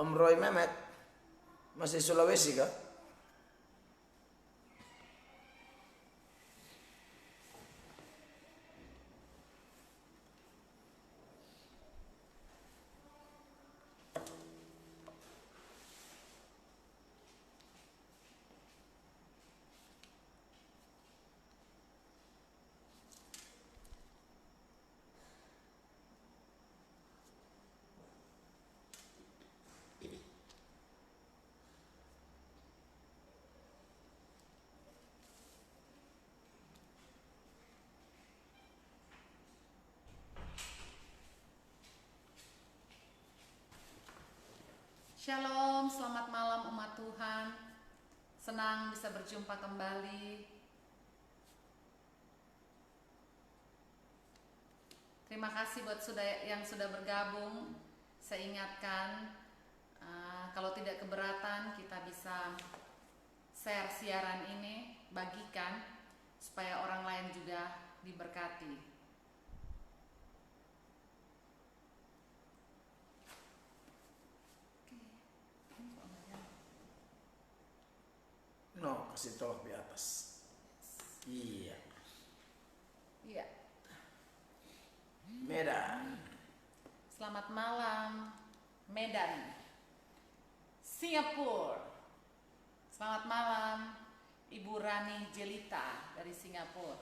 Om Roy Mehmet masih Sulawesi kah? Shalom, selamat malam umat Tuhan. Senang bisa berjumpa kembali. Terima kasih buat yang sudah bergabung. Saya ingatkan, kalau tidak keberatan kita bisa share siaran ini, bagikan supaya orang lain juga diberkati. No, kasih tolak di atas. Iya. Iya. Medan. Selamat malam, Medan, Singapura. Selamat malam, Ibu Rani Jelita dari Singapura.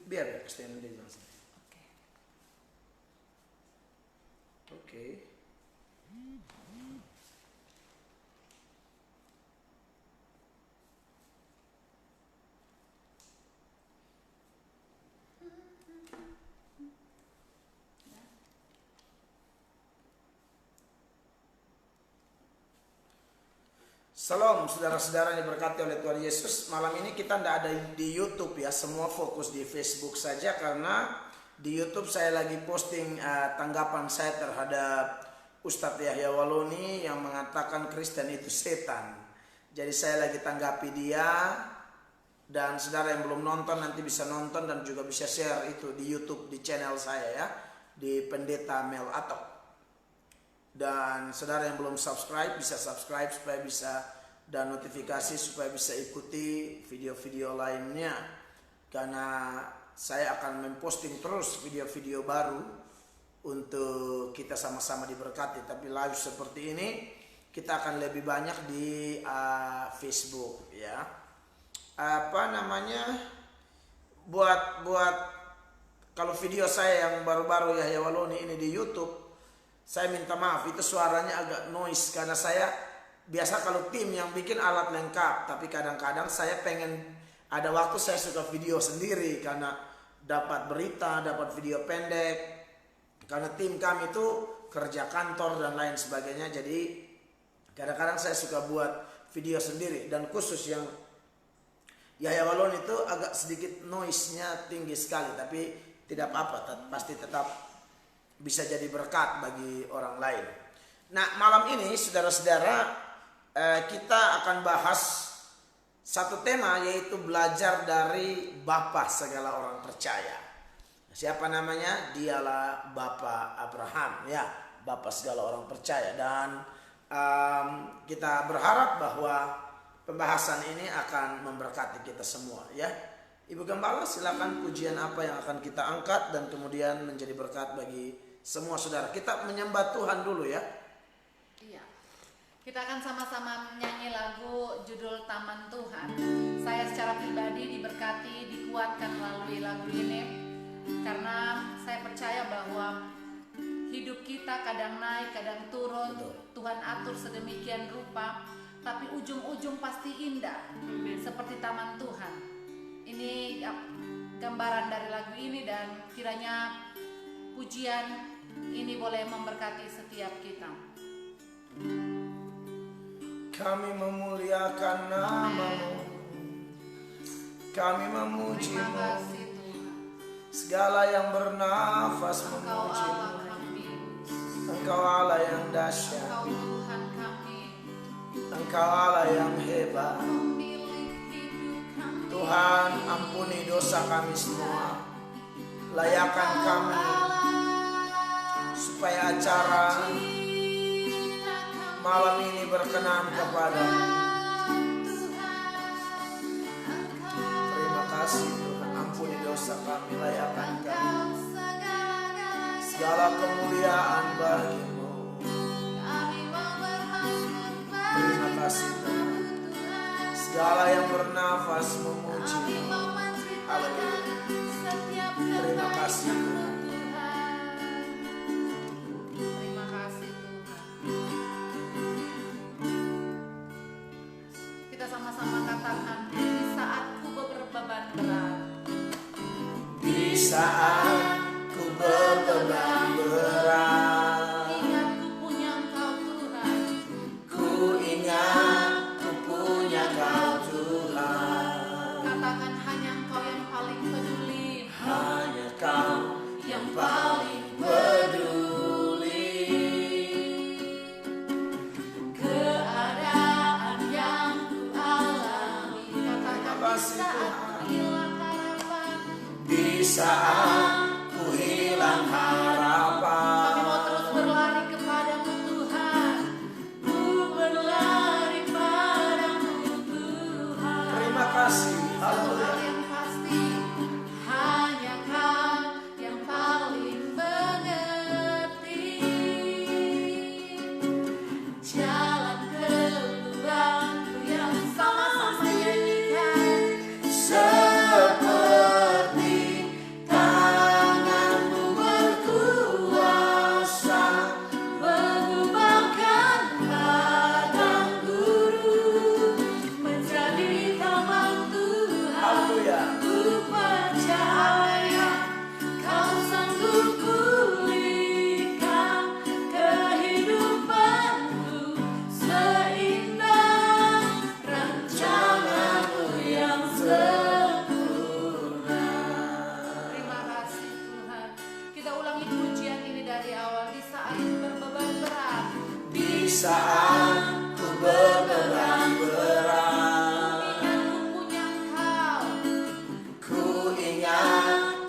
Biar ya, extend dia langsung. Oke. Oke. Salam saudara-saudara yang diberkati oleh Tuhan Yesus. Malam ini kita tidak ada di YouTube ya, semua fokus di Facebook saja karena di YouTube saya lagi posting tanggapan saya terhadap Ustadz Yahya Waloni yang mengatakan Kristen itu setan. Jadi saya lagi tanggapi dia, dan saudara yang belum nonton nanti bisa nonton dan juga bisa share itu di YouTube di channel saya ya, di Pendeta Mel Atok. Dan saudara yang belum subscribe bisa subscribe supaya bisa, dan notifikasi supaya bisa ikuti video-video lainnya, karena saya akan memposting terus video-video baru untuk kita sama-sama diberkati. Tapi live seperti ini kita akan lebih banyak di Facebook ya. Apa namanya, buat kalau video saya yang baru-baru Yahya Waloni ini di YouTube, saya minta maaf itu suaranya agak noise karena saya biasa kalau tim yang bikin alat lengkap, tapi kadang-kadang saya pengen ada waktu saya suka video sendiri karena dapat berita, dapat video pendek, karena tim kami itu kerja kantor dan lain sebagainya. Jadi kadang-kadang saya suka buat video sendiri, dan khusus yang Yahya Waloni itu agak sedikit noise-nya tinggi sekali, tapi tidak apa-apa, pasti tetap bisa jadi berkat bagi orang lain. Nah, malam ini saudara-saudara kita akan bahas satu tema, yaitu belajar dari Bapa segala orang percaya. Siapa namanya? Dialah Bapa Abraham ya, Bapa segala orang percaya. Dan kita berharap bahwa pembahasan ini akan memberkati kita semua ya. Ibu Gembala, silakan pujian apa yang akan kita angkat dan kemudian menjadi berkat bagi semua saudara. Kita menyembah Tuhan dulu ya. Iya. Kita akan sama-sama menyanyi lagu judul Taman Tuhan. Saya secara pribadi diberkati, dikuatkan melalui lagu ini, karena saya percaya bahwa hidup kita kadang naik, kadang turun. Betul. Tuhan atur sedemikian rupa, tapi ujung-ujung pasti indah, seperti Taman Tuhan. Ini gambaran dari lagu ini, dan kiranya pujian ini boleh memberkati setiap kita. Kami memuliakan nama-Mu, kami Terima memuji-Mu, kasih Tuhan. segala yang bernafas Engkau memuji-Mu. Allah kami, Engkau Allah yang dahsyat, Engkau Tuhan kami, Engkau Allah yang hebat. pemilik hidup kami. Tuhan, ampuni dosa kami semua, layakan kami supaya acara malam ini berkenan kepadamu. Terima kasih Tuhan, ampuni dosa kami, layakkan kami. Segala kemuliaan bagimu. Terima kasih Tuhan. Segala yang bernafas memuji-Mu. Haleluya. Terima kasih Tuhan. Terima kasih Tuhan. Kita sama-sama katakan, di saat ku berbeban berat. Di saat ku berbeban berat, Ingat ku punya Engkau Tuhan. ku ingat ku punya Kau Tuhan. Katakan, hanya Engkau yang paling peduli. Hanya Kau yang paling peduli. Keadaan yang ku alami. Katakan, Terima di kasih, saat Tuhan. ku hilang harapan. Di saat ku hilang harapan, Kami mau terus berlari kepadamu Tuhan. Ku berlari padamu Tuhan. terima kasih. Satu Haleluya. hal yang pasti, hanya Kau yang paling mengerti jalan keluarku yang sama-sama nyanyikan. Seperti tanganmu berkuasa, Mengubahkan padang gurun menjadi taman Tuhan. haleluya. Ku percaya Kau sanggup pulihkan kehidupanku seindah rencanamu yang sempurna. Terima kasih Tuhan. Kita ulangi pujian ini dari awal. Di saat berbeban berat, Di saat ku berbeban berat, ku ingat ku ingat Kau.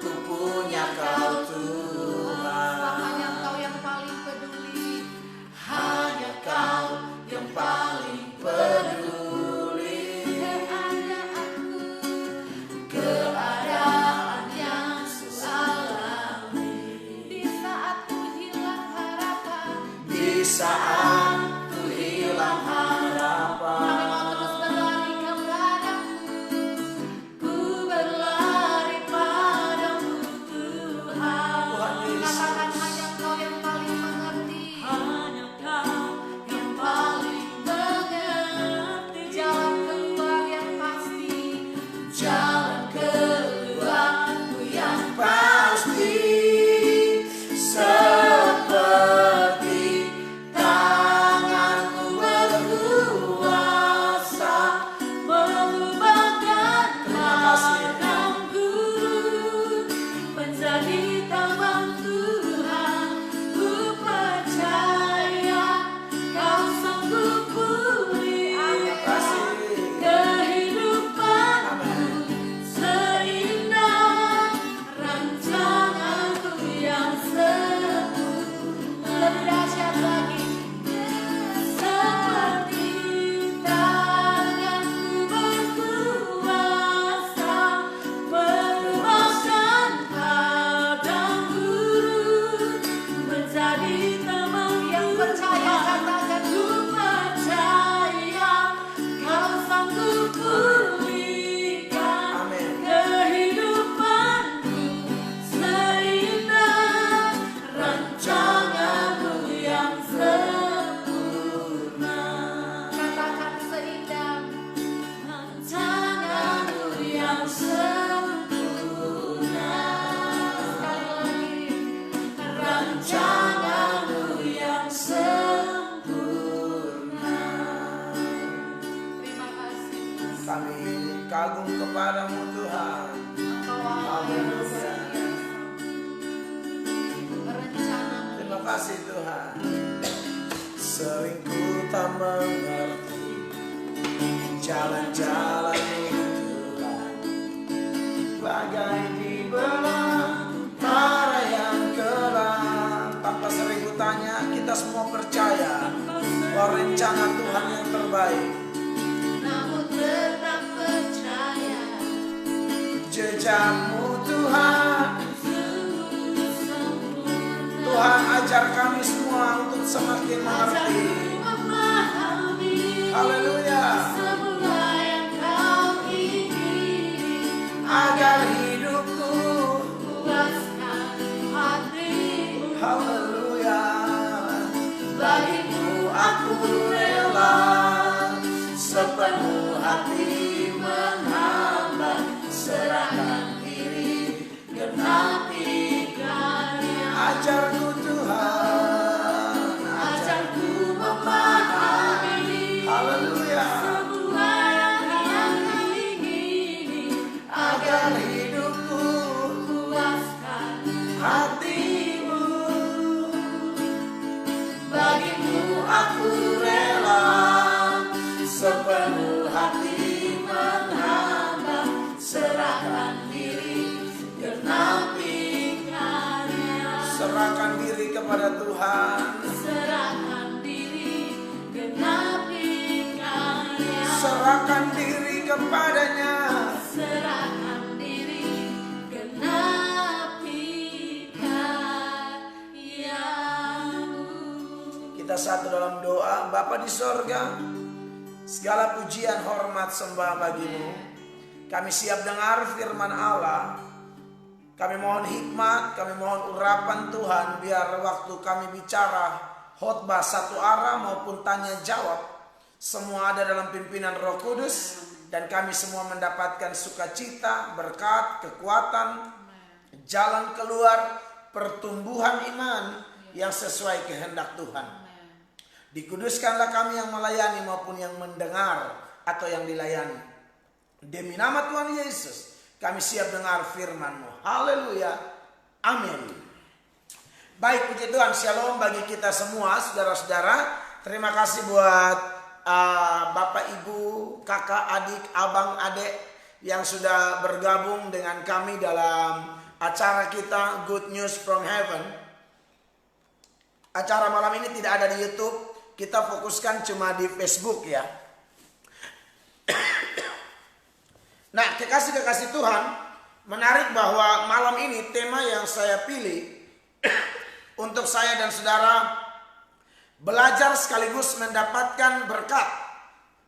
ku punya Kau Sebab Tuhan. hanya Engkau yang paling peduli. Hanya Kau yang paling peduli. Keadaan yang ku alami. Di saat ku hilang harapan, Di saat ku hilang kami harapan, mau terus berlari kepadamu. Ku berlari padamu Tuhan. Tuhan Yesus. Katakan, hanya Engkau yang paling mengerti. Hanya Kau yang paling mengerti. Jalan keluar yang pasti. Jalan keluarku yang pasti seperti tanganmu berkuasa. mengubahkan Terima kasih. padang gurun menjadi taman Tuhan. Ku percaya Kau sanggup Terima kasih. pulihkan kehidupanku seindah rencanaku yang sempurna. Lebih dahsyat lagi. Seperti tanganmu berkuasa mengubahkan padang gurun menjadi taman yang percaya. Katakan, ku percaya Kau sanggup pulihkan Amin. kehidupanku seindah rencanamu yang sempurna. Katakan, seindah rencanamu yang sempurna. Sekali lagi, rencanamu yang sempurna. Terima kasih. Kami kagum kepadamu Tuhan. Engkau Allah yang luar biasa. Rencanamu. Terima kasih Tuhan. Sering ku tak mengerti jalan-jalan-Mu Tuhan, bagai di belantara yang kelam. Tanpa sering ku kejam-Mu Tuhan. Tuhan ajar kami semua untuk semakin mengerti. Haleluya. Agar hidupku puaskan hatimu. Haleluya. Bagimu aku rela sepenuh hati menghamba, serahkan diri genapi karya. Ajarku Tuhan, ajarku memahami. Haleluya. Agar hidupku puaskan hatimu. Bagimu aku rela sepenuh hati menghamba, serahkan diri genapi karya. Serahkan diri kepada Tuhan. Serahkan diri genapi karya. Serahkan diri kepadanya. Serahkan diri genapi karya-Mu. Kita satu dalam doa. Bapa di sorga, segala pujian, hormat, sembah bagi-Mu. Kami siap dengar firman Allah. Kami mohon hikmat, kami mohon urapan Tuhan, biar waktu kami bicara khotbah satu arah maupun tanya jawab, semua ada dalam pimpinan Roh Kudus. Dan kami semua mendapatkan sukacita, berkat, kekuatan, jalan keluar, pertumbuhan iman yang sesuai kehendak Tuhan. Dikuduskanlah kami yang melayani maupun yang mendengar atau yang dilayani. Demi nama Tuhan Yesus, kami siap dengar firman-Mu. Haleluya. Amin. Baik, puji Tuhan, shalom bagi kita semua, saudara-saudara. Terima kasih buat Bapak, Ibu, kakak, adik, abang, adek yang sudah bergabung dengan kami dalam acara kita Good News from Heaven. Acara malam ini tidak ada di YouTube, kita fokuskan cuma di Facebook ya. Nah, kekasih-kekasih Tuhan, menarik bahwa malam ini tema yang saya pilih untuk saya dan saudara belajar sekaligus mendapatkan berkat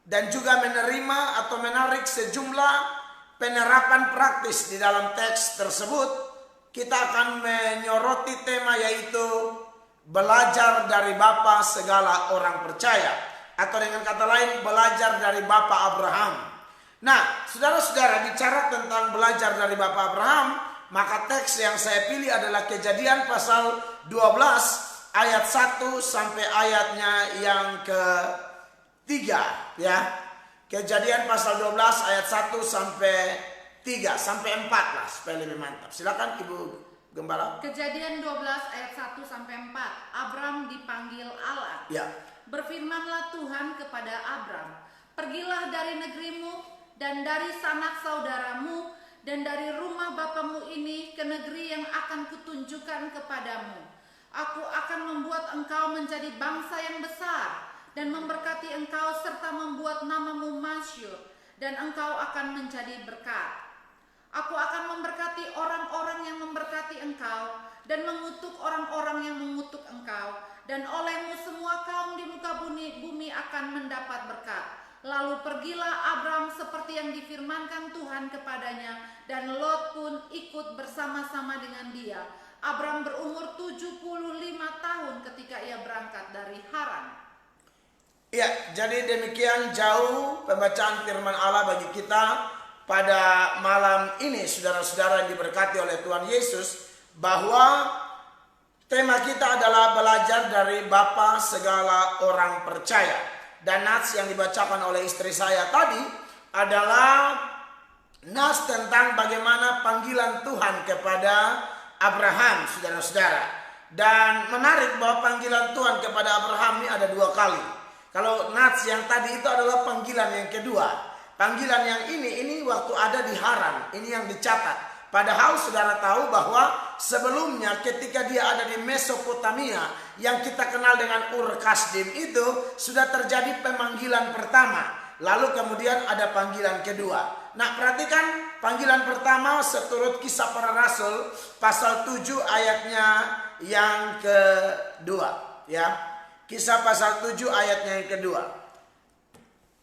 dan juga menerima atau menarik sejumlah penerapan praktis di dalam teks tersebut. Kita akan menyoroti tema yaitu belajar dari Bapa segala orang percaya, atau dengan kata lain belajar dari Bapa Abraham. Nah, saudara-saudara, bicara tentang belajar dari Bapa Abraham, maka teks yang saya pilih adalah Kejadian pasal 12 ayat 1 sampai ayatnya yang ke-3 ya. Kejadian pasal 12 ayat 1 sampai 3 sampai 4 lah supaya lebih mantap. Silakan Ibu Gembala. Kejadian 12 ayat 1 sampai 4. Abram dipanggil Allah. Ya. Berfirmanlah Tuhan kepada Abram, "Pergilah dari negerimu dan dari sanak saudaramu dan dari rumah bapamu ini ke negeri yang akan kutunjukkan kepadamu. Aku akan membuat engkau menjadi bangsa yang besar dan memberkati engkau serta membuat namamu masyhur, dan engkau akan menjadi berkat. Aku akan memberkati orang-orang yang memberkati engkau dan mengutuk orang-orang yang mengutuk engkau, dan olehmu semua kaum di muka bumi akan mendapat berkat." Lalu pergilah Abram seperti yang difirmankan Tuhan kepadanya, dan Lot pun ikut bersama-sama dengan dia. Abram berumur 75 tahun ketika ia berangkat dari Haran. Ya, jadi demikian jauh pembacaan firman Allah bagi kita pada malam ini, saudara-saudara yang diberkati oleh Tuhan Yesus, bahwa tema kita adalah belajar dari Bapa segala orang percaya. Dan nats yang dibacakan oleh istri saya tadi adalah nats tentang bagaimana panggilan Tuhan kepada Abraham, saudara-saudara. Dan menarik bahwa panggilan Tuhan kepada Abraham ini ada 2 kali. Kalau nats yang tadi itu adalah panggilan yang kedua. Panggilan yang ini waktu ada di Haran, ini yang dicatat. Padahal saudara tahu bahwa sebelumnya ketika dia ada di Mesopotamia yang kita kenal dengan Ur Kasdim itu sudah terjadi pemanggilan pertama. Lalu kemudian ada panggilan kedua. Nah, perhatikan panggilan pertama seturut Kisah Para Rasul pasal 7 ayatnya yang kedua, ya. Kisah pasal 7 ayatnya yang kedua.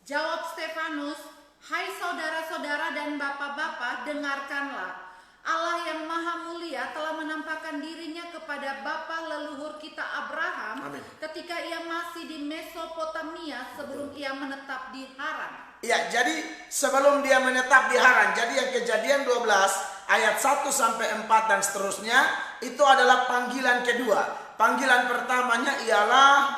Jawab Stefanus, "Hai saudara-saudara dan bapak-bapak, dengarkanlah. Allah yang maha mulia telah menampakkan dirinya kepada bapa leluhur kita Abraham. Amin. Ketika ia masih di Mesopotamia sebelum ia menetap di Haran." Ya, jadi sebelum dia menetap di Haran, jadi yang Kejadian 12 ayat 1 sampai 4 dan seterusnya itu adalah panggilan kedua. Panggilan pertamanya ialah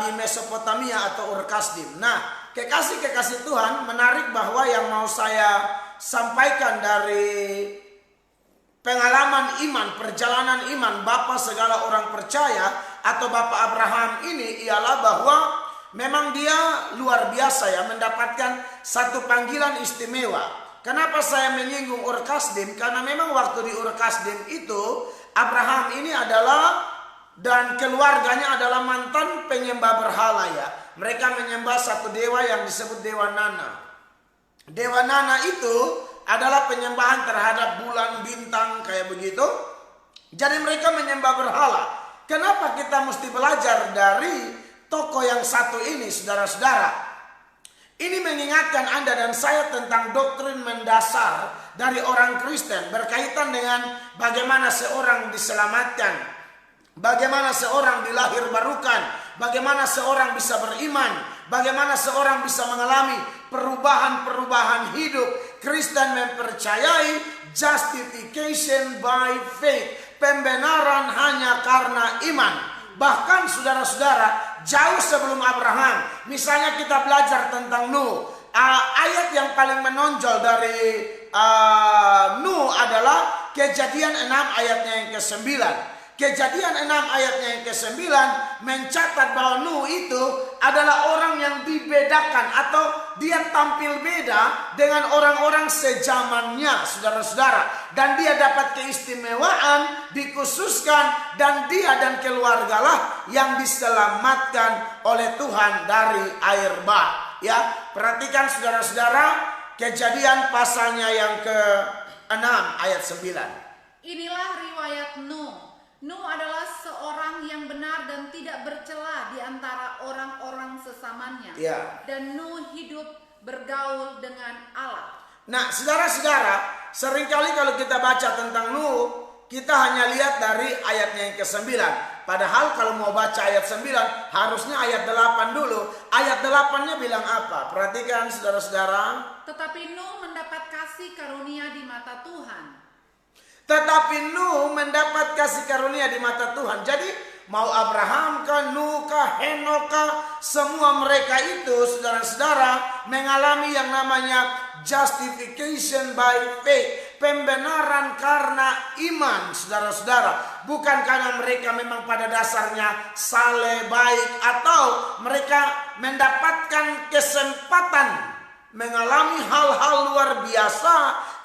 di Mesopotamia atau Ur Kasdim. Nah, kekasih-kekasih Tuhan, menarik bahwa yang mau saya sampaikan dari pengalaman iman, perjalanan iman Bapa segala orang percaya atau Bapa Abraham ini ialah bahwa memang dia luar biasa ya, mendapatkan satu panggilan istimewa. Kenapa saya menyinggung Ur Kasdim? Karena memang waktu di Ur Kasdim itu Abraham ini adalah dan keluarganya adalah mantan penyembah berhala ya. Mereka menyembah satu dewa yang disebut Dewa Nana. Dewa Nana itu adalah penyembahan terhadap bulan, bintang, kayak begitu. Jadi mereka menyembah berhala. Kenapa kita mesti belajar dari tokoh yang satu ini, saudara-saudara? Ini mengingatkan Anda dan saya tentang doktrin mendasar dari orang Kristen berkaitan dengan bagaimana seorang diselamatkan, bagaimana seorang dilahir barukan, bagaimana seorang bisa beriman, bagaimana seorang bisa mengalami perubahan-perubahan hidup. Kristen mempercayai justification by faith, pembenaran hanya karena iman. Bahkan saudara-saudara, jauh sebelum Abraham, misalnya kita belajar tentang Nuh, ayat yang paling menonjol dari Nuh adalah Kejadian 6 ayatnya yang ke-9. Kejadian 6 ayatnya yang ke-9 mencatat bahwa Nuh itu adalah orang yang dibedakan atau dia tampil beda dengan orang-orang sezamannya, saudara-saudara. Dan dia dapat keistimewaan, dikhususkan, dan dia dan keluargalah yang diselamatkan oleh Tuhan dari air bah. Ya, perhatikan saudara-saudara, Kejadian pasalnya yang ke-6 ayat 9. Inilah riwayat Nuh. Nuh adalah seorang yang benar dan tidak bercela di antara orang-orang sesamanya. Ya. Dan Nuh hidup bergaul dengan Allah. Nah, saudara-saudara, seringkali kalau kita baca tentang Nuh, kita hanya lihat dari ayatnya yang ke-9. Padahal kalau mau baca ayat 9, harusnya ayat 8 dulu. Ayat 8-nya bilang apa? Perhatikan saudara-saudara. Tetapi Nuh mendapat kasih karunia di mata Tuhan. Tetapi Nuh mendapat kasih karunia di mata Tuhan. Jadi mau Abraham kah, Nuh kah, Henok kah, semua mereka itu saudara-saudara mengalami yang namanya justification by faith, pembenaran karena iman, saudara-saudara. Bukan karena mereka memang pada dasarnya saleh, baik, atau mereka mendapatkan kesempatan mengalami hal-hal luar biasa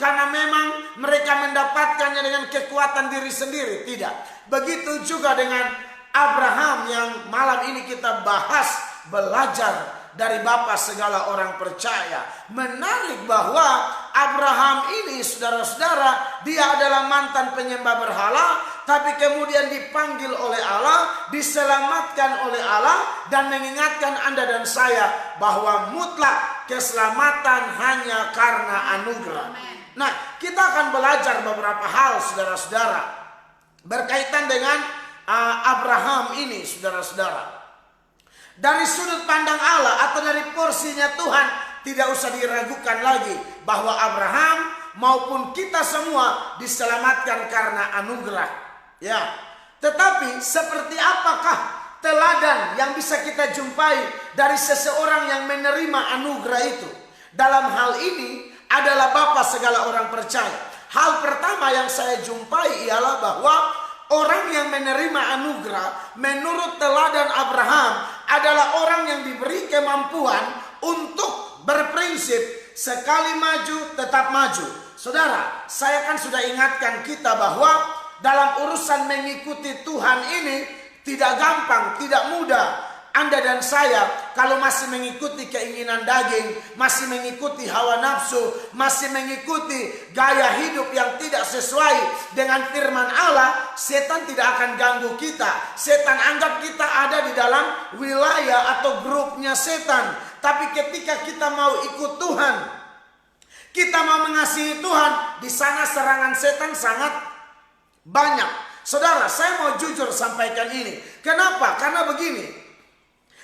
karena memang mereka mendapatkannya dengan kekuatan diri sendiri. Tidak. Begitu juga dengan Abraham yang malam ini kita bahas, belajar dari Bapa segala orang percaya. Menarik bahwa Abraham ini, saudara-saudara, dia adalah mantan penyembah berhala, tapi kemudian dipanggil oleh Allah, diselamatkan oleh Allah, dan mengingatkan Anda dan saya bahwa mutlak keselamatan hanya karena anugerah. Nah, kita akan belajar beberapa hal, saudara-saudara, berkaitan dengan Abraham ini, saudara-saudara. Dari sudut pandang Allah atau dari porsinya Tuhan, tidak usah diragukan lagi bahwa Abraham maupun kita semua diselamatkan karena anugerah. Ya, tetapi seperti apakah teladan yang bisa kita jumpai dari seseorang yang menerima anugerah itu? Dalam hal ini adalah Bapa segala orang percaya. Hal pertama yang saya jumpai ialah bahwa orang yang menerima anugerah menurut teladan Abraham adalah orang yang diberi kemampuan untuk berprinsip sekali maju tetap maju. Saudara, saya kan sudah ingatkan kita bahwa dalam urusan mengikuti Tuhan ini tidak gampang, tidak mudah. Anda dan saya kalau masih mengikuti keinginan daging, masih mengikuti hawa nafsu, masih mengikuti gaya hidup yang tidak sesuai dengan firman Allah, setan tidak akan ganggu kita. Setan anggap kita ada di dalam wilayah atau grupnya setan. Tapi ketika kita mau ikut Tuhan, kita mau mengasihi Tuhan, di sana serangan setan sangat banyak. Saudara, saya mau jujur sampaikan ini. Kenapa? Karena begini.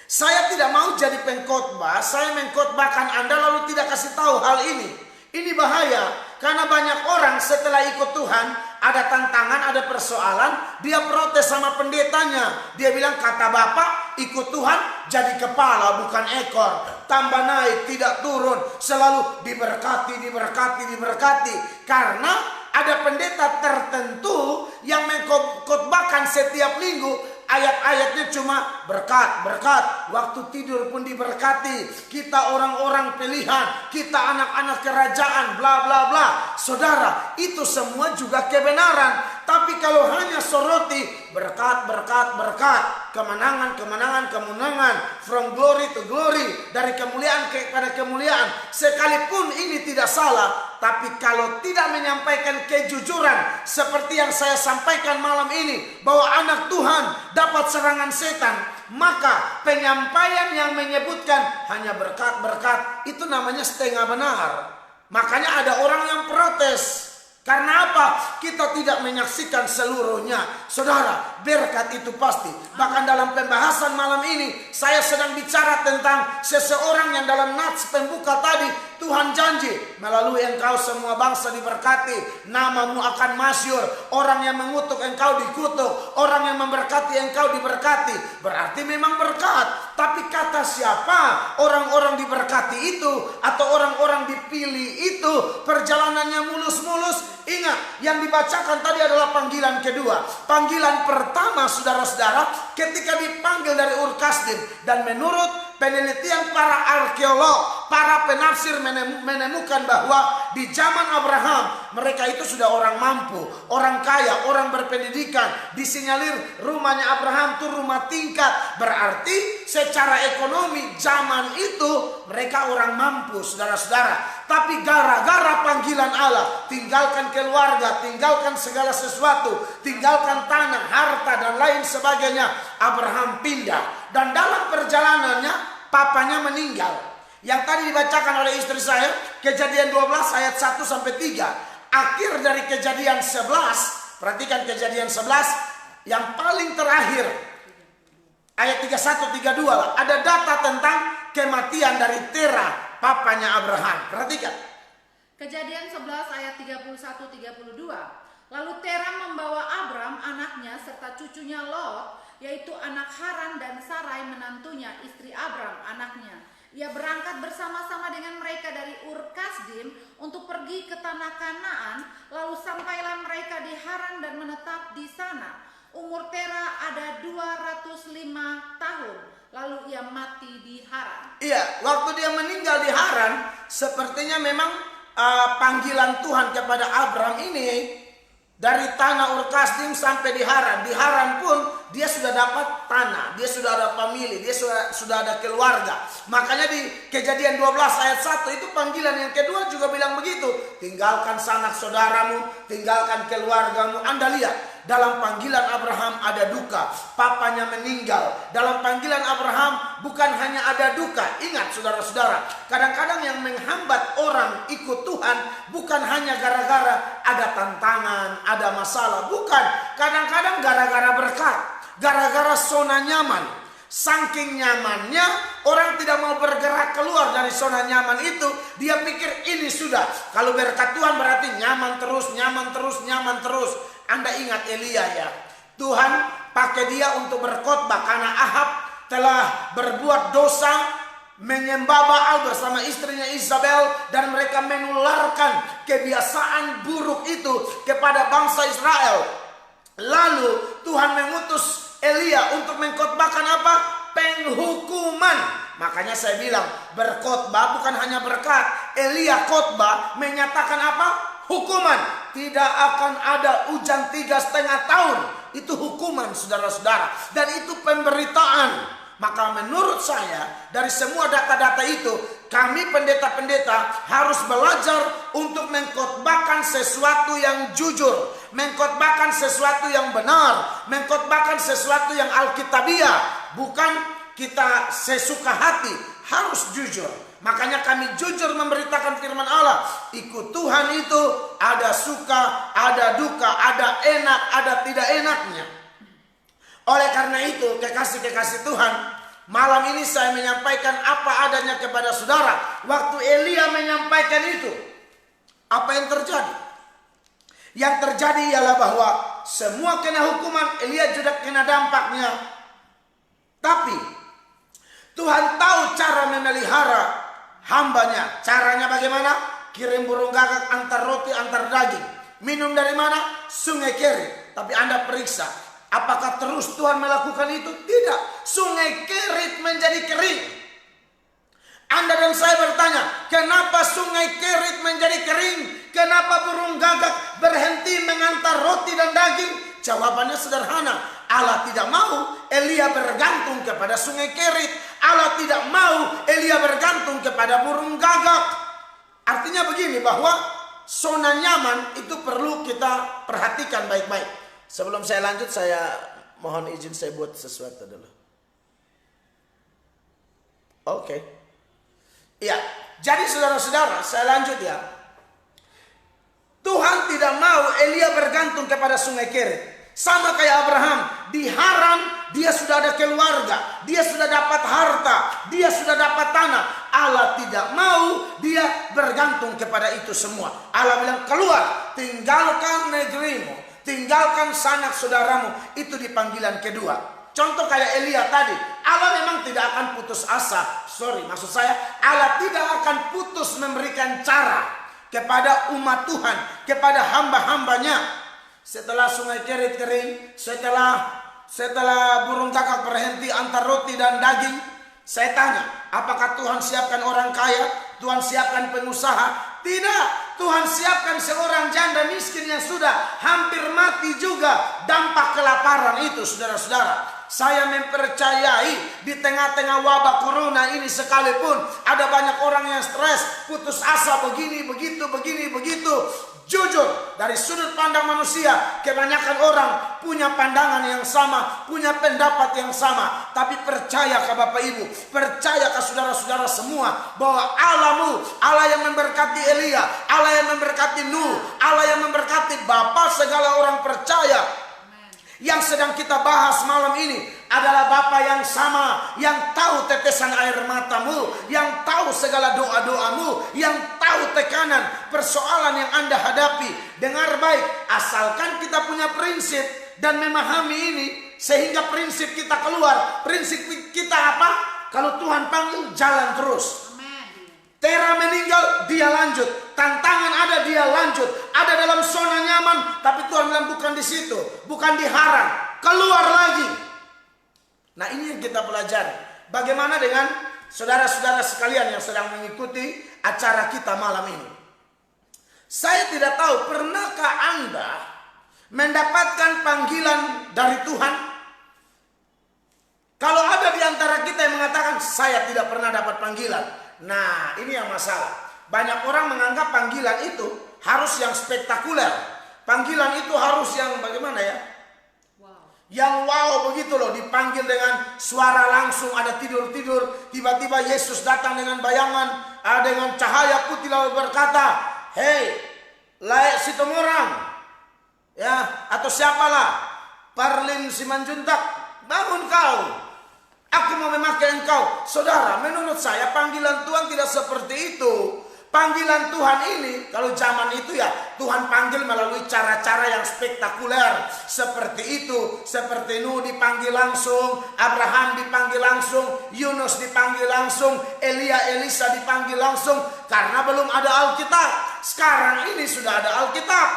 Saya tidak mau jadi pengkhotbah, saya mengkhotbahkan Anda lalu tidak kasih tahu hal ini. Ini bahaya, karena banyak orang setelah ikut Tuhan, ada tantangan, ada persoalan, dia protes sama pendetanya. Dia bilang, kata Bapak, ikut Tuhan jadi kepala bukan ekor. Tambah naik, tidak turun, selalu diberkati, diberkati, diberkati. Karena ada pendeta tertentu yang mengkhotbahkan setiap minggu, ayat-ayatnya cuma berkat, berkat. Waktu tidur pun diberkati. Kita orang-orang pilihan, kita anak-anak kerajaan, bla bla bla. Saudara, itu semua juga kebenaran. Tapi kalau hanya soroti berkat, berkat, berkat, kemenangan, kemenangan, kemenangan, from glory to glory, dari kemuliaan kepada kemuliaan, sekalipun ini tidak salah, tapi kalau tidak menyampaikan kejujuran seperti yang saya sampaikan malam ini, bahwa anak Tuhan dapat serangan setan, maka penyampaian yang menyebutkan hanya berkat-berkat itu namanya setengah benar. Makanya ada orang yang protes. Karena apa? Kita tidak menyaksikan seluruhnya. Saudara, berkat itu pasti. Bahkan dalam pembahasan malam ini, saya sedang bicara tentang seseorang yang dalam nats pembuka tadi, Tuhan janji, melalui engkau semua bangsa diberkati, namamu akan masyhur, orang yang mengutuk engkau dikutuk, orang yang memberkati engkau diberkati. Berarti memang berkat. Tapi kata siapa orang-orang diberkati itu, atau orang-orang dipilih itu, perjalanannya mulus-mulus? Ingat, yang dibacakan tadi adalah panggilan kedua. Panggilan pertama, saudara-saudara, ketika dipanggil dari Ur Kasdim. Dan menurut penelitian para arkeolog, para penafsir menemukan bahwa di zaman Abraham, mereka itu sudah orang mampu, orang kaya, orang berpendidikan. Disinyalir rumahnya Abraham itu rumah tingkat. Berarti secara ekonomi zaman itu mereka orang mampu, saudara-saudara. Tapi gara-gara panggilan Allah, tinggalkan keluarga, tinggalkan segala sesuatu, tinggalkan tanah, harta dan lain sebagainya, Abraham pindah. Dan dalam perjalanannya papanya meninggal. Yang tadi dibacakan oleh istri saya, Kejadian 12 ayat 1 sampai 3. Akhir dari Kejadian 11, perhatikan Kejadian 11 yang paling terakhir, ayat 31 32 lah, ada data tentang kematian dari Terah, papanya Abraham. Perhatikan. Kejadian 11 ayat 31-32. Lalu Terah membawa Abram anaknya serta cucunya Lot, yaitu anak Haran, dan Sarai menantunya, istri Abram anaknya. Ia berangkat bersama-sama dengan mereka dari Ur Kasdim untuk pergi ke tanah Kanaan. Lalu sampailah mereka di Haran dan menetap di sana. Umur Terah ada 205 tahun. Lalu ia mati di Haran. Iya, waktu dia meninggal di Haran, sepertinya memang panggilan Tuhan kepada Abram ini dari tanah Ur Kasdim sampai di Haran. Di Haran pun dia sudah dapat tanah, dia sudah ada famili, dia sudah ada keluarga. Makanya di Kejadian 12 ayat 1 itu panggilan yang kedua juga bilang begitu. Tinggalkan sanak saudaramu, tinggalkan keluargamu. Anda lihat, dalam panggilan Abraham ada duka, papanya meninggal. Dalam panggilan Abraham bukan hanya ada duka. Ingat saudara-saudara, kadang-kadang yang menghambat orang ikut Tuhan bukan hanya gara-gara ada tantangan, ada masalah. Bukan, kadang-kadang gara-gara berkat, gara-gara zona nyaman. Saking nyamannya, orang tidak mau bergerak keluar dari zona nyaman itu. Dia pikir ini sudah, kalau berkat Tuhan berarti nyaman terus, nyaman terus, nyaman terus. Anda ingat Elia ya, Tuhan pakai dia untuk berkhotbah karena Ahab telah berbuat dosa, menyembah Baal bersama istrinya Isabel, dan mereka menularkan kebiasaan buruk itu kepada bangsa Israel. Lalu Tuhan mengutus Elia untuk mengkhotbahkan apa? Penghukuman. Makanya saya bilang, berkhotbah bukan hanya berkat. Elia khotbah menyatakan apa? Hukuman. Tidak akan ada hujan 3,5 tahun. Itu hukuman, saudara-saudara. Dan itu pemberitaan. Maka menurut saya dari semua data-data itu, kami pendeta-pendeta harus belajar untuk mengkhotbahkan sesuatu yang jujur, mengkhotbahkan sesuatu yang benar, mengkhotbahkan sesuatu yang alkitabiah, bukan kita sesuka hati, harus jujur. Makanya kami jujur memberitakan firman Allah. Ikut Tuhan itu ada suka, ada duka, ada enak, ada tidak enaknya. Oleh karena itu, kekasih-kekasih Tuhan, malam ini saya menyampaikan apa adanya kepada saudara. Waktu Elia menyampaikan itu, apa yang terjadi? Yang terjadi ialah bahwa semua kena hukuman, Elia juga kena dampaknya. Tapi Tuhan tahu cara memelihara hambanya. Caranya bagaimana? Kirim burung gagak antar roti antar daging. Minum dari mana? Sungai Kerit. Tapi Anda periksa, apakah terus Tuhan melakukan itu? Tidak. Sungai Kerit menjadi kering. Anda dan saya bertanya, kenapa sungai Kerit menjadi kering? Kenapa burung gagak berhenti mengantar roti dan daging? Jawabannya sederhana. Allah tidak mau Elia bergantung kepada sungai Kerit. Allah tidak mau Elia bergantung kepada burung gagak. Artinya begini, bahwa zona nyaman itu perlu kita perhatikan baik-baik. Sebelum saya lanjut, saya mohon izin saya buat sesuatu dulu. Oke. Ya, jadi saudara-saudara, saya lanjut ya. Tuhan tidak mau Elia bergantung kepada sungai Kerit. Sama kayak Abraham, di Haran dia sudah ada keluarga, dia sudah dapat harta, dia sudah dapat tanah. Allah tidak mau dia bergantung kepada itu semua. Allah bilang, keluar, tinggalkan negerimu, tinggalkan sanak saudaramu. Itu di panggilan kedua. Contoh kayak Elia tadi, Allah memang tidak akan putus asa. Maksud saya, Allah tidak akan putus memberikan cara kepada umat Tuhan, kepada hamba-hambanya. Setelah sungai Kerit kering, setelah burung gagak berhenti antar roti dan daging, saya tanya, apakah Tuhan siapkan orang kaya? Tuhan siapkan pengusaha? Tidak. Tuhan siapkan seorang janda miskin yang sudah hampir mati juga dampak kelaparan itu, saudara-saudara. Saya mempercayai di tengah-tengah wabah corona ini sekalipun ada banyak orang yang stres, putus asa, begini, begitu, begini, begitu. Jujur, dari sudut pandang manusia, kebanyakan orang punya pandangan yang sama, punya pendapat yang sama. Tapi percaya ke Bapak Ibu, percaya ke saudara-saudara semua, bahwa Allahmu, Allah yang memberkati Elia, Allah yang memberkati Nuh, Allah yang memberkati Bapa segala orang percaya. Yang sedang kita bahas malam ini adalah Bapa yang sama, yang tahu tetesan air matamu, yang tahu segala doa-doamu, yang tahu tekanan persoalan yang Anda hadapi. Dengar baik, asalkan kita punya prinsip dan memahami ini, sehingga prinsip kita keluar. Prinsip kita apa? Kalau Tuhan panggil, jalan terus. Tera meninggal, dia lanjut. Tantangan ada, dia lanjut. Ada dalam zona nyaman, tapi Tuhan bilang bukan di situ, bukan di Haran, keluar lagi. Nah, ini yang kita pelajari. Bagaimana dengan saudara-saudara sekalian yang sedang mengikuti acara kita malam ini? Saya tidak tahu, pernahkah Anda mendapatkan panggilan dari Tuhan? Kalau ada di antara kita yang mengatakan, saya tidak pernah dapat panggilan. Nah, ini yang masalah. Banyak orang menganggap panggilan itu harus yang spektakuler. Panggilan itu harus yang bagaimana ya? Yang wow begitu loh. Dipanggil dengan suara langsung, ada tidur-tidur. Tiba-tiba Yesus datang dengan bayangan, dengan cahaya putih lalu berkata, "Hei, layak Situmorang." Ya, atau siapalah, Parlin Simanjuntak, bangun kau. Aku mau memakai engkau. Saudara, menurut saya panggilan Tuhan tidak seperti itu. Panggilan Tuhan ini, kalau zaman itu ya, Tuhan panggil melalui cara-cara yang spektakuler. Seperti itu, seperti Nuh dipanggil langsung, Abraham dipanggil langsung, Yunus dipanggil langsung, Elia, Elisa dipanggil langsung. Karena belum ada Alkitab. Sekarang ini sudah ada Alkitab.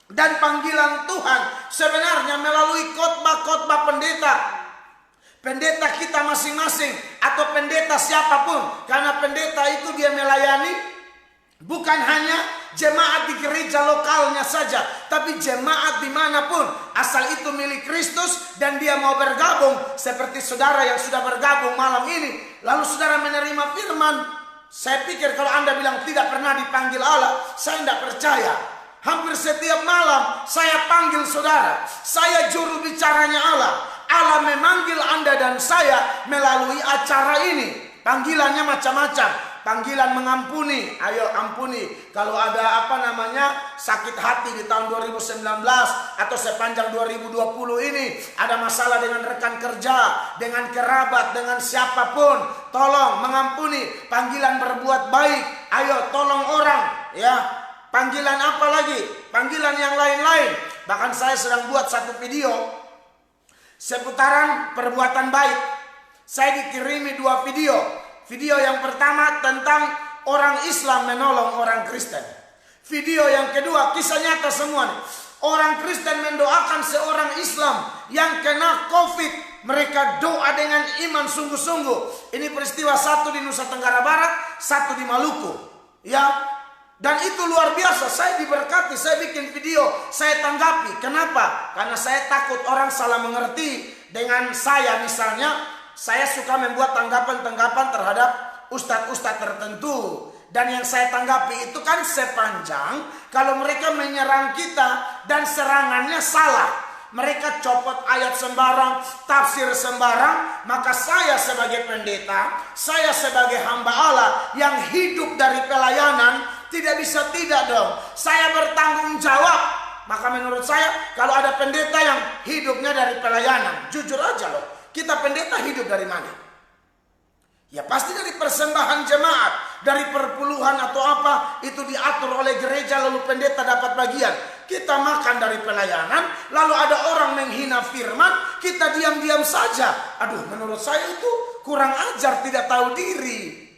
Dan panggilan Tuhan sebenarnya melalui khotbah-khotbah pendeta. Pendeta kita masing-masing atau pendeta siapapun. Karena pendeta itu dia melayani bukan hanya jemaat di gereja lokalnya saja, tapi jemaat dimanapun, asal itu milik Kristus dan dia mau bergabung, seperti saudara yang sudah bergabung malam ini, lalu saudara menerima firman. Saya pikir kalau Anda bilang tidak pernah dipanggil Allah, saya tidak percaya. Hampir setiap malam saya panggil saudara, saya juru bicaranya Allah. Allah memanggil Anda dan saya melalui acara ini. Panggilannya macam-macam. Panggilan mengampuni, ayo ampuni. Kalau ada sakit hati di tahun 2019 atau sepanjang 2020 ini, ada masalah dengan rekan kerja, dengan kerabat, dengan siapapun, tolong mengampuni. Panggilan berbuat baik, ayo tolong orang, ya. Panggilan apa lagi? Panggilan yang lain-lain. Bahkan saya sedang buat satu video seputaran perbuatan baik. Saya dikirimi 2 video. Video yang pertama tentang orang Islam menolong orang Kristen. Video yang kedua, kisah nyata semua nih. Orang Kristen mendoakan seorang Islam yang kena COVID. Mereka doa dengan iman sungguh-sungguh. Ini peristiwa satu di Nusa Tenggara Barat, satu di Maluku. Ya, dan itu luar biasa. Saya diberkati, saya bikin video, saya tanggapi. Kenapa? Karena saya takut orang salah mengerti dengan saya. Misalnya, saya suka membuat tanggapan-tanggapan terhadap ustadz-ustadz tertentu. Dan yang saya tanggapi itu kan sepanjang kalau mereka menyerang kita dan serangannya salah. Mereka copot ayat sembarang, tafsir sembarang. Maka saya sebagai pendeta, saya sebagai hamba Allah yang hidup dari pelayanan, tidak bisa tidak dong. Saya bertanggung jawab. Maka menurut saya kalau ada pendeta yang hidupnya dari pelayanan, jujur aja loh. Kita pendeta hidup dari mana? Ya pasti dari persembahan jemaat, dari perpuluhan atau apa, itu diatur oleh gereja lalu pendeta dapat bagian. Kita makan dari pelayanan, lalu ada orang menghina firman, kita diam-diam saja. Aduh, menurut saya itu kurang ajar, tidak tahu diri.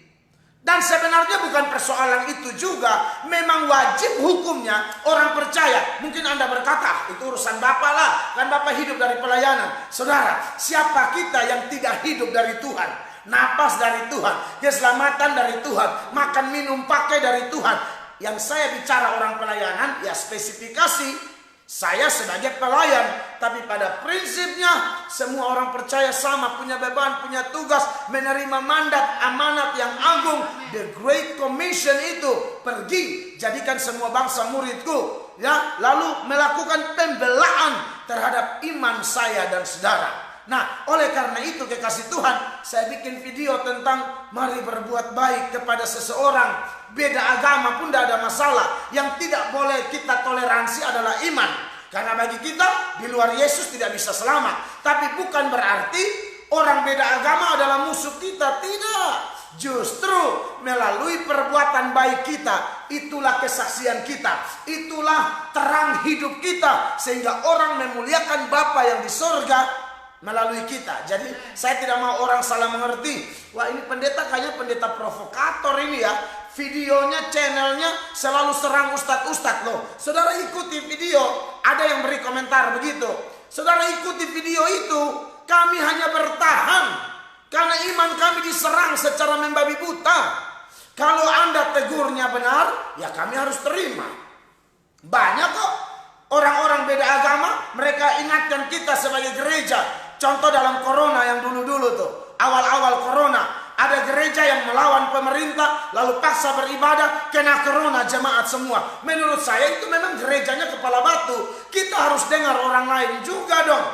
Dan sebenarnya bukan persoalan itu juga. Memang wajib hukumnya orang percaya. Mungkin Anda berkata, itu urusan Bapak lah. Kan Bapak hidup dari pelayanan. Saudara, siapa kita yang tidak hidup dari Tuhan? Napas dari Tuhan. Keselamatan dari Tuhan. Makan, minum, pakai dari Tuhan. Yang saya bicara orang pelayanan, ya spesifikasi. Saya sebagai pelayan, tapi pada prinsipnya semua orang percaya sama, punya beban, punya tugas, menerima mandat, amanat yang agung. The Great Commission itu, pergi, jadikan semua bangsa muridku, ya, lalu melakukan pembelaan terhadap iman saya dan saudara. Nah, oleh karena itu kekasih Tuhan, saya bikin video tentang mari berbuat baik kepada seseorang. Beda agama pun tidak ada masalah. Yang tidak boleh kita toleransi adalah iman. Karena bagi kita di luar Yesus tidak bisa selamat. Tapi bukan berarti orang beda agama adalah musuh kita. Tidak. Justru melalui perbuatan baik kita, itulah kesaksian kita. Itulah terang hidup kita. Sehingga orang memuliakan Bapa yang di sorga melalui kita. Jadi saya tidak mau orang salah mengerti. Wah, ini pendeta kayaknya pendeta provokator ini ya. Videonya, channelnya selalu serang ustadz-ustadz loh. Saudara ikuti video, ada yang beri komentar begitu. Saudara ikuti video itu, kami hanya bertahan karena iman kami diserang secara membabi buta. Kalau Anda tegurnya benar, ya kami harus terima. Banyak kok orang-orang beda agama, mereka ingatkan kita sebagai gereja. Contoh dalam corona yang dulu-dulu tuh, awal-awal corona, ada gereja yang melawan pemerintah, lalu paksa beribadah, kena corona jemaat semua. Menurut saya itu memang gerejanya kepala batu. Kita harus dengar orang lain juga dong.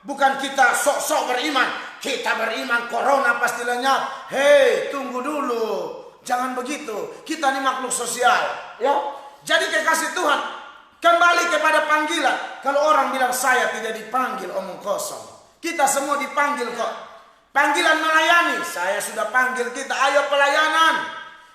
Bukan kita sok-sok beriman. Kita beriman, corona pasti lenyap. Hei, tunggu dulu. Jangan begitu. Kita ini makhluk sosial. Ya. Jadi kekasih Tuhan, kembali kepada panggilan. Kalau orang bilang saya tidak dipanggil, omong kosong. Kita semua dipanggil kok. Panggilan melayani, saya sudah panggil kita, ayo pelayanan.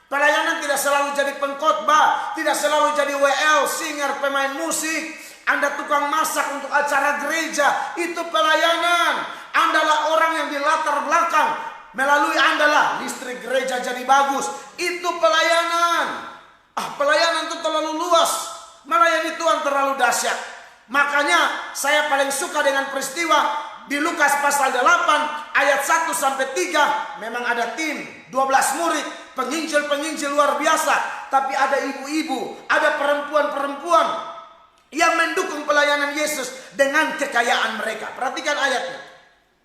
Pelayanan tidak selalu jadi pengkhotbah, tidak selalu jadi WL, singer, pemain musik. Anda tukang masak untuk acara gereja, itu pelayanan. Andalah orang yang di latar belakang, melalui Andalah listrik gereja jadi bagus. Itu pelayanan. Pelayanan itu terlalu luas. Melayani Tuhan terlalu dahsyat. Makanya saya paling suka dengan peristiwa di Lukas pasal 8 ayat 1 sampai 3, memang ada tim 12 murid, penginjil-penginjil luar biasa, tapi ada ibu-ibu, ada pelayanan Yesus dengan kekayaan mereka. Perhatikan ayatnya.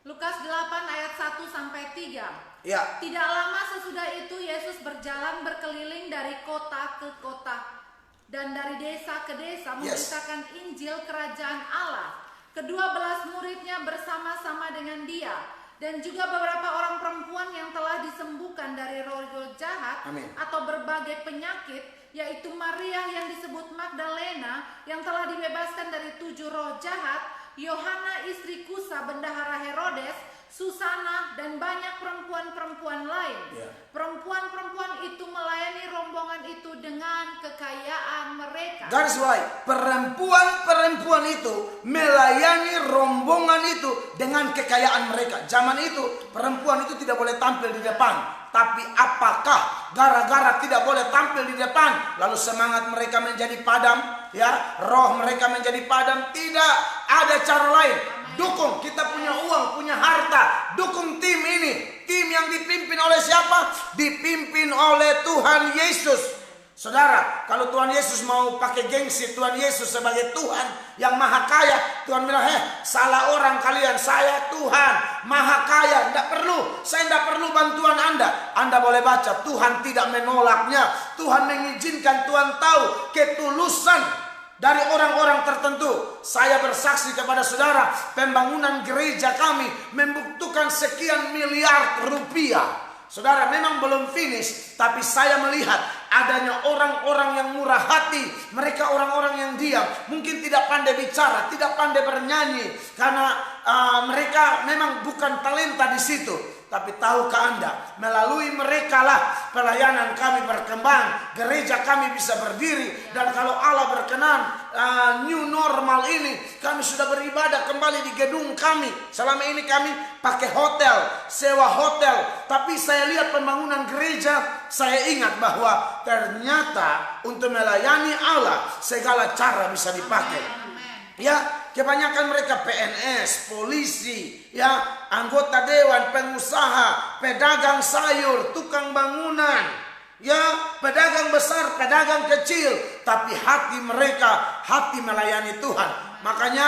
Lukas 8 ayat 1 sampai 3. Ya. Tidak lama sesudah itu Yesus berjalan berkeliling dari kota ke kota dan dari desa ke desa memberitakan Injil kerajaan Allah. Kedua-belas muridnya bersama-sama dengan dia dan juga beberapa orang perempuan yang telah disembuhkan dari roh-roh jahat atau berbagai penyakit, yaitu Maria yang disebut Magdalena yang telah dibebaskan dari 7 roh jahat, Yohana istri Kusa bendahara Herodes, Susana, dan banyak perempuan-perempuan lain. Perempuan-perempuan itu melayani rombongan itu dengan kekayaan mereka. Garis bawahi, perempuan-perempuan itu melayani rombongan itu dengan kekayaan mereka. Zaman itu perempuan itu tidak boleh tampil di depan. Tapi apakah gara-gara tidak boleh tampil di depan lalu semangat mereka menjadi padam, ya, roh mereka menjadi padam? Tidak, ada cara lain. Dukung, kita punya uang, punya harta, dukung tim ini. Tim yang dipimpin oleh siapa? Dipimpin oleh Tuhan Yesus. Saudara, kalau Tuhan Yesus mau pakai gengsi Tuhan Yesus sebagai Tuhan yang maha kaya, Tuhan bilang, salah orang kalian, saya Tuhan maha kaya, saya tidak perlu bantuan Anda. Anda boleh baca, Tuhan tidak menolaknya. Tuhan mengizinkan, Tuhan tahu ketulusan dari orang-orang tertentu. Saya bersaksi kepada saudara, pembangunan gereja kami membutuhkan sekian miliar rupiah. Saudara, memang belum finish, tapi saya melihat adanya orang-orang yang murah hati. Mereka orang-orang yang diam, mungkin tidak pandai bicara, tidak pandai bernyanyi, karena mereka memang bukan talenta di situ. Tapi tahukah Anda, melalui mereka lah pelayanan kami berkembang, gereja kami bisa berdiri. Dan kalau Allah berkenan, new normal ini, kami sudah beribadah kembali di gedung kami. Selama ini kami pakai hotel, sewa hotel. Tapi saya lihat pembangunan gereja, saya ingat bahwa ternyata untuk melayani Allah, segala cara bisa dipakai. Ya, kebanyakan mereka PNS, polisi, ya, anggota dewan, pengusaha, pedagang sayur, tukang bangunan, ya, pedagang besar, pedagang kecil, tapi hati mereka hati melayani Tuhan. Makanya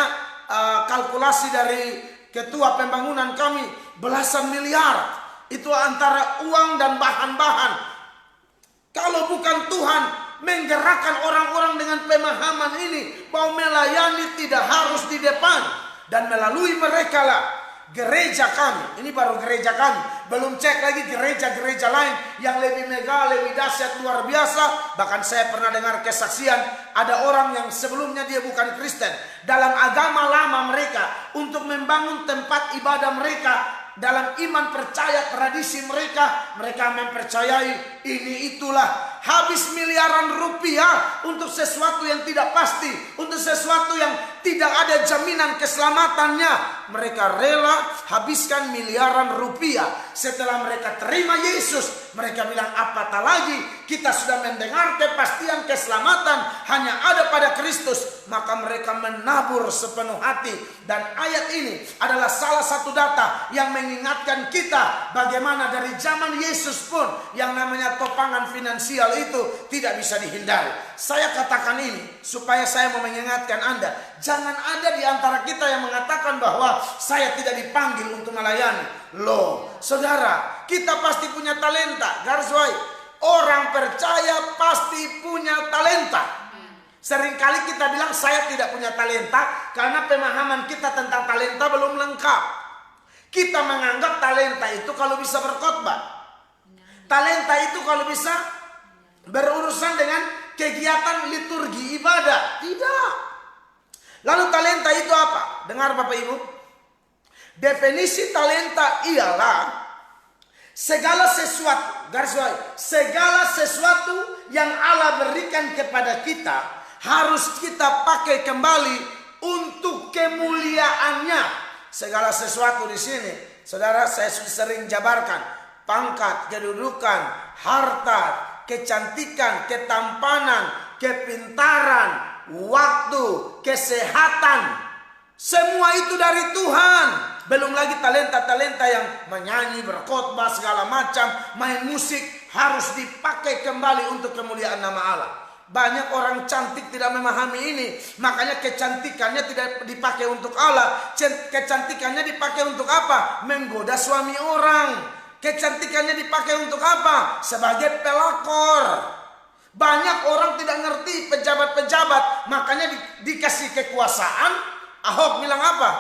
kalkulasi dari ketua pembangunan kami belasan miliar. Itu antara uang dan bahan-bahan. Kalau bukan Tuhan menggerakkan orang-orang dengan pemahaman ini, bahwa melayani tidak harus di depan, dan melalui mereka lah gereja kami, ini baru gereja kami, belum cek lagi gereja-gereja lain yang lebih megah, lebih dahsyat, luar biasa. Bahkan saya pernah dengar kesaksian, ada orang yang sebelumnya dia bukan Kristen, dalam agama lama mereka, untuk membangun tempat ibadah mereka, dalam iman percaya tradisi mereka mempercayai ini itulah, habis miliaran rupiah untuk sesuatu yang tidak pasti, untuk sesuatu yang tidak ada jaminan keselamatannya. Mereka rela habiskan miliaran rupiah. Setelah mereka terima Yesus, mereka bilang, apatah lagi kita sudah mendengar kepastian keselamatan hanya ada pada Kristus. Maka mereka menabur sepenuh hati. Dan ayat ini adalah salah satu data yang mengingatkan kita bagaimana dari zaman Yesus pun yang namanya topangan finansial itu tidak bisa dihindari. Saya katakan ini supaya saya mau mengingatkan Anda, jangan ada di antara kita yang mengatakan bahwa saya tidak dipanggil untuk melayani. Loh, saudara, kita pasti punya talenta. Garis bawahi, orang percaya pasti punya talenta. Seringkali kita bilang saya tidak punya talenta karena pemahaman kita tentang talenta belum lengkap. Kita menganggap talenta itu kalau bisa berkhotbah, talenta itu kalau bisa berurusan dengan kegiatan liturgi ibadah. Tidak. Lalu talenta itu apa? Dengar Bapak Ibu, definisi talenta ialah segala sesuatu, garis bawahi, segala sesuatu yang Allah berikan kepada kita harus kita pakai kembali untuk kemuliaannya. Segala sesuatu di sini, saudara, saya sudah sering jabarkan: pangkat, kedudukan, harta, kecantikan, ketampanan, kepintaran, waktu, kesehatan. Semua itu dari Tuhan. Belum lagi talenta-talenta yang menyanyi, berkhotbah, segala macam, main musik, harus dipakai kembali untuk kemuliaan nama Allah. Banyak orang cantik tidak memahami ini. Makanya kecantikannya tidak dipakai untuk Allah. Kecantikannya dipakai untuk apa? Menggoda suami orang. Kecantikannya dipakai untuk apa? Sebagai pelakor. Banyak orang tidak ngerti, pejabat-pejabat. Makanya dikasih kekuasaan. Ahok bilang apa?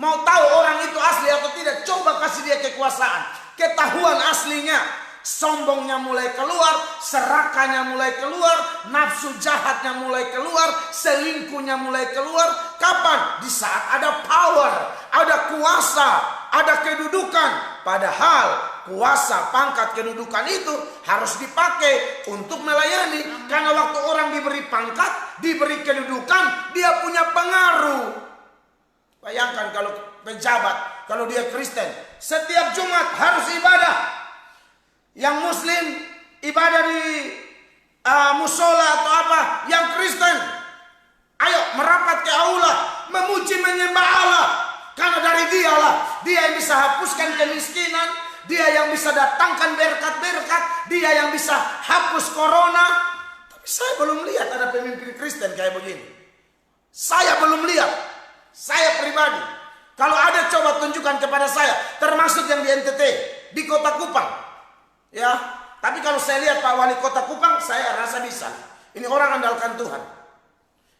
Mau tahu orang itu asli atau tidak? Coba kasih dia kekuasaan. Ketahuan aslinya. Sombongnya mulai keluar, serakahnya mulai keluar, nafsu jahatnya mulai keluar, selingkuhnya mulai keluar. Kapan? Di saat ada power, ada kuasa, ada kedudukan. Padahal kuasa, pangkat, kedudukan itu harus dipakai untuk melayani. Karena waktu orang diberi pangkat, diberi kedudukan, dia punya pengaruh. Bayangkan kalau pejabat, kalau dia Kristen, setiap Jumat harus ibadah. Yang Muslim ibadah di musola atau apa. Yang Kristen, ayo merapat ke aula, memuji menyembah Allah. Karena dari dialah, dia yang bisa hapuskan kemiskinan, dia yang bisa datangkan berkat-berkat, dia yang bisa hapus corona. Tapi saya belum lihat ada pemimpin Kristen kayak begini. Saya belum lihat. Saya pribadi. Kalau ada coba tunjukkan kepada saya, termasuk yang di NTT, di Kota Kupang. Ya, tapi kalau saya lihat Pak Wali Kota Kupang, saya rasa bisa. Ini orang andalkan Tuhan.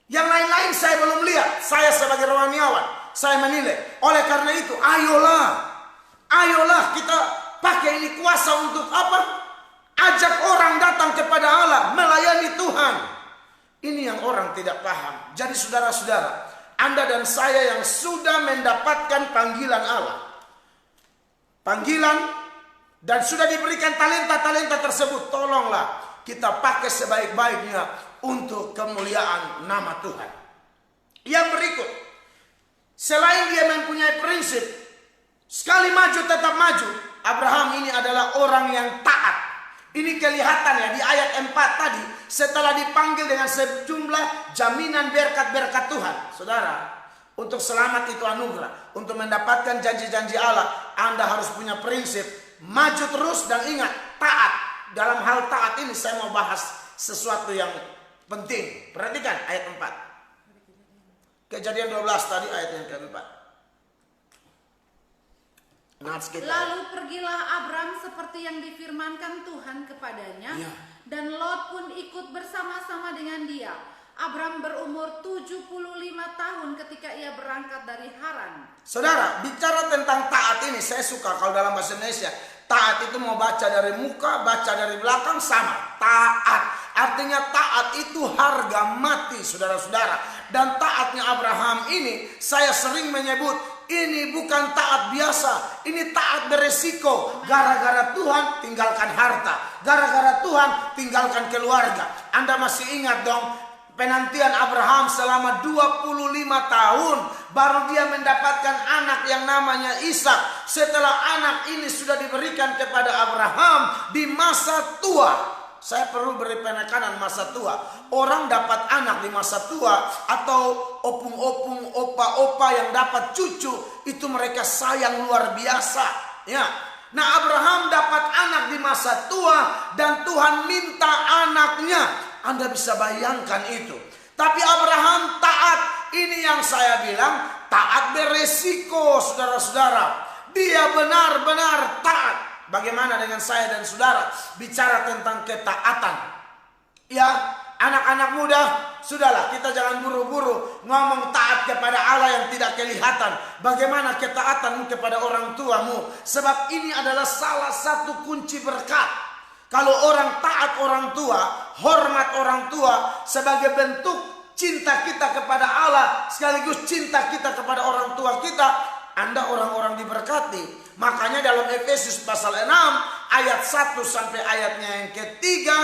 Yang lain-lain saya belum lihat. Saya sebagai rohaniawan, saya menilai. Oleh karena itu, ayolah kita pakai ini kuasa untuk apa? Ajak orang datang kepada Allah, melayani Tuhan. Ini yang orang tidak paham. Jadi saudara-saudara, Anda dan saya yang sudah mendapatkan panggilan Allah, panggilan dan sudah diberikan talenta-talenta tersebut, tolonglah kita pakai sebaik-baiknya untuk kemuliaan nama Tuhan. Yang berikut, selain dia mempunyai prinsip, sekali maju tetap maju, Abraham ini adalah orang yang taat. Ini kelihatan ya di ayat 4 tadi, setelah dipanggil dengan sejumlah jaminan berkat-berkat Tuhan. Saudara, untuk selamat itu anugerah. Untuk mendapatkan janji-janji Allah, Anda harus punya prinsip, maju terus dan ingat, taat. Dalam hal taat ini saya mau bahas sesuatu yang penting. Perhatikan ayat 4. Kejadian 12 tadi ayat yang keempat. Lalu pergilah Abram seperti yang difirmankan Tuhan kepadanya, dan Lot pun ikut bersama-sama dengan dia. Abram berumur 75 tahun ketika ia berangkat dari Haran. Saudara, bicara tentang taat ini saya suka kalau dalam bahasa Indonesia. Taat itu mau baca dari muka, baca dari belakang sama. Taat. Artinya taat itu harga mati, saudara-saudara. Dan taatnya Abraham ini saya sering menyebut, ini bukan taat biasa. Ini taat beresiko. Gara-gara Tuhan tinggalkan harta. Gara-gara Tuhan tinggalkan keluarga. Anda masih ingat dong penantian Abraham selama 25 tahun, baru dia mendapatkan anak yang namanya Ishak. Setelah anak ini sudah diberikan kepada Abraham di masa tua. Saya perlu beri penekanan masa tua. Orang dapat anak di masa tua atau opung-opung, opa-opa yang dapat cucu, itu mereka sayang luar biasa. Ya. Nah, Abraham dapat anak di masa tua dan Tuhan minta anaknya. Anda bisa bayangkan itu. Tapi Abraham taat. Ini yang saya bilang taat beresiko, saudara-saudara. Dia benar-benar taat. Bagaimana dengan saya dan saudara bicara tentang ketaatan? Ya, anak-anak muda, sudahlah kita jangan buru-buru ngomong taat kepada Allah yang tidak kelihatan. Bagaimana ketaatanmu kepada orang tuamu? Sebab ini adalah salah satu kunci berkat. Kalau orang taat orang tua, hormat orang tua sebagai bentuk cinta kita kepada Allah, sekaligus cinta kita kepada orang tua kita, Anda orang-orang diberkati. Makanya dalam Efesus pasal 6 ayat 1 sampai ayatnya yang ketiga,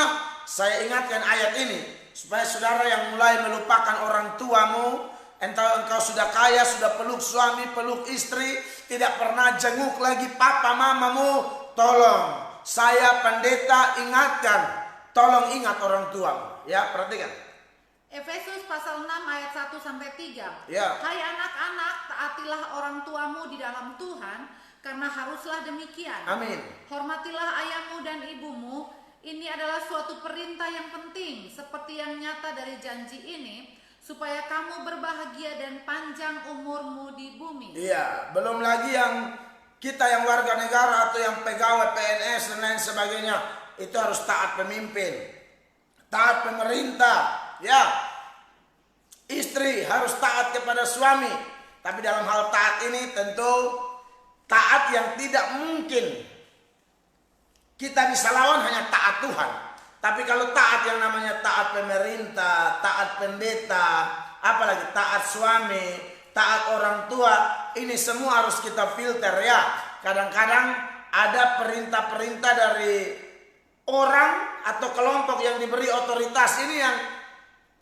saya ingatkan ayat ini supaya saudara yang mulai melupakan orang tuamu, entah engkau sudah kaya, sudah peluk suami, peluk istri, tidak pernah jenguk lagi papa mamamu, tolong saya pendeta ingatkan, tolong ingat orang tuamu. Ya, perhatikan. Efesus pasal 6 ayat 1 sampai 3. Ya. Hai anak-anak, taatilah orang tuamu di dalam Tuhan, karena haruslah demikian. Amin. Hormatilah ayahmu dan ibumu, Ini adalah suatu perintah yang penting, seperti yang nyata dari janji ini, supaya kamu berbahagia dan panjang umurmu di bumi. Iya, belum lagi yang kita yang warga negara atau yang pegawai PNS dan lain sebagainya, itu harus taat pemimpin, taat pemerintah. Ya, istri harus taat kepada suami. Tapi dalam hal taat ini tentu taat yang tidak mungkin kita bisa lawan hanya taat Tuhan. Tapi kalau taat yang namanya taat pemerintah, taat pendeta, apalagi taat suami, taat orang tua, ini semua harus kita filter ya. Kadang-kadang ada perintah-perintah dari orang atau kelompok yang diberi otoritas ini yang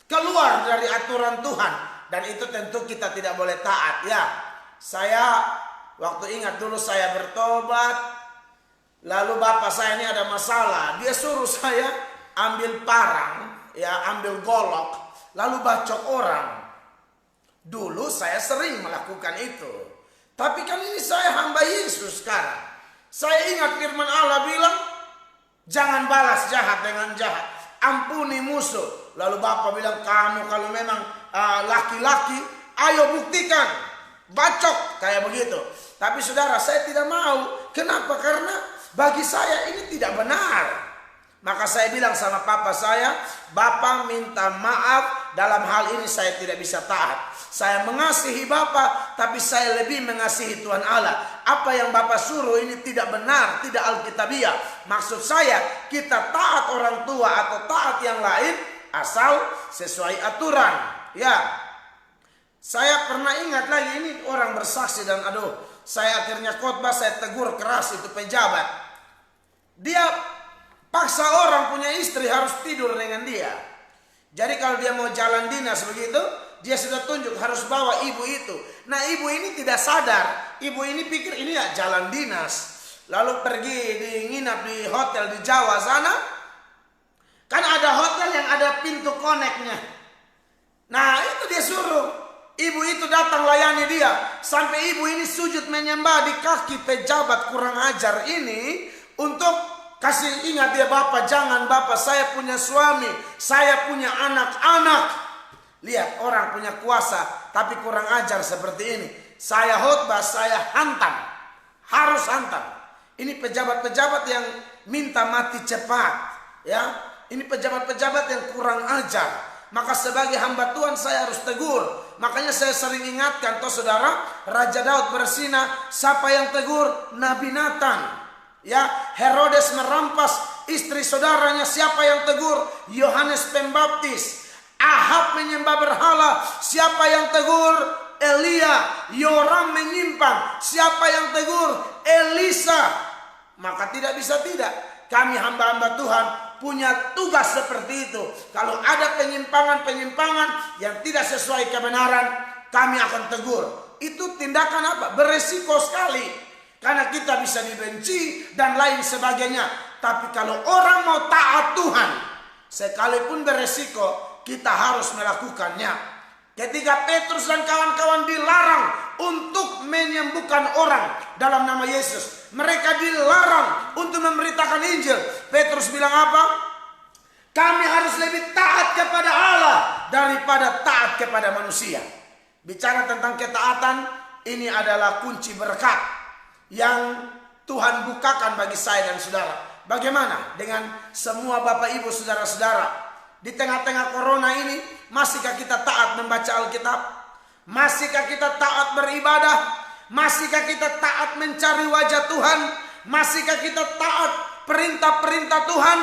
keluar dari aturan Tuhan. Dan itu tentu kita tidak boleh taat ya. Saya waktu ingat dulu saya bertobat, lalu bapak saya ini ada masalah. Dia suruh saya ambil parang, ya ambil golok, lalu bacok orang. Dulu saya sering melakukan itu. Tapi kan ini saya hamba Yesus sekarang. Saya ingat firman Allah bilang, jangan balas jahat dengan jahat, ampuni musuh. Lalu bapak bilang, kamu kalau memang laki-laki, ayo buktikan, bacok kayak begitu. Tapi saudara, saya tidak mau. Kenapa? Karena bagi saya ini tidak benar. Maka saya bilang sama papa saya, Bapak minta maaf, dalam hal ini saya tidak bisa taat. Saya mengasihi Bapak, tapi saya lebih mengasihi Tuhan Allah. Apa yang Bapak suruh ini tidak benar, tidak alkitabiah. Maksud saya, kita taat orang tua atau taat yang lain asal sesuai aturan. Ya, saya pernah ingat lagi, ini orang bersaksi dan aduh, saya akhirnya khotbah, saya tegur keras itu pejabat. Dia paksa orang punya istri harus tidur dengan dia. Jadi kalau dia mau jalan dinas begitu, dia sudah tunjuk harus bawa ibu itu. Nah, ibu ini tidak sadar. Ibu ini pikir ini ya jalan dinas. Lalu pergi nginap di hotel di Jawa sana. Kan ada hotel yang ada pintu koneknya. Nah, itu dia suruh ibu itu datang layani dia. Sampai ibu ini sujud menyembah di kaki pejabat kurang ajar ini untuk kasih ingat dia, Bapak jangan Bapak, saya punya suami, saya punya anak-anak. Lihat orang punya kuasa tapi kurang ajar seperti ini. Saya khotbah, saya hantam, harus hantam. Ini pejabat-pejabat yang minta mati cepat, ya. Ini pejabat-pejabat yang kurang ajar. Maka sebagai hamba Tuhan saya harus tegur. Makanya saya sering ingatkan, toh saudara, Raja Daud bersinah, siapa yang tegur? Nabi Nathan. Ya, Herodes merampas istri saudaranya, siapa yang tegur? Yohanes Pembaptis. Ahab menyembah berhala, siapa yang tegur? Elia. Yoram menyimpang, siapa yang tegur? Elisa. Maka tidak bisa tidak, kami hamba-hamba Tuhan punya tugas seperti itu. Kalau ada penyimpangan-penyimpangan yang tidak sesuai kebenaran, kami akan tegur. Itu tindakan apa? Beresiko sekali. Karena kita bisa dibenci dan lain sebagainya. Tapi kalau orang mau taat Tuhan, sekalipun beresiko, kita harus melakukannya. Ketika Petrus dan kawan-kawan dilarang untuk menyembuhkan orang dalam nama Yesus, mereka dilarang untuk memberitakan Injil. Petrus bilang apa? Kami harus lebih taat kepada Allah daripada taat kepada manusia. Bicara tentang ketaatan, ini adalah kunci berkat yang Tuhan bukakan bagi saya dan saudara. Bagaimana dengan semua Bapak Ibu saudara-saudara? Di tengah-tengah corona ini, masihkah kita taat membaca Alkitab? Masihkah kita taat beribadah? Masihkah kita taat mencari wajah Tuhan? Masihkah kita taat perintah-perintah Tuhan?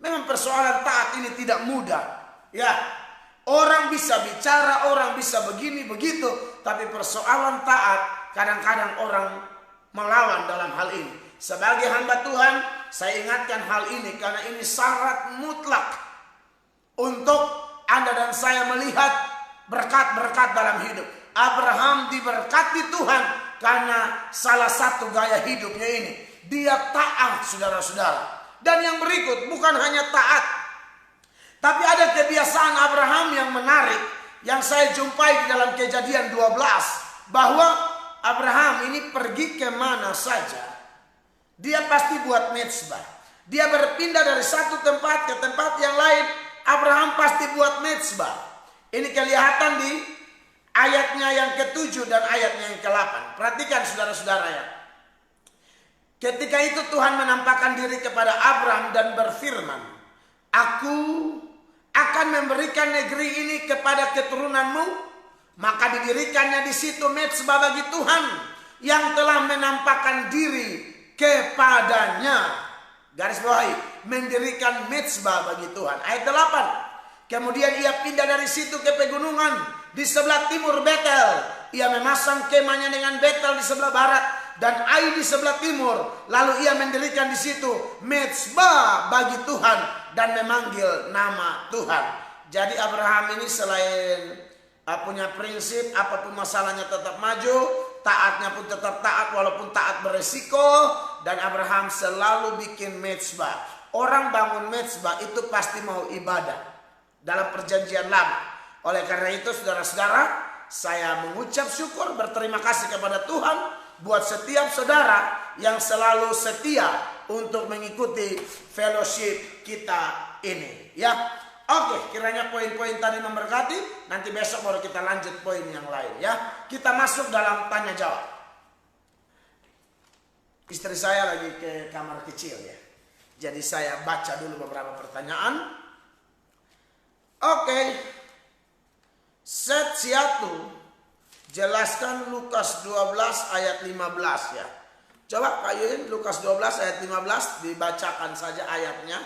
Memang persoalan taat ini tidak mudah. Ya, orang bisa bicara, orang bisa begini begitu, tapi persoalan taat kadang-kadang orang melawan dalam hal ini. Sebagai hamba Tuhan, saya ingatkan hal ini karena ini syarat mutlak untuk Anda dan saya melihat berkat-berkat dalam hidup. Abraham diberkati Tuhan karena salah satu gaya hidupnya ini. Dia taat, saudara-saudara. Dan yang berikut bukan hanya taat, tapi ada kebiasaan Abraham yang menarik yang saya jumpai di dalam Kejadian 12, bahwa Abraham ini pergi kemana saja, dia pasti buat mezbah. Dia berpindah dari satu tempat ke tempat yang lain. Abraham pasti buat mezbah. Ini kelihatan di ayatnya yang ke-7 dan ayatnya yang ke-8. Perhatikan saudara-saudara ya. Ketika itu Tuhan menampakkan diri kepada Abraham dan berfirman, Aku akan memberikan negeri ini kepada keturunanmu, maka didirikannya di situ mezbah bagi Tuhan yang telah menampakkan diri kepadanya. Garis bawahi, mendirikan mezbah bagi Tuhan. Ayat 8. Kemudian ia pindah dari situ ke pegunungan di sebelah timur Betel. Ia memasang kemahnya dengan Betel di sebelah barat dan Ai di sebelah timur. Lalu ia mendirikan di situ mezbah bagi Tuhan dan memanggil nama Tuhan. Jadi Abraham ini selain punya prinsip, apapun masalahnya tetap maju, taatnya pun tetap taat walaupun taat beresiko. Dan Abraham selalu bikin mezbah. Orang bangun mezbah itu pasti mau ibadah dalam perjanjian lama. Oleh karena itu saudara-saudara, saya mengucap syukur berterima kasih kepada Tuhan buat setiap saudara yang selalu setia untuk mengikuti fellowship kita ini ya. Oke, kiranya poin-poin tadi memberkati. Nanti besok baru kita lanjut poin yang lain ya. Kita masuk dalam tanya jawab. Istri saya lagi ke kamar kecil ya. Jadi saya baca dulu beberapa pertanyaan. Oke. Set Siatu, jelaskan Lukas 12 ayat 15 ya. Coba Kak Yuyun, Lukas 12 ayat 15 dibacakan saja ayatnya.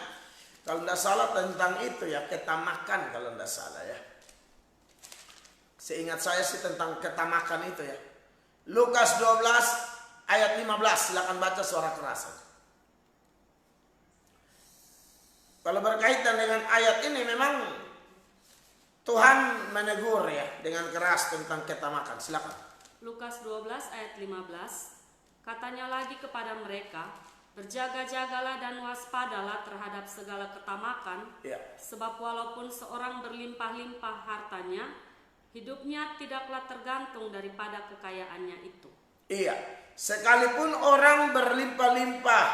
Kalau tidak salah tentang itu ya, ketamakan kalau tidak salah ya. Seingat saya sih tentang ketamakan itu ya. Lukas 12 ayat 15, silakan baca suara keras. Kalau berkaitan dengan ayat ini memang Tuhan menegur ya dengan keras tentang ketamakan. Silakan. Lukas 12 ayat 15, katanya lagi kepada mereka, berjaga-jagalah dan waspadalah terhadap segala ketamakan, Ya. sebab walaupun seorang berlimpah-limpah hartanya, hidupnya tidaklah tergantung daripada kekayaannya itu. Iya, sekalipun orang berlimpah-limpah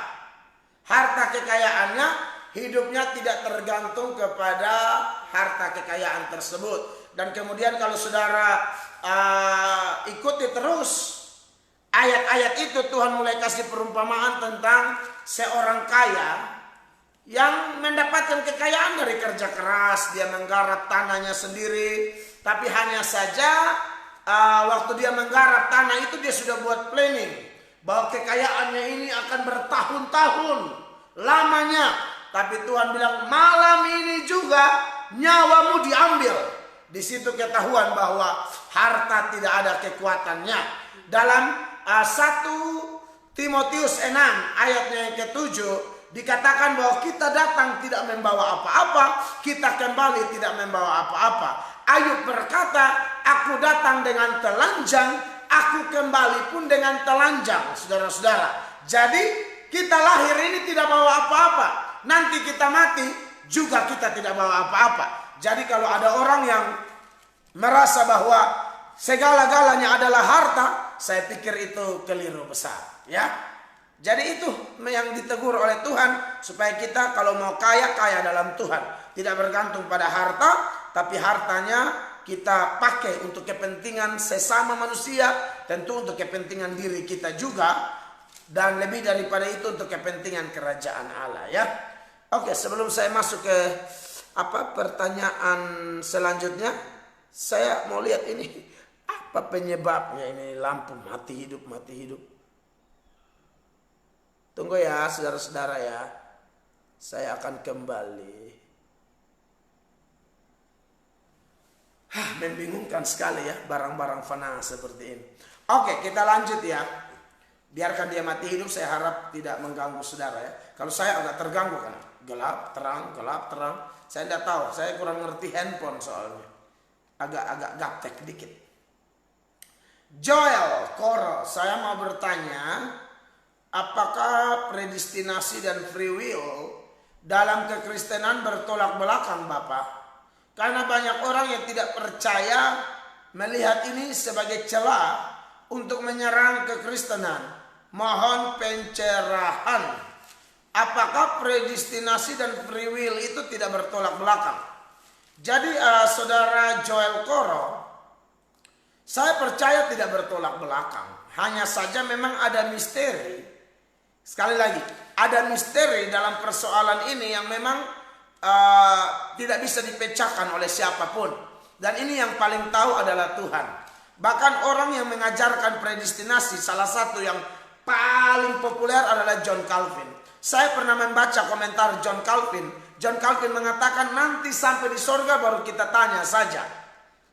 harta kekayaannya, hidupnya tidak tergantung kepada harta kekayaan tersebut. Dan kemudian kalau saudara ikuti terus ayat-ayat itu, Tuhan mulai kasih perumpamaan tentang seorang kaya yang mendapatkan kekayaan dari kerja keras. Dia menggarap tanahnya sendiri, tapi hanya saja waktu dia menggarap tanah itu dia sudah buat planning bahwa kekayaannya ini akan bertahun-tahun lamanya. Tapi Tuhan bilang malam ini juga nyawamu diambil. Di situ ketahuan bahwa harta tidak ada kekuatannya. Dalam 1 Timotius 6 ayatnya yang ke-7 dikatakan bahwa kita datang tidak membawa apa-apa, kita kembali tidak membawa apa-apa. Ayub berkata, aku datang dengan telanjang, aku kembali pun dengan telanjang, saudara-saudara. Jadi kita lahir ini tidak bawa apa-apa. Nanti kita mati juga kita tidak bawa apa-apa. Jadi kalau ada orang yang merasa bahwa segala-galanya adalah harta, saya pikir itu keliru besar ya. Jadi itu yang ditegur oleh Tuhan, supaya kita kalau mau kaya, kaya dalam Tuhan. Tidak bergantung pada harta, tapi hartanya kita pakai untuk kepentingan sesama manusia, tentu untuk kepentingan diri kita juga, dan lebih daripada itu untuk kepentingan kerajaan Allah ya. Oke, sebelum saya masuk ke pertanyaan selanjutnya, saya mau lihat ini apa penyebabnya ini lampu mati hidup. Tunggu ya saudara-saudara ya, saya akan kembali. Membingungkan sekali ya barang-barang fana seperti ini. Oke, kita lanjut ya. Biarkan dia mati hidup, saya harap tidak mengganggu saudara ya. Kalau saya agak terganggu kan, gelap terang. Saya tidak tahu, saya kurang ngerti handphone soalnya. Agak gaptek dikit. Joel Koro, saya mau bertanya, apakah predestinasi dan free will dalam kekristenan bertolak belakang Bapak? Karena banyak orang yang tidak percaya melihat ini sebagai celah untuk menyerang kekristenan. Mohon pencerahan. apakah predestinasi dan free will itu tidak bertolak belakang? Jadi saudara Joel Koro, saya percaya tidak bertolak belakang. Hanya saja memang ada misteri. Sekali lagi, ada misteri dalam persoalan ini yang memang tidak bisa dipecahkan oleh siapapun. Dan ini yang paling tahu adalah Tuhan. Bahkan orang yang mengajarkan predestinasi, salah satu yang paling populer adalah John Calvin. Saya pernah membaca komentar John Calvin. John Calvin mengatakan nanti sampai di sorga baru kita tanya saja.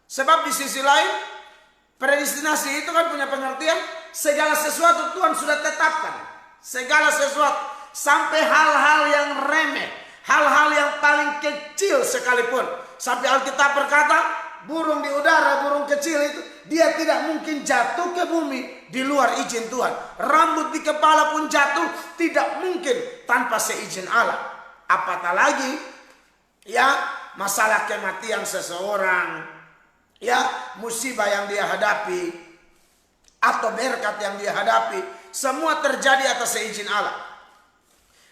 Sebab di sisi lain, predestinasi itu kan punya pengertian segala sesuatu Tuhan sudah tetapkan. Segala sesuatu, sampai hal-hal yang remeh, hal-hal yang paling kecil sekalipun. Sampai Alkitab berkata, burung di udara, burung kecil itu, dia tidak mungkin jatuh ke bumi di luar izin Tuhan. Rambut di kepala pun jatuh tidak mungkin tanpa seizin Allah. Apatah lagi, ya, masalah kematian seseorang, ya, musibah yang dia hadapi, atau berkat yang dia hadapi, semua terjadi atas seizin Allah.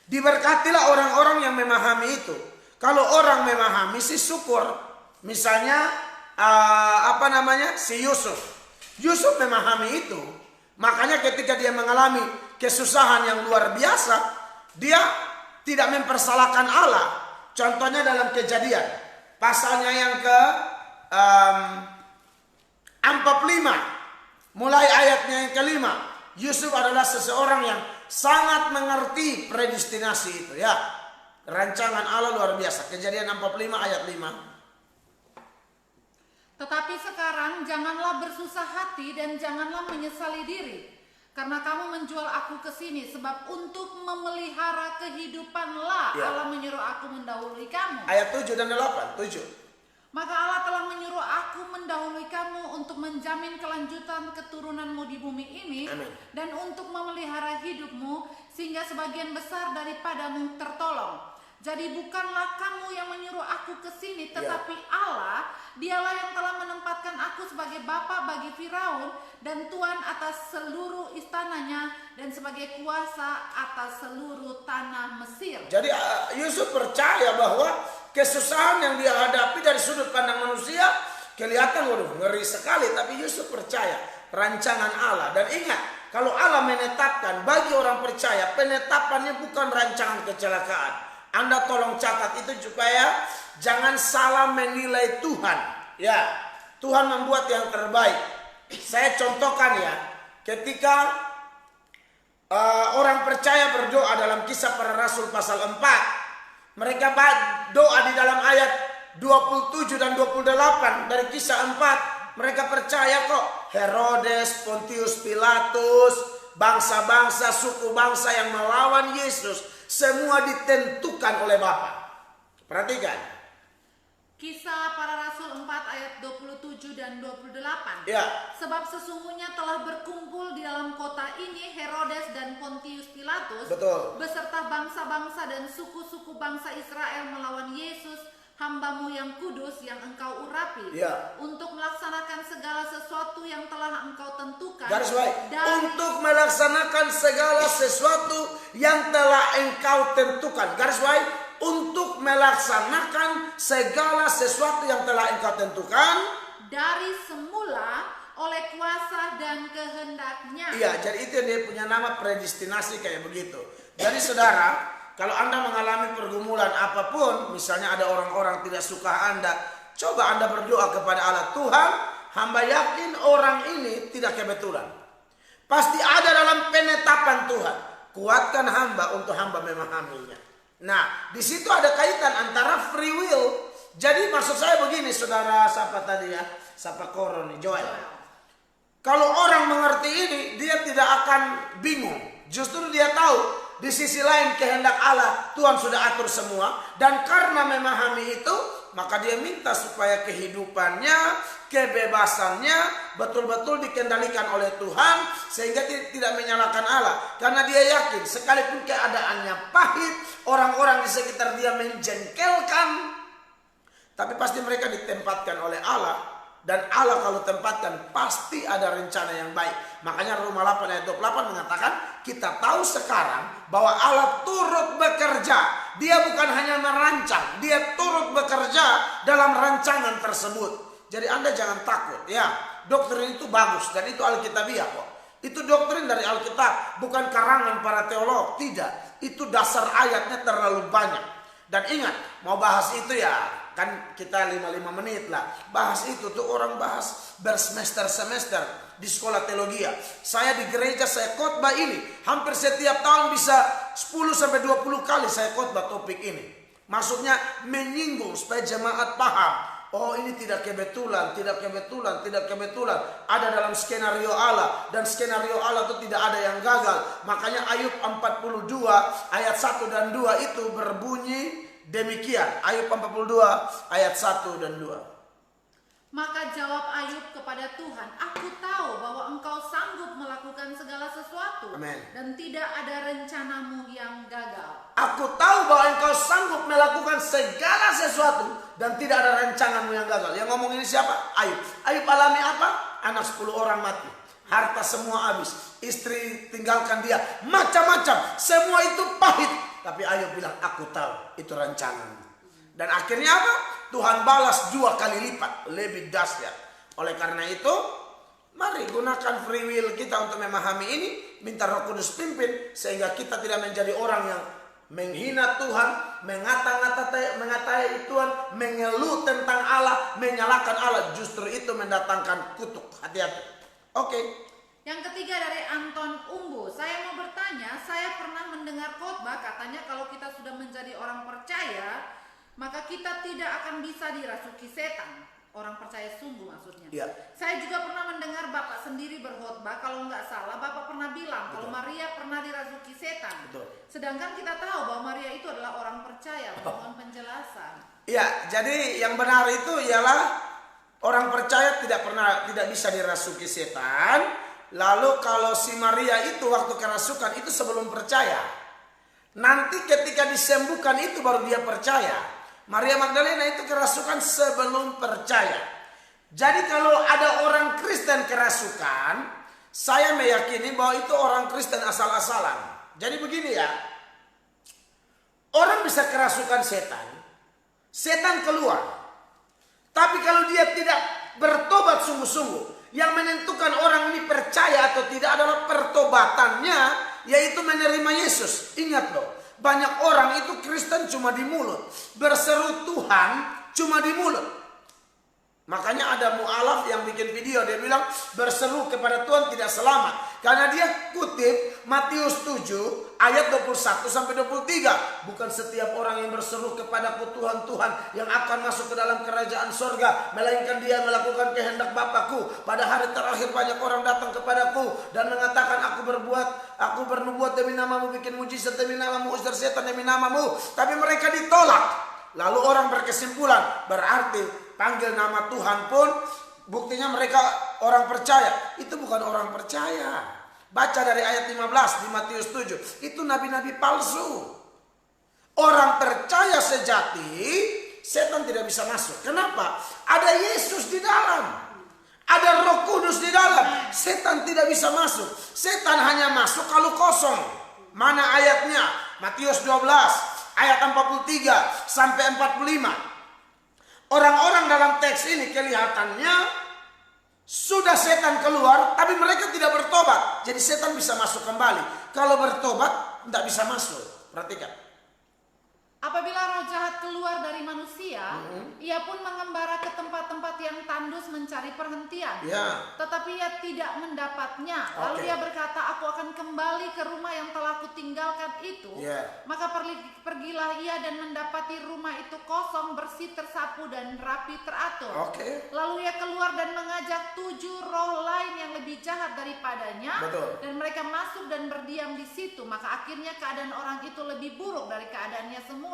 Diberkatilah orang-orang yang memahami itu. Kalau orang memahami sih syukur. Misalnya si Yusuf. Yusuf memahami itu. Makanya ketika dia mengalami kesusahan yang luar biasa, dia tidak mempersalahkan Allah. Contohnya dalam Kejadian pasalnya yang ke 45, mulai ayatnya yang ke-5. Yusuf adalah seseorang yang sangat mengerti predestinasi itu, ya. Rancangan Allah luar biasa. Kejadian 45 ayat 5. Tetapi sekarang janganlah bersusah hati dan janganlah menyesali diri, karena kamu menjual aku ke sini, sebab untuk memelihara kehidupanlah Allah menyuruh aku mendahului kamu. Ayat 7 dan 8. 7. Maka Allah telah menyuruh aku mendahului kamu untuk menjamin kelanjutan keturunanmu di bumi ini. Amin. Dan untuk memelihara hidupmu sehingga sebagian besar daripadamu tertolong. Jadi bukanlah kamu yang menyuruh aku ke sini, tetapi Allah, dialah yang telah menempatkan aku sebagai bapa bagi Firaun dan tuan atas seluruh istananya dan sebagai kuasa atas seluruh tanah Mesir. Jadi Yusuf percaya bahwa kesusahan yang dia hadapi dari sudut pandang manusia kelihatan waduh ngeri sekali, tapi Yusuf percaya rancangan Allah. Dan ingat, kalau Allah menetapkan bagi orang percaya, penetapannya bukan rancangan kecelakaan. Anda tolong catat itu supaya jangan salah menilai Tuhan. Ya, Tuhan membuat yang terbaik. Saya contohkan ya, ketika orang percaya berdoa dalam Kisah Para Rasul pasal 4, mereka doa di dalam ayat 27 dan 28 dari Kisah 4. Mereka percaya kok Herodes, Pontius Pilatus, bangsa-bangsa, suku bangsa yang melawan Yesus semua ditentukan oleh Bapa. Perhatikan. Kisah Para Rasul 4 ayat 27 dan 28. Ya. Sebab sesungguhnya telah berkumpul di dalam kota ini Herodes dan Pontius Pilatus, betul, beserta bangsa-bangsa dan suku-suku bangsa Israel melawan Yesus, hamba-Mu yang kudus yang Engkau urapi, ya, untuk melaksanakan segala sesuatu yang telah Engkau tentukan. Garis baik. Untuk melaksanakan segala sesuatu yang telah Engkau tentukan. Garis baik. Untuk melaksanakan segala sesuatu yang telah Engkau tentukan dari semula oleh kuasa dan kehendaknya. Iya, jadi itu dia punya nama predestinasi kayak begitu. Jadi saudara, kalau Anda mengalami pergumulan apapun, misalnya ada orang-orang tidak suka Anda, coba Anda berdoa kepada Allah. Tuhan, hamba yakin orang ini tidak kebetulan. Pasti ada dalam penetapan Tuhan. Kuatkan hamba untuk hamba memahaminya. Nah, di situ ada kaitan antara free will. Jadi maksud saya begini, saudara, siapa tadi ya? Siapa Koro nih, Joel. Kalau orang mengerti ini, dia tidak akan bingung. Justru dia tahu di sisi lain kehendak Allah, Tuhan sudah atur semua. Dan karena memahami itu, maka dia minta supaya kehidupannya, kebebasannya betul-betul dikendalikan oleh Tuhan, sehingga tidak menyalahkan Allah. Karena dia yakin sekalipun keadaannya pahit, orang-orang di sekitar dia menjengkelkan, tapi pasti mereka ditempatkan oleh Allah Dan Allah kalau tempatkan pasti ada rencana yang baik. Makanya Roma 8 ayat 28 mengatakan kita tahu sekarang bahwa Allah turut bekerja. Dia bukan hanya merancang, dia turut bekerja dalam rancangan tersebut. Jadi Anda jangan takut ya. Doktrin itu bagus dan itu Alkitabiah kok. Itu doktrin dari Alkitab, bukan karangan para teolog, tidak. Itu dasar ayatnya terlalu banyak. Dan ingat, mau bahas itu ya, kan kita 5 menit lah. Bahas itu tuh orang bahas bersemester-semester di sekolah teologi. Saya di gereja saya khotbah ini, hampir setiap tahun bisa 10-20 kali saya khotbah topik ini. Maksudnya menyinggung supaya jemaat paham. Oh ini tidak kebetulan, tidak kebetulan, tidak kebetulan. Ada dalam skenario Allah. Dan skenario Allah itu tidak ada yang gagal. Makanya Ayub 42 ayat 1 dan 2 itu berbunyi demikian. Ayub 42 ayat 1 dan 2. Maka jawab Ayub kepada Tuhan, aku tahu bahwa engkau sanggup melakukan segala sesuatu. Amen. Dan tidak ada rencanamu yang gagal. Aku tahu bahwa engkau sanggup melakukan segala sesuatu dan tidak ada rancanganmu yang gagal. Yang ngomong ini siapa? Ayub. Ayub alami apa? Anak 10 orang mati. Harta semua habis. Istri tinggalkan dia. Macam-macam. Semua itu pahit. Tapi Ayub bilang, aku tahu itu rancangan. Dan akhirnya apa? Tuhan balas 2 kali lipat. Lebih dahsyat. Oleh karena itu, mari gunakan free will kita untuk memahami ini. Minta Roh Kudus pimpin. Sehingga kita tidak menjadi orang yang menghina Tuhan, mengatai Tuhan, mengeluh tentang Allah, menyalahkan Allah. Justru itu mendatangkan kutuk. Hati-hati. Oke. Yang ketiga dari Anton Umbu, saya mau bertanya, saya pernah mendengar khotbah katanya kalau kita sudah menjadi orang percaya, maka kita tidak akan bisa dirasuki setan. Orang percaya sungguh maksudnya. Ya. Saya juga pernah mendengar Bapak sendiri berkhotbah, kalau nggak salah Bapak pernah bilang kalau Maria pernah dirasuki setan. Betul. Sedangkan kita tahu bahwa Maria itu adalah orang percaya. Mohon penjelasan. Ya, jadi yang benar itu ialah orang percaya tidak bisa dirasuki setan. Lalu kalau si Maria itu waktu kerasukan itu sebelum percaya. Nanti ketika disembuhkan itu baru dia percaya. Maria Magdalena itu kerasukan sebelum percaya. Jadi kalau ada orang Kristen kerasukan, saya meyakini bahwa itu orang Kristen asal-asalan. Jadi begini ya, orang bisa kerasukan setan, setan keluar. Tapi kalau dia tidak bertobat sungguh-sungguh, yang menentukan orang ini percaya atau tidak adalah pertobatannya, yaitu menerima Yesus. Ingat loh, banyak orang itu Kristen cuma di mulut, berseru Tuhan cuma di mulut. Makanya ada mu'alaf yang bikin video, dia bilang berseru kepada Tuhan tidak selamat. Karena dia kutip Matius 7 ayat 21 sampai 23. Bukan setiap orang yang berseru kepadaku Tuhan, Tuhan yang akan masuk ke dalam kerajaan sorga, melainkan dia melakukan kehendak Bapakku. Pada hari terakhir banyak orang datang kepadaku dan mengatakan aku bernubuat demi namamu, bikin mujizat demi namamu, usir setan demi namamu. Tapi mereka ditolak. Lalu orang berkesimpulan, berarti panggil nama Tuhan pun buktinya mereka orang percaya. Itu bukan orang percaya. Baca dari ayat 15 di Matius 7. Itu nabi-nabi palsu. Orang percaya sejati, setan tidak bisa masuk. Kenapa? Ada Yesus di dalam. Ada Roh Kudus di dalam. Setan tidak bisa masuk. Setan hanya masuk kalau kosong. Mana ayatnya? Matius 12 ayat 43 sampai 45. Orang-orang dalam teks ini kelihatannya sudah setan keluar, tapi mereka tidak bertobat. Jadi setan bisa masuk kembali. Kalau bertobat, tidak bisa masuk. Perhatikan. Apabila roh jahat keluar dari manusia, ia pun mengembara ke tempat-tempat yang tandus mencari perhentian. Ya. Tetapi ia tidak mendapatnya. Lalu ia berkata, aku akan kembali ke rumah yang telah kutinggalkan itu. Ya. Maka pergilah ia dan mendapati rumah itu kosong, bersih, tersapu, dan rapi teratur. Lalu ia keluar dan mengajak 7 roh lain yang lebih jahat daripadanya. Betul. Dan mereka masuk dan berdiam di situ. Maka akhirnya keadaan orang itu lebih buruk dari keadaannya semula.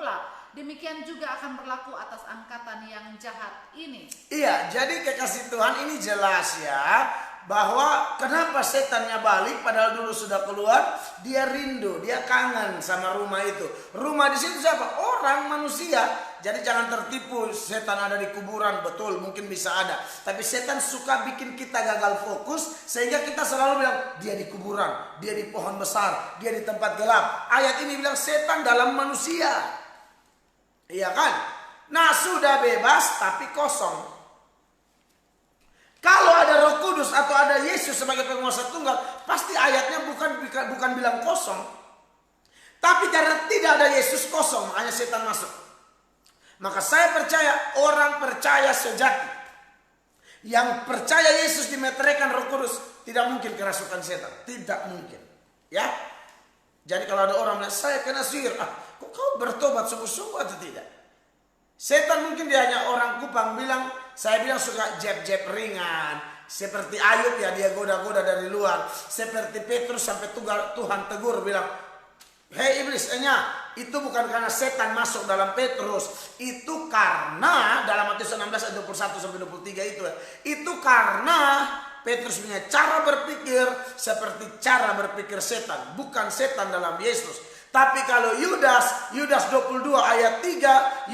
Demikian juga akan berlaku atas angkatan yang jahat ini. Iya, jadi kekasih Tuhan ini jelas ya, bahwa kenapa setannya balik padahal dulu sudah keluar. Dia rindu, dia kangen sama rumah itu. Rumah di situ siapa? Orang, manusia. Jadi jangan tertipu setan ada di kuburan. Betul, mungkin bisa ada. Tapi setan suka bikin kita gagal fokus. Sehingga kita selalu bilang, dia di kuburan, dia di pohon besar, dia di tempat gelap. Ayat ini bilang setan dalam manusia. Iya kan? Nah, sudah bebas tapi kosong. Kalau ada Roh Kudus atau ada Yesus sebagai penguasa tunggal, pasti ayatnya bukan bilang kosong. Tapi karena tidak ada Yesus, kosong, makanya setan masuk. Maka saya percaya orang percaya sejati yang percaya Yesus dimeteraikan Roh Kudus tidak mungkin kerasukan setan, tidak mungkin. Ya. Jadi kalau ada orang bilang saya kena sihir, kok kau bertobat sungguh-sungguh atau tidak? Setan mungkin dia hanya orang Kupang bilang, saya bilang suka jeb-jeb ringan. Seperti Ayub ya, dia goda-goda dari luar. Seperti Petrus sampai Tuhan tegur bilang, hei iblis, itu bukan karena setan masuk dalam Petrus. Itu karena dalam Matius 16 ayat 21 sampai 23 itu karena Petrus punya cara berpikir seperti cara berpikir setan, bukan setan dalam Yesus. Tapi kalau Yudas 22 ayat 3,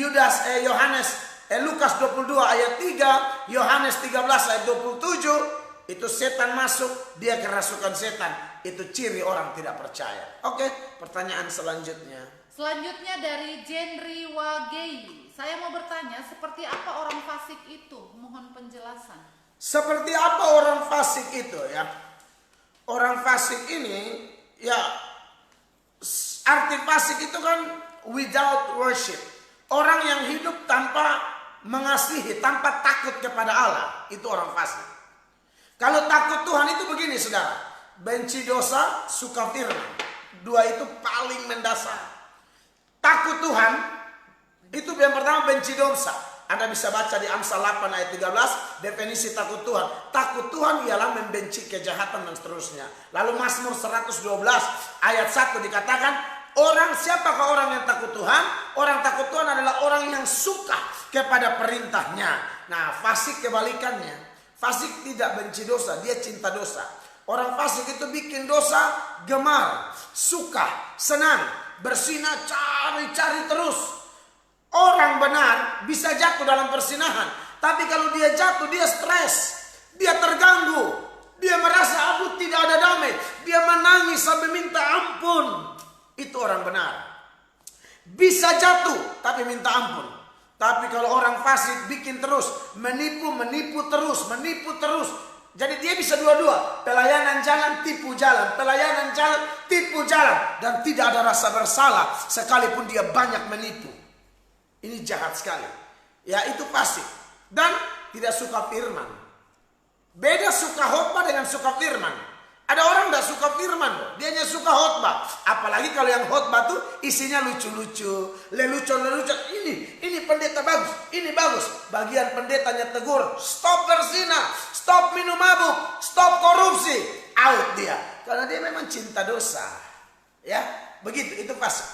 Lukas 22 ayat 3, Yohanes 13 ayat 27, itu setan masuk, dia kerasukan setan. Itu ciri orang tidak percaya. Oke, pertanyaan selanjutnya. Selanjutnya dari Jenry Wagei. Saya mau bertanya, seperti apa orang fasik itu? Mohon penjelasan. Seperti apa orang fasik itu ya? Orang fasik ini ya, arti fasik itu kan without worship. Orang yang hidup tanpa mengasihi, tanpa takut kepada Allah, itu orang fasik. Kalau takut Tuhan itu begini saudara, benci dosa, suka firman. Dua itu paling mendasar. Takut Tuhan, itu yang pertama benci dosa. Anda bisa baca di Amsal 8 ayat 13, definisi takut Tuhan. Takut Tuhan ialah membenci kejahatan dan seterusnya. Lalu Mazmur 112 ayat 1 dikatakan, siapakah orang yang takut Tuhan? Orang takut Tuhan adalah orang yang suka kepada perintahnya. Nah, fasik kebalikannya. Fasik tidak benci dosa, dia cinta dosa. Orang fasik itu bikin dosa gemar, suka, senang, bersinah, cari-cari terus. Orang benar bisa jatuh dalam persinahan, tapi kalau dia jatuh dia stres, dia terganggu, dia merasa aku tidak ada damai, dia menangis sampai minta ampun. Itu orang benar. Bisa jatuh tapi minta ampun. Tapi kalau orang fasik bikin terus, menipu terus. Jadi dia bisa dua-dua, pelayanan jalan, tipu jalan, pelayanan jalan, tipu jalan, dan tidak ada rasa bersalah sekalipun dia banyak menipu. Ini jahat sekali. Ya, itu fasik. Dan tidak suka firman. Beda suka khotbah dengan suka firman. Ada orang tidak suka firman, dia hanya suka khotbah. Apalagi kalau yang khotbah tuh isinya lucu-lucu, lelucon. Ini pendeta bagus, ini bagus. Bagian pendetanya tegur, stop berzina, stop minum mabuk, stop korupsi. Out dia. Karena dia memang cinta dosa. Ya, begitu, itu fasik.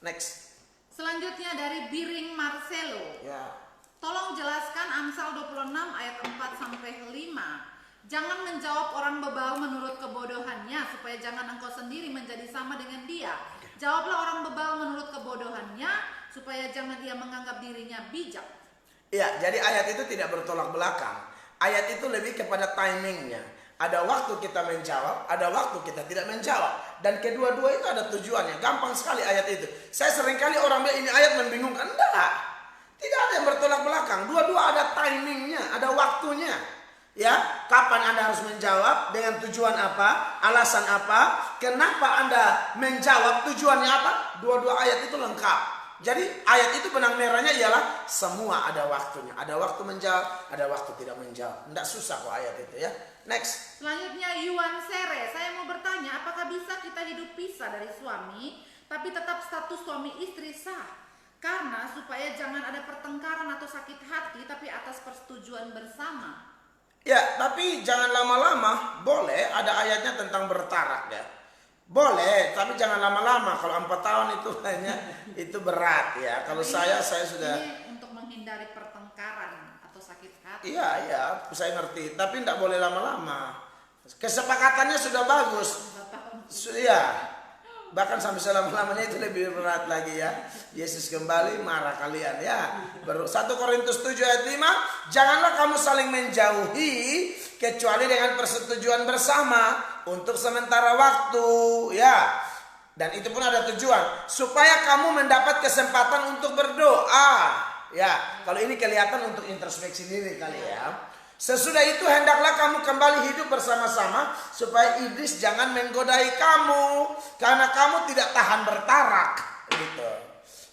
Next. Selanjutnya dari Biring Marcelo. Ya. Tolong jelaskan Amsal 26 ayat 4 sampai 5. Jangan menjawab orang bebal menurut kebodohannya, supaya jangan engkau sendiri menjadi sama dengan dia. Jawablah orang bebal menurut kebodohannya, supaya jangan ia menganggap dirinya bijak. Ya, jadi ayat itu tidak bertolak belakang. Ayat itu lebih kepada timingnya. Ada waktu kita menjawab, ada waktu kita tidak menjawab. Dan kedua-dua itu ada tujuannya. Gampang sekali ayat itu. Saya seringkali orang bilang ini ayat membingungkan. Enggak. Tidak ada yang bertolak belakang. Dua-dua ada timingnya, ada waktunya. Ya, kapan Anda harus menjawab, dengan tujuan apa, alasan apa, kenapa Anda menjawab, tujuannya apa. Dua-dua ayat itu lengkap. Jadi ayat itu benang merahnya ialah semua ada waktunya. Ada waktu menjawab, ada waktu tidak menjawab. Tidak susah kok ayat itu ya. Next. Selanjutnya Yuan Sere. Saya mau bertanya, apakah bisa kita hidup pisah dari suami, tapi tetap status suami istri sah? Karena supaya jangan ada pertengkaran atau sakit hati, tapi atas persetujuan bersama. Ya, tapi jangan lama-lama. Boleh, ada ayatnya tentang bertarak ya. Boleh, tapi jangan lama-lama. Kalau 4 tahun itu hanya itu berat ya. Kalau saya sudah. Ini untuk menghindari pertengkaran atau sakit hati. Iya, saya ngerti. Tapi tidak boleh lama-lama. Kesepakatannya sudah bagus. Iya. Bahkan sampai selama-lamanya itu lebih berat lagi ya. Yesus kembali marah kalian ya. 1 Korintus 7 ayat 5, janganlah kamu saling menjauhi kecuali dengan persetujuan bersama untuk sementara waktu ya. Dan itu pun ada tujuan supaya kamu mendapat kesempatan untuk berdoa ya. Kalau ini kelihatan untuk introspeksi diri kali ya. Sesudah itu hendaklah kamu kembali hidup bersama-sama supaya iblis jangan menggodai kamu karena kamu tidak tahan bertarak gitu.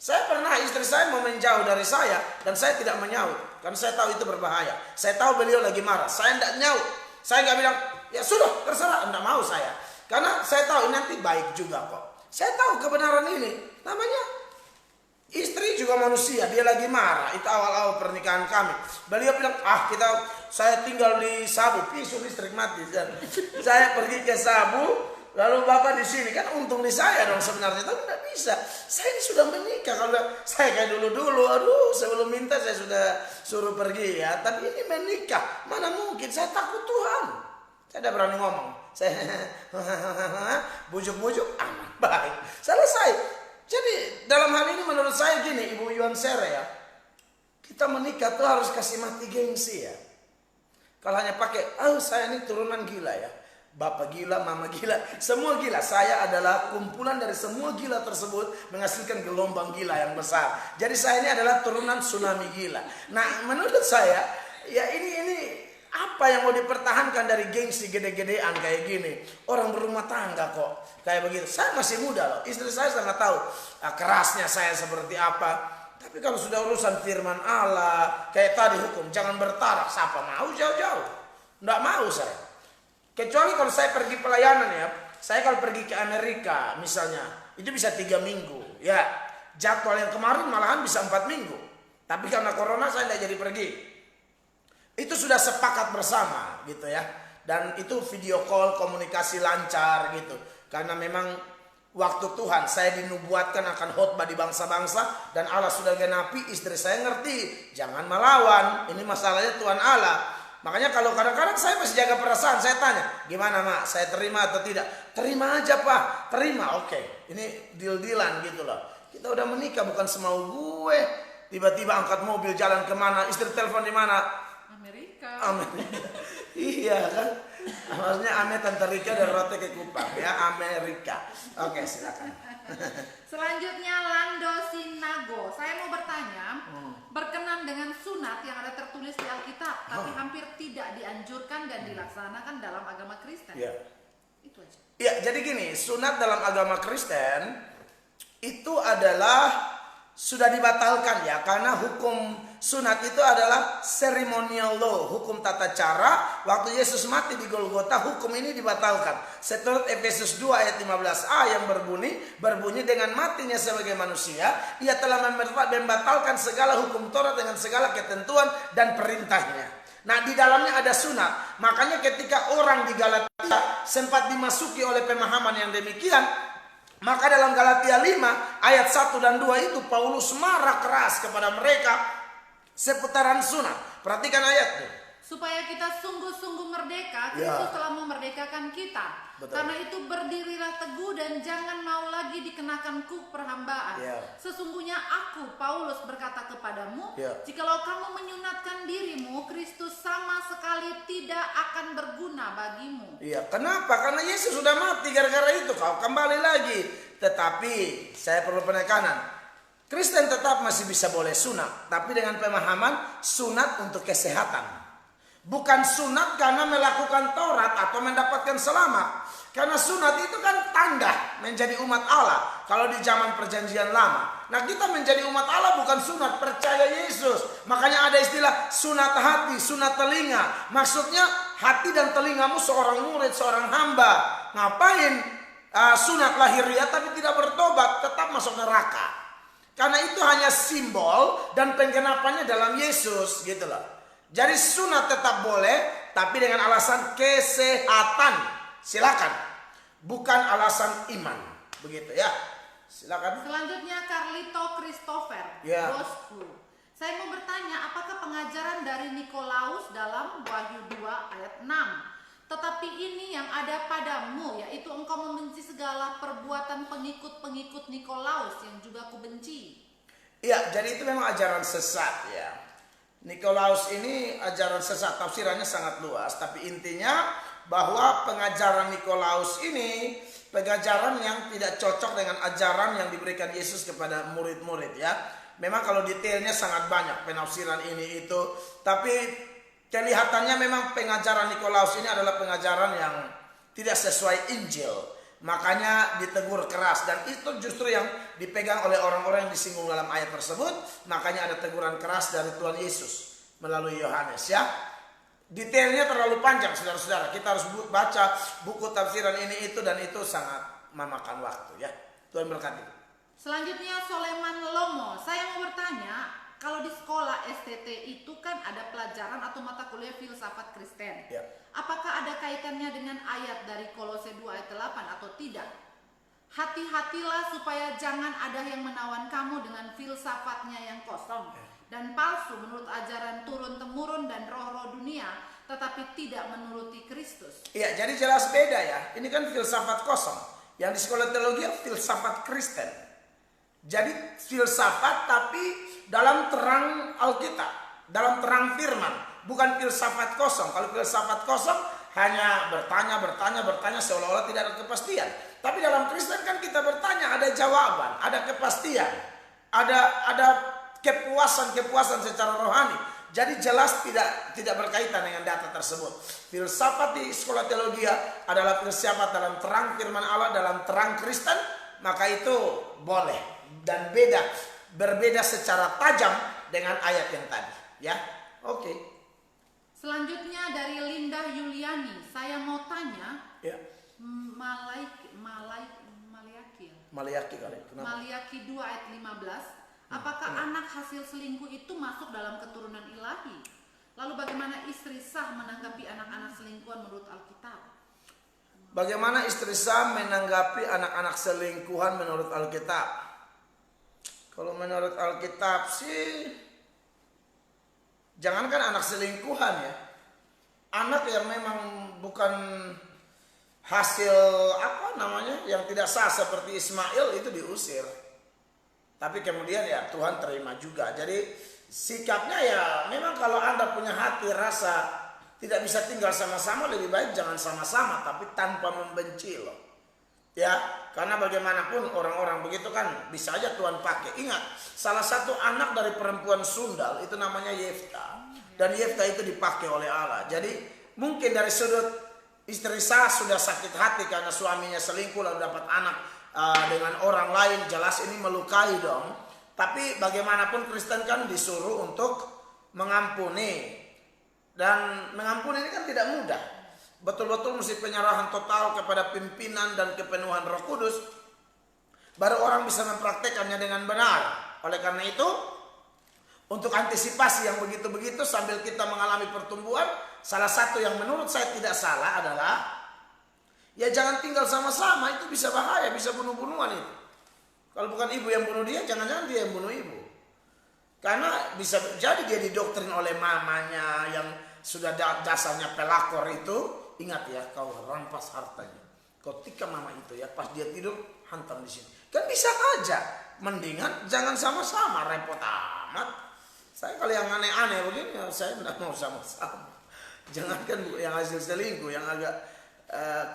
Saya pernah istri saya mau menjauh dari saya dan saya tidak menyaut karena saya tahu itu berbahaya. Saya tahu beliau lagi marah, saya tidak nyaut. Saya nggak bilang ya sudah terserah, tidak mau saya karena saya tahu nanti baik juga kok. Saya tahu kebenaran ini namanya. Istri juga manusia, dia lagi marah. Itu awal-awal pernikahan kami. Beliau bilang, saya tinggal di Sabu, pisau listrik mati. Dan saya pergi ke Sabu, lalu bapak di sini kan untung di saya dong sebenarnya, tapi tidak bisa. Saya ini sudah menikah. Kalau saya kayak dulu, aduh, sebelum minta saya sudah suruh pergi ya. Tapi ini menikah, mana mungkin? Saya takut Tuhan. Saya tidak berani ngomong. Saya bujuk-bujuk, aman, baik, selesai. Jadi dalam hal ini menurut saya gini, Ibu Yuan Sere ya, kita menikah tuh harus kasih mati gengsi ya. Kalau hanya pakai, saya ini turunan gila ya, bapak gila, mama gila, semua gila. Saya adalah kumpulan dari semua gila tersebut menghasilkan gelombang gila yang besar. Jadi saya ini adalah turunan tsunami gila. Nah menurut saya ya ini apa yang mau dipertahankan dari gengsi gede-gedean kayak gini? Orang berumah tangga kok kayak begitu. Saya masih muda loh. Istri saya sangat tahu kerasnya saya seperti apa. Tapi kalau sudah urusan firman Allah, kayak tadi hukum, jangan bertarak. Siapa mau jauh-jauh? Nggak mau saya. Kecuali kalau saya pergi pelayanan ya. Saya kalau pergi ke Amerika misalnya, itu bisa 3 minggu. Ya, jadwal yang kemarin malahan bisa 4 minggu. Tapi karena corona saya tidak jadi pergi. Itu sudah sepakat bersama gitu ya. Dan itu video call, komunikasi lancar gitu. Karena memang waktu Tuhan saya dinubuatkan akan khotbah di bangsa-bangsa. Dan Allah sudah genapi, istri saya ngerti. Jangan melawan, ini masalahnya Tuhan Allah. Makanya kalau kadang-kadang saya masih jaga perasaan. Saya tanya, gimana mak, saya terima atau tidak? Terima aja pak, terima, oke. Ini deal-dealan gitu loh. Kita udah menikah bukan semau gue. Tiba-tiba angkat mobil jalan kemana, istri telepon di mana? Amerika. Iya kan? Maksudnya Ame Tante Rika dan Rote ke Kupang ya, Amerika. Oke, silakan. Selanjutnya Lando Sinago. Saya mau bertanya, berkenan dengan sunat yang ada tertulis di Alkitab, tapi hampir tidak dianjurkan dan dilaksanakan dalam agama Kristen. Iya. Itu aja. Iya, jadi gini, sunat dalam agama Kristen itu adalah sudah dibatalkan ya, karena hukum sunat itu adalah ceremonial law, hukum tata cara. Waktu Yesus mati di Golgota, hukum ini dibatalkan. Seturut Efesus 2 ayat 15a yang berbunyi dengan matinya sebagai manusia, ia telah membatalkan segala hukum Taurat dengan segala ketentuan dan perintahnya. Nah, di dalamnya ada sunat. Makanya ketika orang di Galatia sempat dimasuki oleh pemahaman yang demikian, maka dalam Galatia 5 ayat 1 dan 2 itu Paulus marah keras kepada mereka seputaran sunat. Perhatikan ayatnya. Supaya kita sungguh-sungguh merdeka, Kristus telah memerdekakan kita. Betul. Karena itu berdirilah teguh dan jangan mau lagi dikenakan kuk perhambaan. Sesungguhnya aku, Paulus, berkata kepadamu, jikalau kamu menyunatkan dirimu, Kristus sama sekali tidak akan berguna bagimu. Iya, kenapa? Karena Yesus sudah mati, gara-gara itu kau kembali lagi. Tetapi saya perlu penekanan, Kristen tetap masih bisa boleh sunat, tapi dengan pemahaman sunat untuk kesehatan. Bukan sunat karena melakukan Taurat atau mendapatkan selamat. Karena sunat itu kan tanda menjadi umat Allah. Kalau di zaman perjanjian lama. Nah, kita menjadi umat Allah bukan sunat, percaya Yesus. Makanya ada istilah sunat hati, sunat telinga. Maksudnya hati dan telingamu seorang murid, seorang hamba. Ngapain sunat lahiriah tapi tidak bertobat, tetap masuk neraka. Karena itu hanya simbol dan penggenapannya dalam Yesus gitu loh. Jadi sunat tetap boleh, tapi dengan alasan kesehatan. Silakan. Bukan alasan iman. Begitu ya. Silakan. Selanjutnya Carlito Christopher, bosku. Saya mau bertanya, apakah pengajaran dari Nikolaus dalam Wahyu 2 ayat 6 tetapi ini yang ada padamu, yaitu engkau membenci segala perbuatan pengikut-pengikut Nikolaus yang juga kubenci. Iya, jadi itu memang ajaran sesat ya. Nikolaus ini ajaran sesat, tafsirannya sangat luas, tapi intinya bahwa pengajaran Nikolaus ini pengajaran yang tidak cocok dengan ajaran yang diberikan Yesus kepada murid-murid ya. Memang kalau detailnya sangat banyak penafsiran ini itu, tapi kelihatannya memang pengajaran Nikolaus ini adalah pengajaran yang tidak sesuai Injil. Makanya ditegur keras, dan itu justru yang dipegang oleh orang-orang yang disinggung dalam ayat tersebut. Makanya ada teguran keras dari Tuhan Yesus melalui Yohanes ya. Detailnya terlalu panjang saudara-saudara. Kita harus baca buku tafsiran ini itu, dan itu sangat memakan waktu ya. Tuhan berkati. Selanjutnya Soleman Lomo, saya mau bertanya, kalau di sekolah STT itu kan ada pelajaran atau mata kuliah filsafat Kristen. Ya. Apakah ada kaitannya dengan ayat dari Kolose 2 ayat 8 atau tidak? Hati-hatilah supaya jangan ada yang menawan kamu dengan filsafatnya yang kosong dan palsu menurut ajaran turun-temurun dan roh-roh dunia, tetapi tidak menuruti Kristus. Iya, jadi jelas beda ya. Ini kan filsafat kosong. Yang di sekolah teologi filsafat Kristen. Jadi filsafat tapi dalam terang Alkitab, dalam terang firman, bukan filsafat kosong. Kalau filsafat kosong hanya bertanya seolah-olah tidak ada kepastian. Tapi dalam Kristen kan kita bertanya, ada jawaban, ada kepastian, ada kepuasan secara rohani. Jadi jelas tidak berkaitan dengan data tersebut. Filsafat di sekolah teologi adalah filsafat dalam terang firman Allah, dalam terang Kristen, maka itu boleh dan berbeda secara tajam dengan ayat yang tadi, ya. Oke. Selanjutnya dari Linda Yuliani, saya mau tanya, Ya. Maliaki kali. Kenapa? Maliaki 2 ayat 15, apakah anak hasil selingkuh itu masuk dalam keturunan ilahi? Lalu bagaimana istri sah menanggapi anak-anak selingkuhan menurut Alkitab? Bagaimana istri sah menanggapi anak-anak selingkuhan menurut Alkitab? Kalau menurut Alkitab sih, jangankan anak selingkuhan ya, anak yang memang bukan hasil yang tidak sah seperti Ismail itu diusir. Tapi kemudian ya Tuhan terima juga. Jadi sikapnya ya memang kalau Anda punya hati rasa tidak bisa tinggal sama-sama, lebih baik jangan sama-sama, tapi tanpa membenci loh. Ya, karena bagaimanapun orang-orang begitu kan bisa aja Tuhan pakai. Ingat, salah satu anak dari perempuan sundal itu namanya Yefta. Dan Yefta itu dipakai oleh Allah. Jadi mungkin dari sudut istri sah sudah sakit hati karena suaminya selingkuh lalu dapat anak dengan orang lain, jelas ini melukai dong. Tapi bagaimanapun Kristen kan disuruh untuk mengampuni. Dan mengampuni ini kan tidak mudah. Betul-betul mesti penyerahan total kepada pimpinan dan kepenuhan Roh Kudus, baru orang bisa mempraktekannya dengan benar. Oleh karena itu, untuk antisipasi yang begitu-begitu sambil kita mengalami pertumbuhan, salah satu yang menurut saya tidak salah adalah ya jangan tinggal sama-sama, itu bisa bahaya, bisa bunuh-bunuhan itu. Kalau bukan ibu yang bunuh dia, jangan-jangan dia yang bunuh ibu. Karena bisa jadi dia didoktrin oleh mamanya yang sudah dasarnya pelakor itu. Ingat ya, kau rampas hartanya. Kau tikam mama itu ya, pas dia tidur hantam di sini. Kan bisa aja. Mendingan jangan sama-sama, repot amat. Saya kalau yang aneh-aneh begini, saya tidak mau sama-sama. Jangankan yang hasil selingkuh, yang agak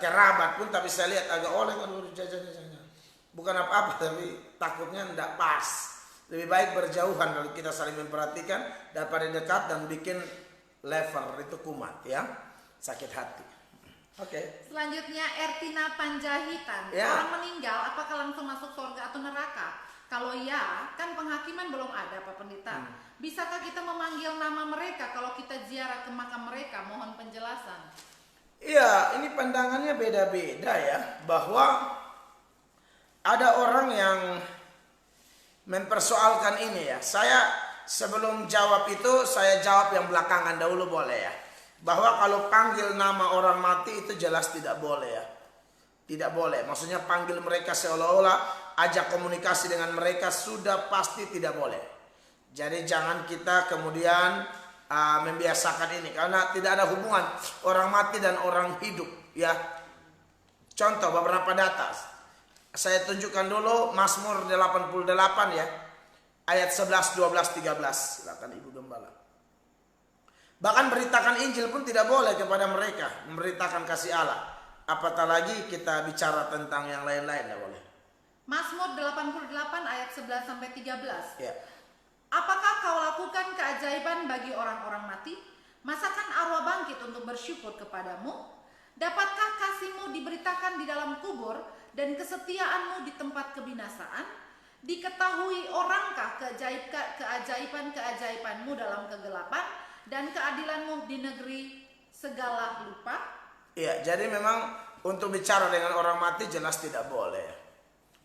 kerabat pun, tapi saya lihat agak oleng, aduh jajan-jajan. Bukan apa-apa, tapi takutnya tidak pas. Lebih baik berjauhan kalau kita saling memperhatikan daripada dekat dan bikin lever itu kumat ya, sakit hati. Oke. Selanjutnya Ertina Panjahitan, Ya. orang meninggal apakah langsung masuk surga atau neraka? Kalau ya, kan penghakiman belum ada Pak Pendeta. Bisakah kita memanggil nama mereka kalau kita ziarah ke makam mereka? Mohon penjelasan. Iya, ini pandangannya beda-beda ya, bahwa ada orang yang mempersoalkan ini ya. Saya sebelum jawab itu, saya jawab yang belakangan dahulu boleh ya. Bahwa kalau panggil nama orang mati itu jelas tidak boleh ya. Tidak boleh, maksudnya panggil mereka seolah-olah ajak komunikasi dengan mereka sudah pasti tidak boleh. Jadi jangan kita kemudian membiasakan ini karena tidak ada hubungan orang mati dan orang hidup ya. Contoh beberapa data. Saya tunjukkan dulu Mazmur 88 ya. Ayat 11, 12, 13. Silakan Ibu Gembala. Bahkan beritakan Injil pun tidak boleh kepada mereka, memberitakan kasih Allah. Apatah lagi kita bicara tentang yang lain-lain, tidak boleh. Mazmur 88 ayat 11 sampai 13. Ya. Apakah kau lakukan keajaiban bagi orang-orang mati? Masakan arwah bangkit untuk bersyukur kepadamu? Dapatkah kasihmu diberitakan di dalam kubur dan kesetiaanmu di tempat kebinasaan? Diketahui orangkah keajaiban-keajaibanmu dalam kegelapan dan keadilanmu di negeri segala lupa? Ya, jadi memang untuk bicara dengan orang mati jelas tidak boleh.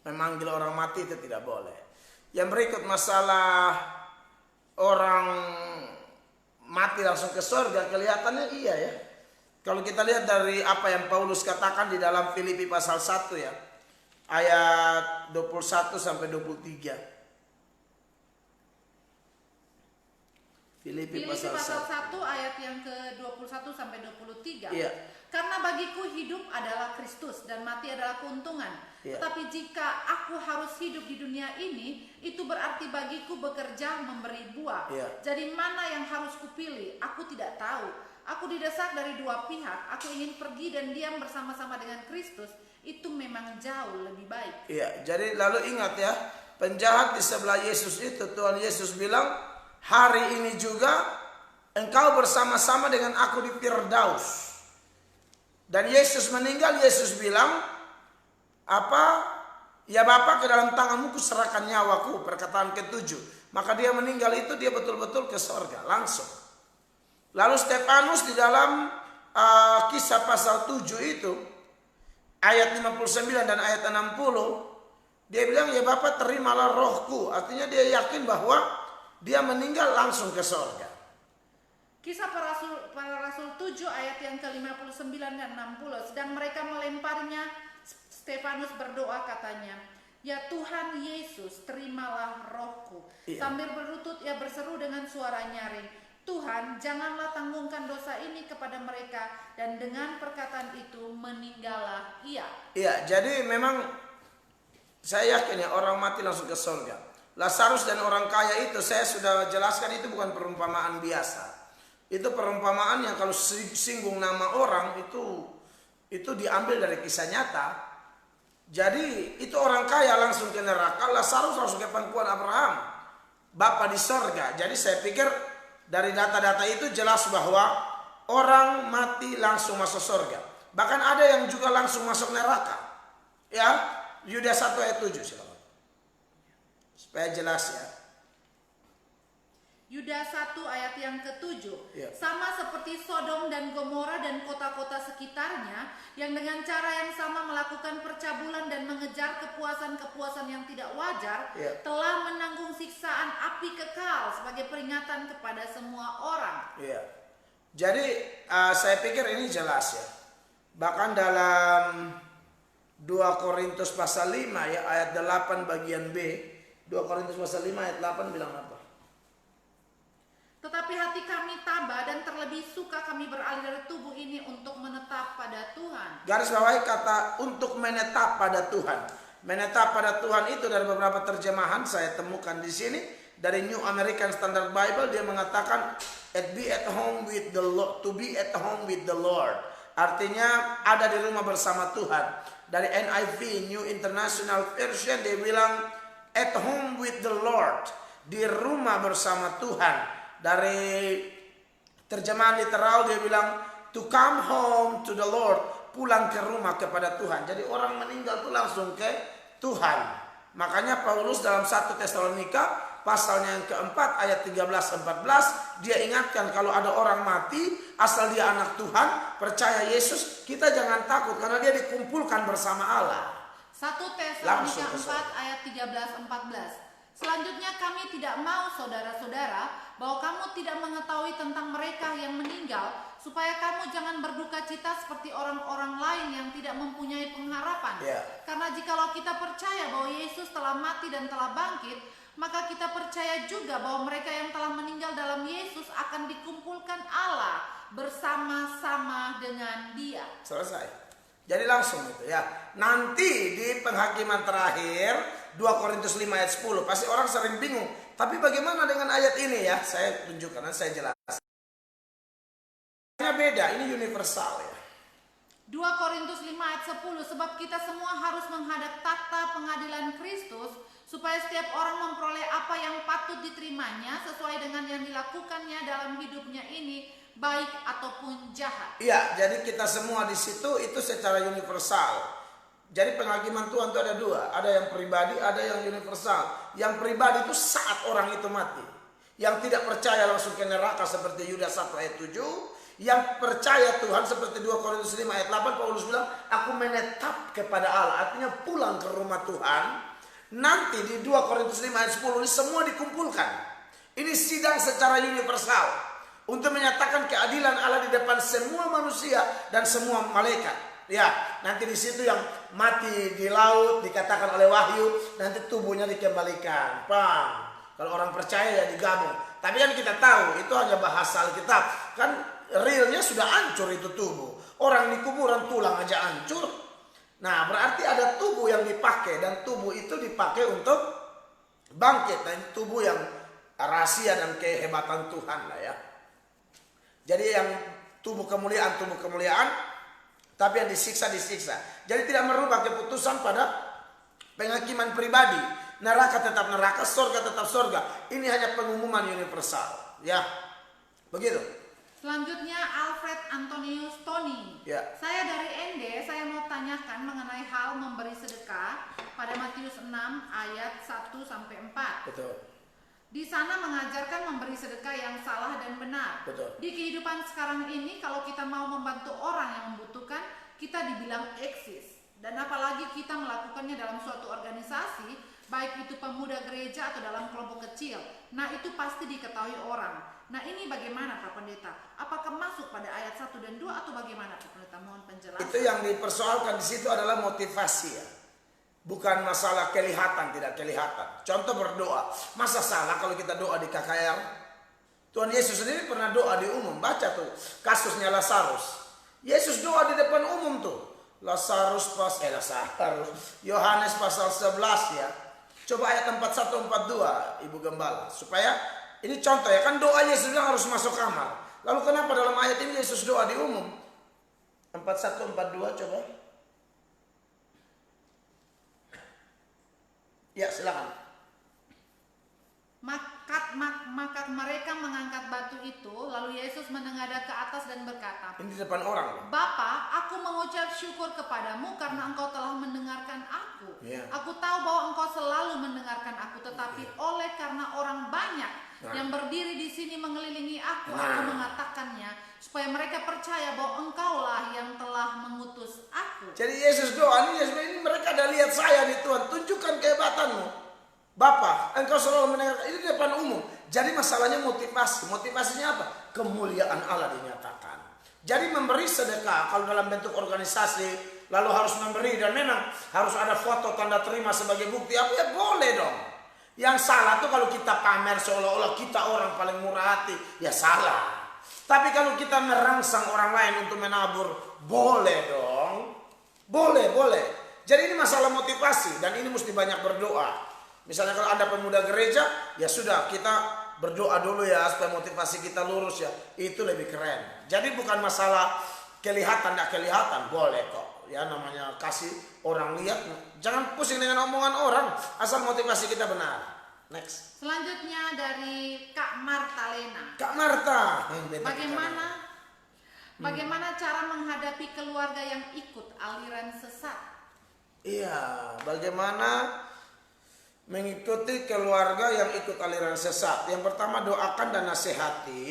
Memanggil orang mati itu tidak boleh. Yang berikut masalah orang mati langsung ke surga, kelihatannya iya ya. Kalau kita lihat dari apa yang Paulus katakan di dalam Filipi pasal 1 ya. Ayat 21 sampai 23. Filipi pasal 1 ayat yang ke-21 sampai 23. Iya. Karena bagiku hidup adalah Kristus dan mati adalah keuntungan. Iya. Tetapi jika aku harus hidup di dunia ini, itu berarti bagiku bekerja memberi buah. Iya. Jadi mana yang harus kupilih? Aku tidak tahu. Aku didesak dari dua pihak. Aku ingin pergi dan diam bersama-sama dengan Kristus. Itu memang jauh lebih baik. Iya, jadi lalu ingat ya, penjahat di sebelah Yesus itu Tuhan Yesus bilang, hari ini juga engkau bersama-sama dengan aku di Firdaus. Dan Yesus meninggal, Yesus bilang, ya Bapa, ke dalam tanganmu kuserahkan nyawaku, perkataan ke-7. Maka dia meninggal itu dia betul-betul ke sorga, langsung. Lalu Stefanus di dalam kisah pasal 7 itu, ayat 59 dan ayat 60, dia bilang, ya Bapa terimalah rohku. Artinya dia yakin bahwa dia meninggal langsung ke sorga. Kisah para Rasul 7 ayat yang ke-59 dan 60. Sedang mereka melemparnya, Stefanus berdoa katanya, ya Tuhan Yesus terimalah rohku. Iya. Sambil berlutut ia berseru dengan suara nyaring, Tuhan janganlah tanggungkan dosa ini kepada mereka. Dan dengan perkataan itu meninggallah ia. Iya, jadi memang saya yakin ya orang mati langsung ke sorga. Lazarus dan orang kaya itu saya sudah jelaskan, itu bukan perumpamaan biasa. Itu perumpamaan yang kalau singgung nama orang itu diambil dari kisah nyata. Jadi itu orang kaya langsung ke neraka, Lazarus langsung ke pangkuan Abraham, Bapa di sorga. Jadi saya pikir dari data-data itu jelas bahwa orang mati langsung masuk sorga. Bahkan ada yang juga langsung masuk neraka. Ya, Yuda 1 ayat 7 silakan. Supaya jelas ya. Yuda 1 ayat yang ke-7. Ya. Sama seperti Sodom dan Gomora dan kota-kota sekitarnya yang dengan cara yang sama melakukan percabulan dan mengejar kepuasan-kepuasan yang tidak wajar, Ya. telah menanggung siksaan api kekal sebagai peringatan kepada semua orang. Iya. Jadi saya pikir ini jelas ya. Bahkan dalam 2 Korintus pasal 5 ya ayat 8 bagian B. 2 Korintus pasal 5 ayat 8 bilang apa? Tetapi hati kami tabah dan terlebih suka kami beralih dari tubuh ini untuk menetap pada Tuhan. Garis bawahi kata untuk menetap pada Tuhan. Menetap pada Tuhan itu dari beberapa terjemahan saya temukan di sini. Dari New American Standard Bible dia mengatakan be at home with the Lord, to be at home with the Lord. Artinya ada di rumah bersama Tuhan. Dari NIV New International Version dia bilang at home with the Lord, di rumah bersama Tuhan. Dari terjemahan literal dia bilang to come home to the Lord, pulang ke rumah kepada Tuhan. Jadi orang meninggal itu langsung ke Tuhan. Makanya Paulus dalam 1 Tesalonika pasalnya yang keempat ayat 13-14 dia ingatkan kalau ada orang mati asal dia anak Tuhan, percaya Yesus, kita jangan takut karena dia dikumpulkan bersama Allah. 1 Tesalonika 4 ayat 13-14. Selanjutnya kami tidak mau saudara-saudara bahwa kamu tidak mengetahui tentang mereka yang meninggal, supaya kamu jangan berduka cita seperti orang-orang lain yang tidak mempunyai pengharapan. Yeah. Karena jikalau kita percaya bahwa Yesus telah mati dan telah bangkit, maka kita percaya juga bahwa mereka yang telah meninggal dalam Yesus akan dikumpulkan Allah bersama-sama dengan Dia. Selesai. Jadi langsung itu ya. Nanti di penghakiman terakhir 2 Korintus 5 ayat 10 pasti orang sering bingung. Tapi bagaimana dengan ayat ini ya? Saya tunjukkan, saya jelaskan. Ini beda, ini universal ya. 2 Korintus 5 ayat 10, sebab kita semua harus menghadap takhta pengadilan Kristus, supaya setiap orang memperoleh apa yang patut diterimanya sesuai dengan yang dilakukannya dalam hidupnya ini, baik ataupun jahat. Iya, jadi kita semua di situ itu secara universal. Jadi penghakiman Tuhan itu ada dua, ada yang pribadi, ada yang universal. Yang pribadi itu saat orang itu mati. Yang tidak percaya langsung ke neraka seperti Yudas 1 ayat 7. Yang percaya Tuhan seperti 2 Korintus 5 ayat 8, Paulus bilang, aku menetap kepada Allah. Artinya pulang ke rumah Tuhan. Nanti di 2 Korintus 5 ayat 10 ini semua dikumpulkan. Ini sidang secara universal untuk menyatakan keadilan Allah di depan semua manusia dan semua malaikat. Ya, nanti di situ yang mati di laut dikatakan oleh Wahyu, nanti tubuhnya dikembalikan. Paham? Kalau orang percaya ya digabung. Tapi kan kita tahu itu hanya bahasa Alkitab. Kan realnya sudah hancur itu tubuh. Orang di kuburan tulang aja hancur. Nah, berarti ada tubuh yang dipakai, dan tubuh itu dipakai untuk bangkit. Dan tubuh yang rahasia dan kehebatan Tuhan lah ya. Jadi yang tubuh kemuliaan, tapi yang disiksa. Jadi tidak merubah keputusan pada penghakiman pribadi. Neraka tetap neraka, surga tetap surga. Ini hanya pengumuman universal, ya. Begitu. Selanjutnya Alfred Antonius Tony. Ya. Saya dari ND, saya mau tanyakan mengenai hal memberi sedekah pada Matius 6 ayat 1 sampai 4. Betul. Di sana mengajarkan memberi sedekah yang salah dan benar. Betul. Di kehidupan sekarang ini kalau kita mau membantu orang yang membutuhkan, kita dibilang eksis. Dan apalagi kita melakukannya dalam suatu organisasi, baik itu pemuda gereja atau dalam kelompok kecil. Nah, itu pasti diketahui orang. Nah, ini bagaimana Pak Pendeta? Apakah masuk pada ayat 1 dan 2 atau bagaimana Pak Pendeta? Mohon penjelasan. Itu yang dipersoalkan di situ adalah motivasi ya. Bukan masalah kelihatan, tidak kelihatan. Contoh berdoa. Masa salah kalau kita doa di KKR? Tuhan Yesus sendiri pernah doa di umum. Baca tuh kasusnya Lazarus. Yesus doa di depan umum tuh. Lazarus. Yohanes pasal 11 ya. Coba ayat 41 42 Ibu Gembala. Supaya ini contoh ya, kan doa Yesus bilang harus masuk kamar. Lalu kenapa dalam ayat ini Yesus doa di umum? 41 42 coba. Ya, silakan. Maka mereka mengangkat batu itu, lalu Yesus menengadah ke atas dan berkata, Ini di depan orang. Bapa, aku mengucap syukur kepadamu karena engkau telah mendengarkan aku. Ya. Aku tahu bahwa engkau selalu mendengarkan aku, tetapi oleh karena orang banyak yang berdiri di sini mengelilingi aku mengatakannya, supaya mereka percaya bahwa engkaulah yang telah mengutus aku. Jadi Yesus doa ini mereka ada lihat saya di Tuhan, tunjukkan kehebatanmu. Bapa, engkau selalu mendengarkan. Ini di depan umum. Jadi masalahnya motivasi. Motivasinya apa? Kemuliaan Allah dinyatakan. Jadi memberi sedekah kalau dalam bentuk organisasi, lalu harus memberi dan memang harus ada foto tanda terima sebagai bukti apa ya, boleh dong. Yang salah tuh kalau kita pamer seolah-olah kita orang paling murah hati, ya salah. Tapi kalau kita merangsang orang lain untuk menabur, boleh dong. Boleh. Jadi ini masalah motivasi dan ini mesti banyak berdoa. Misalnya kalau Anda pemuda gereja, ya sudah kita berdoa dulu ya supaya motivasi kita lurus ya. Itu lebih keren. Jadi bukan masalah kelihatan tidak kelihatan, boleh kok. Ya namanya kasih orang lihat. Jangan pusing dengan omongan orang, asal motivasi kita benar. Next. Selanjutnya dari Kak Marta Lena. Kak Marta. Bagaimana cara menghadapi keluarga yang ikut aliran sesat? Iya, bagaimana mengikuti keluarga yang ikut aliran sesat. Yang pertama, doakan dan nasihati.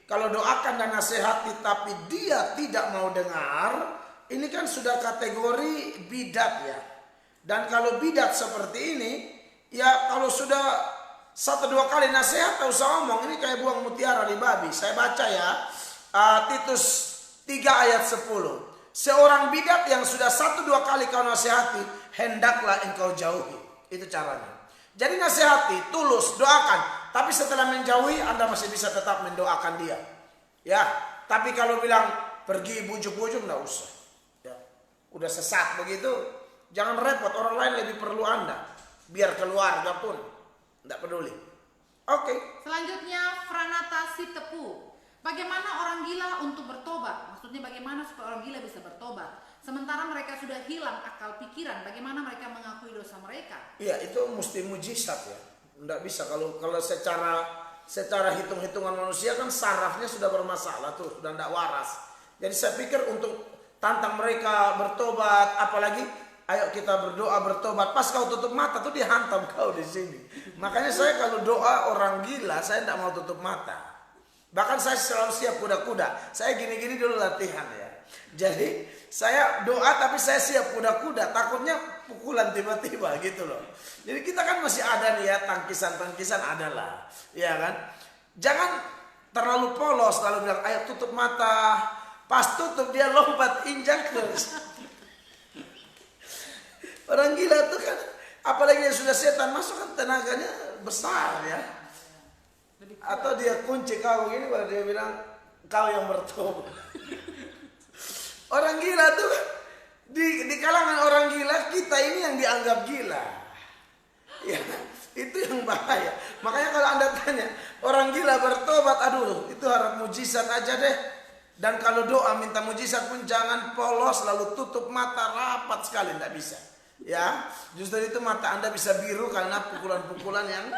Kalau doakan dan nasihati tapi dia tidak mau dengar, ini kan sudah kategori bidat ya. Dan kalau bidat seperti ini, ya kalau sudah 1-2 kali nasihat tak usah omong. Ini kayak buang mutiara di babi. Saya baca ya, Titus 3 ayat 10. Seorang bidat yang sudah 1-2 kali kau nasihati, hendaklah engkau jauhi. Itu caranya. Jadi nasihati, tulus, doakan. Tapi setelah menjauhi, Anda masih bisa tetap mendoakan dia. Ya, tapi kalau bilang pergi bujuk-bujuk, nggak usah. Ya, udah sesat begitu, jangan repot. Orang lain lebih perlu Anda. Biar keluarga pun, nggak peduli. Oke. Selanjutnya Franata Sitepu. Bagaimana orang gila untuk bertobat? Maksudnya bagaimana supaya orang gila bisa bertobat? Sementara mereka sudah hilang akal pikiran, bagaimana mereka mengakui dosa mereka? Iya, itu mesti mujizat ya. Nggak bisa kalau secara hitung-hitungan manusia kan sarafnya sudah bermasalah tuh, sudah nggak waras. Jadi saya pikir untuk tantang mereka bertobat, apalagi ayo kita berdoa bertobat. Pas kau tutup mata tuh dia hantam kau di sini. Makanya saya kalau doa orang gila, saya tidak mau tutup mata. Bahkan saya selalu siap kuda-kuda. Saya gini-gini dulu latihan ya. Jadi saya doa tapi saya siap kuda-kuda. Takutnya pukulan tiba-tiba gitu loh. Jadi kita kan masih ada nih ya, tangkisan-tangkisan adalah. Ya kan. Jangan terlalu polos lalu bilang ayo tutup mata. Pas tutup dia lompat injak terus. Orang gila tuh kan, apalagi yang sudah setan masuk kan tenaganya besar ya. Atau dia kunci kau gini baru dia bilang kau yang bertobat. Orang gila tuh di kalangan orang gila kita ini yang dianggap gila. Ya, itu yang bahaya. Makanya kalau Anda tanya orang gila bertobat, aduh itu harap mujizat aja deh. Dan kalau doa minta mujizat pun jangan polos lalu tutup mata rapat sekali, tidak bisa. Ya, justru itu mata Anda bisa biru karena pukulan-pukulan yang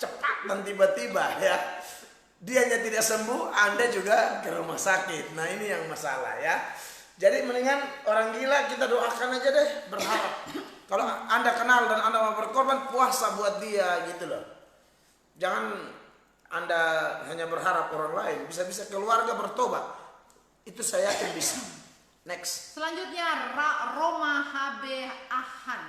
cepat dan tiba-tiba ya. Dianya tidak sembuh, Anda juga ke rumah sakit. Nah ini yang masalah ya. Jadi mendingan orang gila kita doakan aja deh, berharap. Kalau Anda kenal dan Anda mau berkorban, puasa buat dia gitu loh. Jangan Anda hanya berharap orang lain, bisa-bisa keluarga bertobat. Itu saya yakin bisa. Next. Selanjutnya Roma HB Ahan.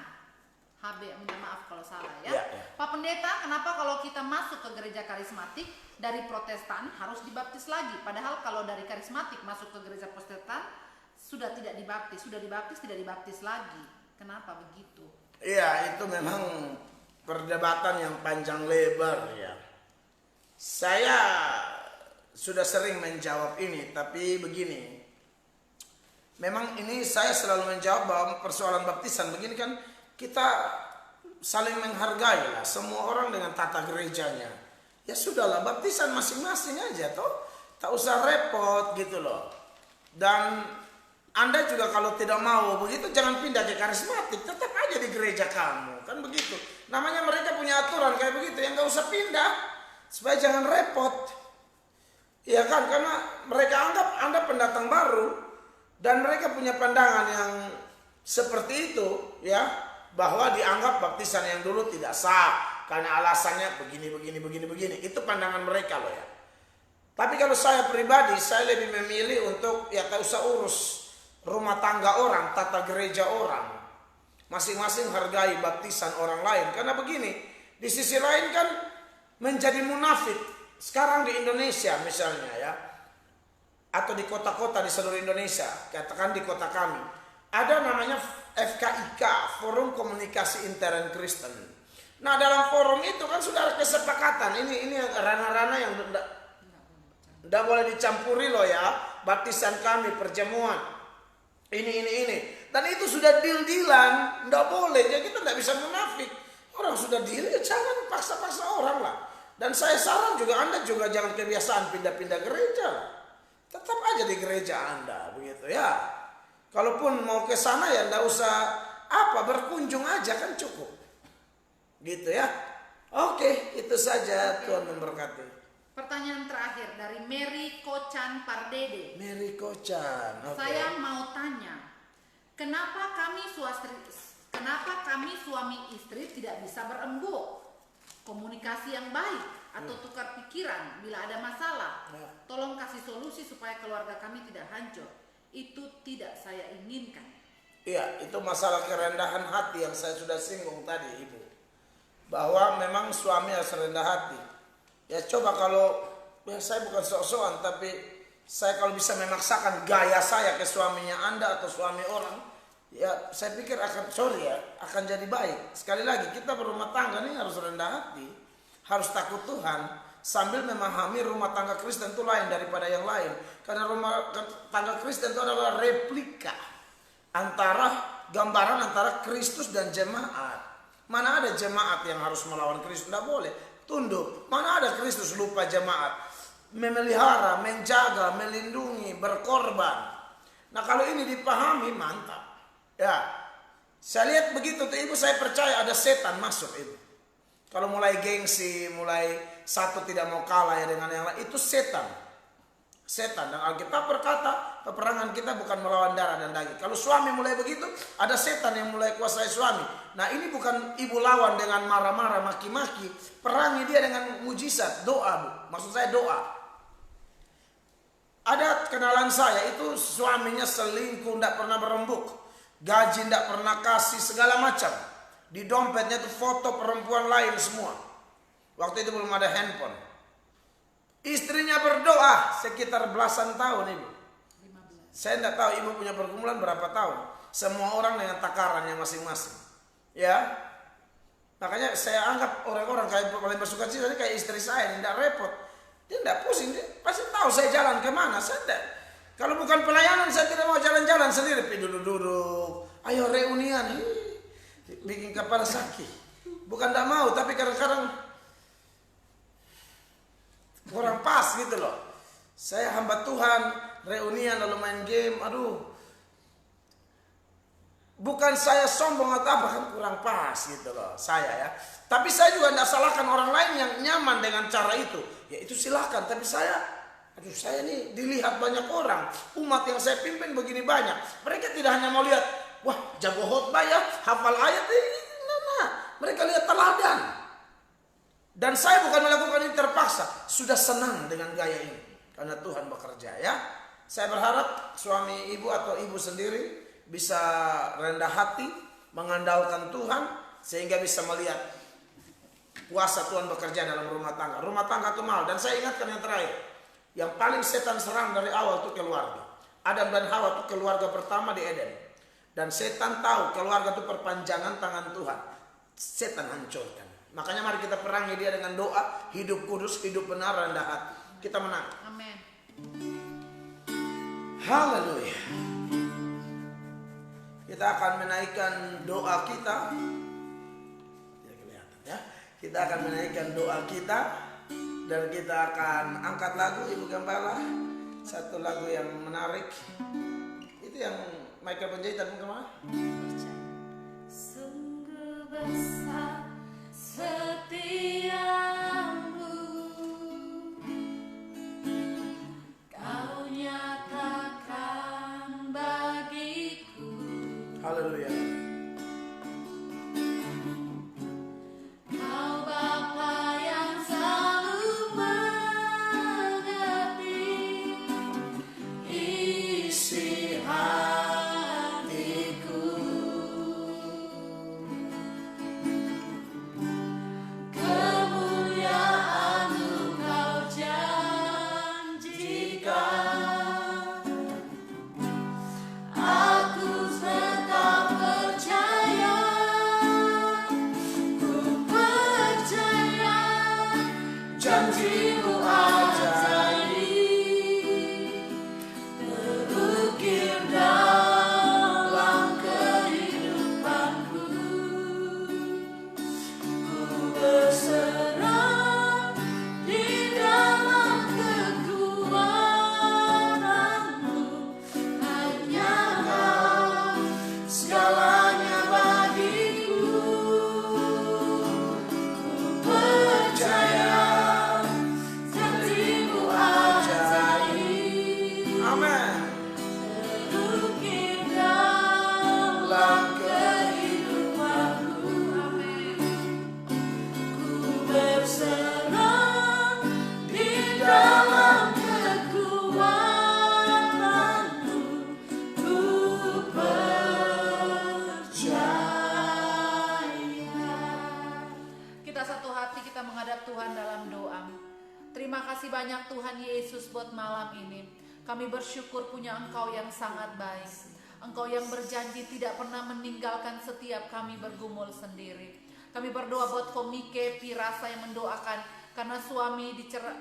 HB, minta maaf kalau salah ya. Pak Pendeta, kenapa kalau kita masuk ke gereja karismatik dari Protestan harus dibaptis lagi? Padahal kalau dari karismatik masuk ke gereja Protestan sudah tidak dibaptis, sudah dibaptis tidak dibaptis lagi. Kenapa begitu? Iya, itu memang perdebatan yang panjang lebar ya. Saya sudah sering menjawab ini, tapi begini. Memang ini saya selalu menjawab bahwa persoalan baptisan begini kan kita saling menghargai lah semua orang dengan tata gerejanya. Ya sudahlah baptisan masing-masing aja toh, tak usah repot gitu loh. Dan Anda juga kalau tidak mau begitu jangan pindah ke karismatik, tetap aja di gereja kamu kan begitu. Namanya mereka punya aturan kayak begitu, yang nggak usah pindah supaya jangan repot. Ya kan, karena mereka anggap Anda pendatang baru dan mereka punya pandangan yang seperti itu ya, bahwa dianggap baptisan yang dulu tidak sah karena alasannya begini. Itu pandangan mereka loh ya. Tapi kalau saya pribadi, saya lebih memilih untuk ya tak usah urus rumah tangga orang, tata gereja orang. Masing-masing hargai baptisan orang lain. Karena begini, di sisi lain kan menjadi munafik. Sekarang di Indonesia misalnya ya, atau di kota-kota di seluruh Indonesia, katakan di kota kami, ada namanya FKIK, Forum Komunikasi Intern Kristen. Nah dalam forum itu kan sudah ada kesepakatan, ini ranah-ranah yang tidak boleh dicampuri loh ya, baptisan kami, perjamuan, ini. Dan itu sudah deal-dealan, tidak boleh, ya kita tidak bisa munafik. Orang sudah deal, ya jangan paksa-paksa orang lah. Dan saya saran juga Anda juga jangan kebiasaan pindah-pindah gereja lah. Tetap aja di gereja Anda begitu ya. Kalaupun mau ke sana ya enggak usah berkunjung aja kan cukup. Gitu ya. Oke, itu saja. Tuhan memberkati. Pertanyaan terakhir dari Mary Kocan Pardede. Mary Kocan. Saya mau tanya, kenapa kami suami istri tidak bisa berembuk? Komunikasi yang baik atau tukar pikiran bila ada masalah. Tolong kasih solusi supaya keluarga kami tidak hancur. Itu tidak saya inginkan. Iya, itu masalah kerendahan hati yang saya sudah singgung tadi, Ibu. Bahwa memang suami harus rendah hati. Ya coba kalau saya bukan sok-sokan, tapi saya kalau bisa memaksakan gaya saya ke suaminya Anda atau suami orang, ya saya pikir akan jadi baik. Sekali lagi kita berumah tangga ini harus rendah hati, harus takut Tuhan, sambil memahami rumah tangga Kristen itu lain daripada yang lain. Karena rumah tangga Kristen itu adalah replika gambaran antara Kristus dan jemaat. Mana ada jemaat yang harus melawan Kristus? Tidak boleh. Tunduk. Mana ada Kristus lupa jemaat? Memelihara, menjaga, melindungi, berkorban. Nah kalau ini dipahami mantap. Ya, saya lihat begitu tuh ibu, saya percaya ada setan masuk ibu. Kalau mulai gengsi, mulai satu tidak mau kalah ya dengan yang lain, itu setan. Setan. Dan Alkitab berkata, peperangan kita bukan melawan darah dan daging. Kalau suami mulai begitu, ada setan yang mulai kuasai suami. Nah ini bukan ibu lawan dengan marah-marah, maki-maki. Perangi dia dengan mujizat, doa bu. Maksud saya doa. Ada kenalan saya itu suaminya selingkuh, tidak pernah berembuk. Gaji tidak pernah kasih, segala macam. Di dompetnya itu foto perempuan lain semua. Waktu itu belum ada handphone. Istrinya berdoa sekitar belasan tahun ibu. 15. Saya tidak tahu ibu punya pergumulan berapa tahun. Semua orang dengan takarannya masing-masing. Ya. Makanya saya anggap orang-orang kayak paling bersuka cita ini kayak istri saya, tidak repot. Dia tidak pusing, dia pasti tahu saya jalan kemana. Saya tidak. Kalau bukan pelayanan saya tidak mau jalan-jalan sendiri. Duduk-duduk. Ayo reunian. Bikin kepala sakit. Bukan tidak mau, tapi kadang-kadang kurang pas gitu loh. Saya hamba Tuhan, reunian lalu main game. Aduh. Bukan saya sombong atau apa, kan kurang pas gitu loh saya ya. Tapi saya juga tidak salahkan orang lain yang nyaman dengan cara itu. Ya itu silakan, tapi saya ini dilihat banyak orang. Umat yang saya pimpin begini banyak. Mereka tidak hanya mau lihat, wah jago khotbah ya, hafal ayat ini. Nah. Mereka lihat teladan. Dan saya bukan melakukan ini terpaksa. Sudah senang dengan gaya ini. Karena Tuhan bekerja ya. Saya berharap suami ibu atau ibu sendiri bisa rendah hati, mengandalkan Tuhan. Sehingga bisa melihat kuasa Tuhan bekerja dalam rumah tangga. Rumah tangga itu mahal. Dan saya ingatkan yang terakhir. Yang paling setan serang dari awal itu keluarga. Adam dan Hawa itu keluarga pertama di Eden. Dan setan tahu keluarga itu perpanjangan tangan Tuhan. Setan hancurkan. Makanya mari kita perangi dia dengan doa. Hidup kudus, hidup benar, rendah hati. Kita menang. Amin. Haleluya. Kita akan menaikkan doa kita. Ya kelihatan ya. Kita akan menaikkan doa kita. Dan kita akan angkat lagu Ibu Gembala. Satu lagu yang menarik. Itu yang Michael Penjahitan kemana? Sungguh besar setiamu, Kau nyatakan bagiku. Haleluya. Terima kasih banyak Tuhan Yesus buat malam ini. Kami bersyukur punya Engkau yang sangat baik. Engkau yang berjanji tidak pernah meninggalkan setiap kami bergumul sendiri. Kami berdoa buat Komike Pirasa yang mendoakan karena suami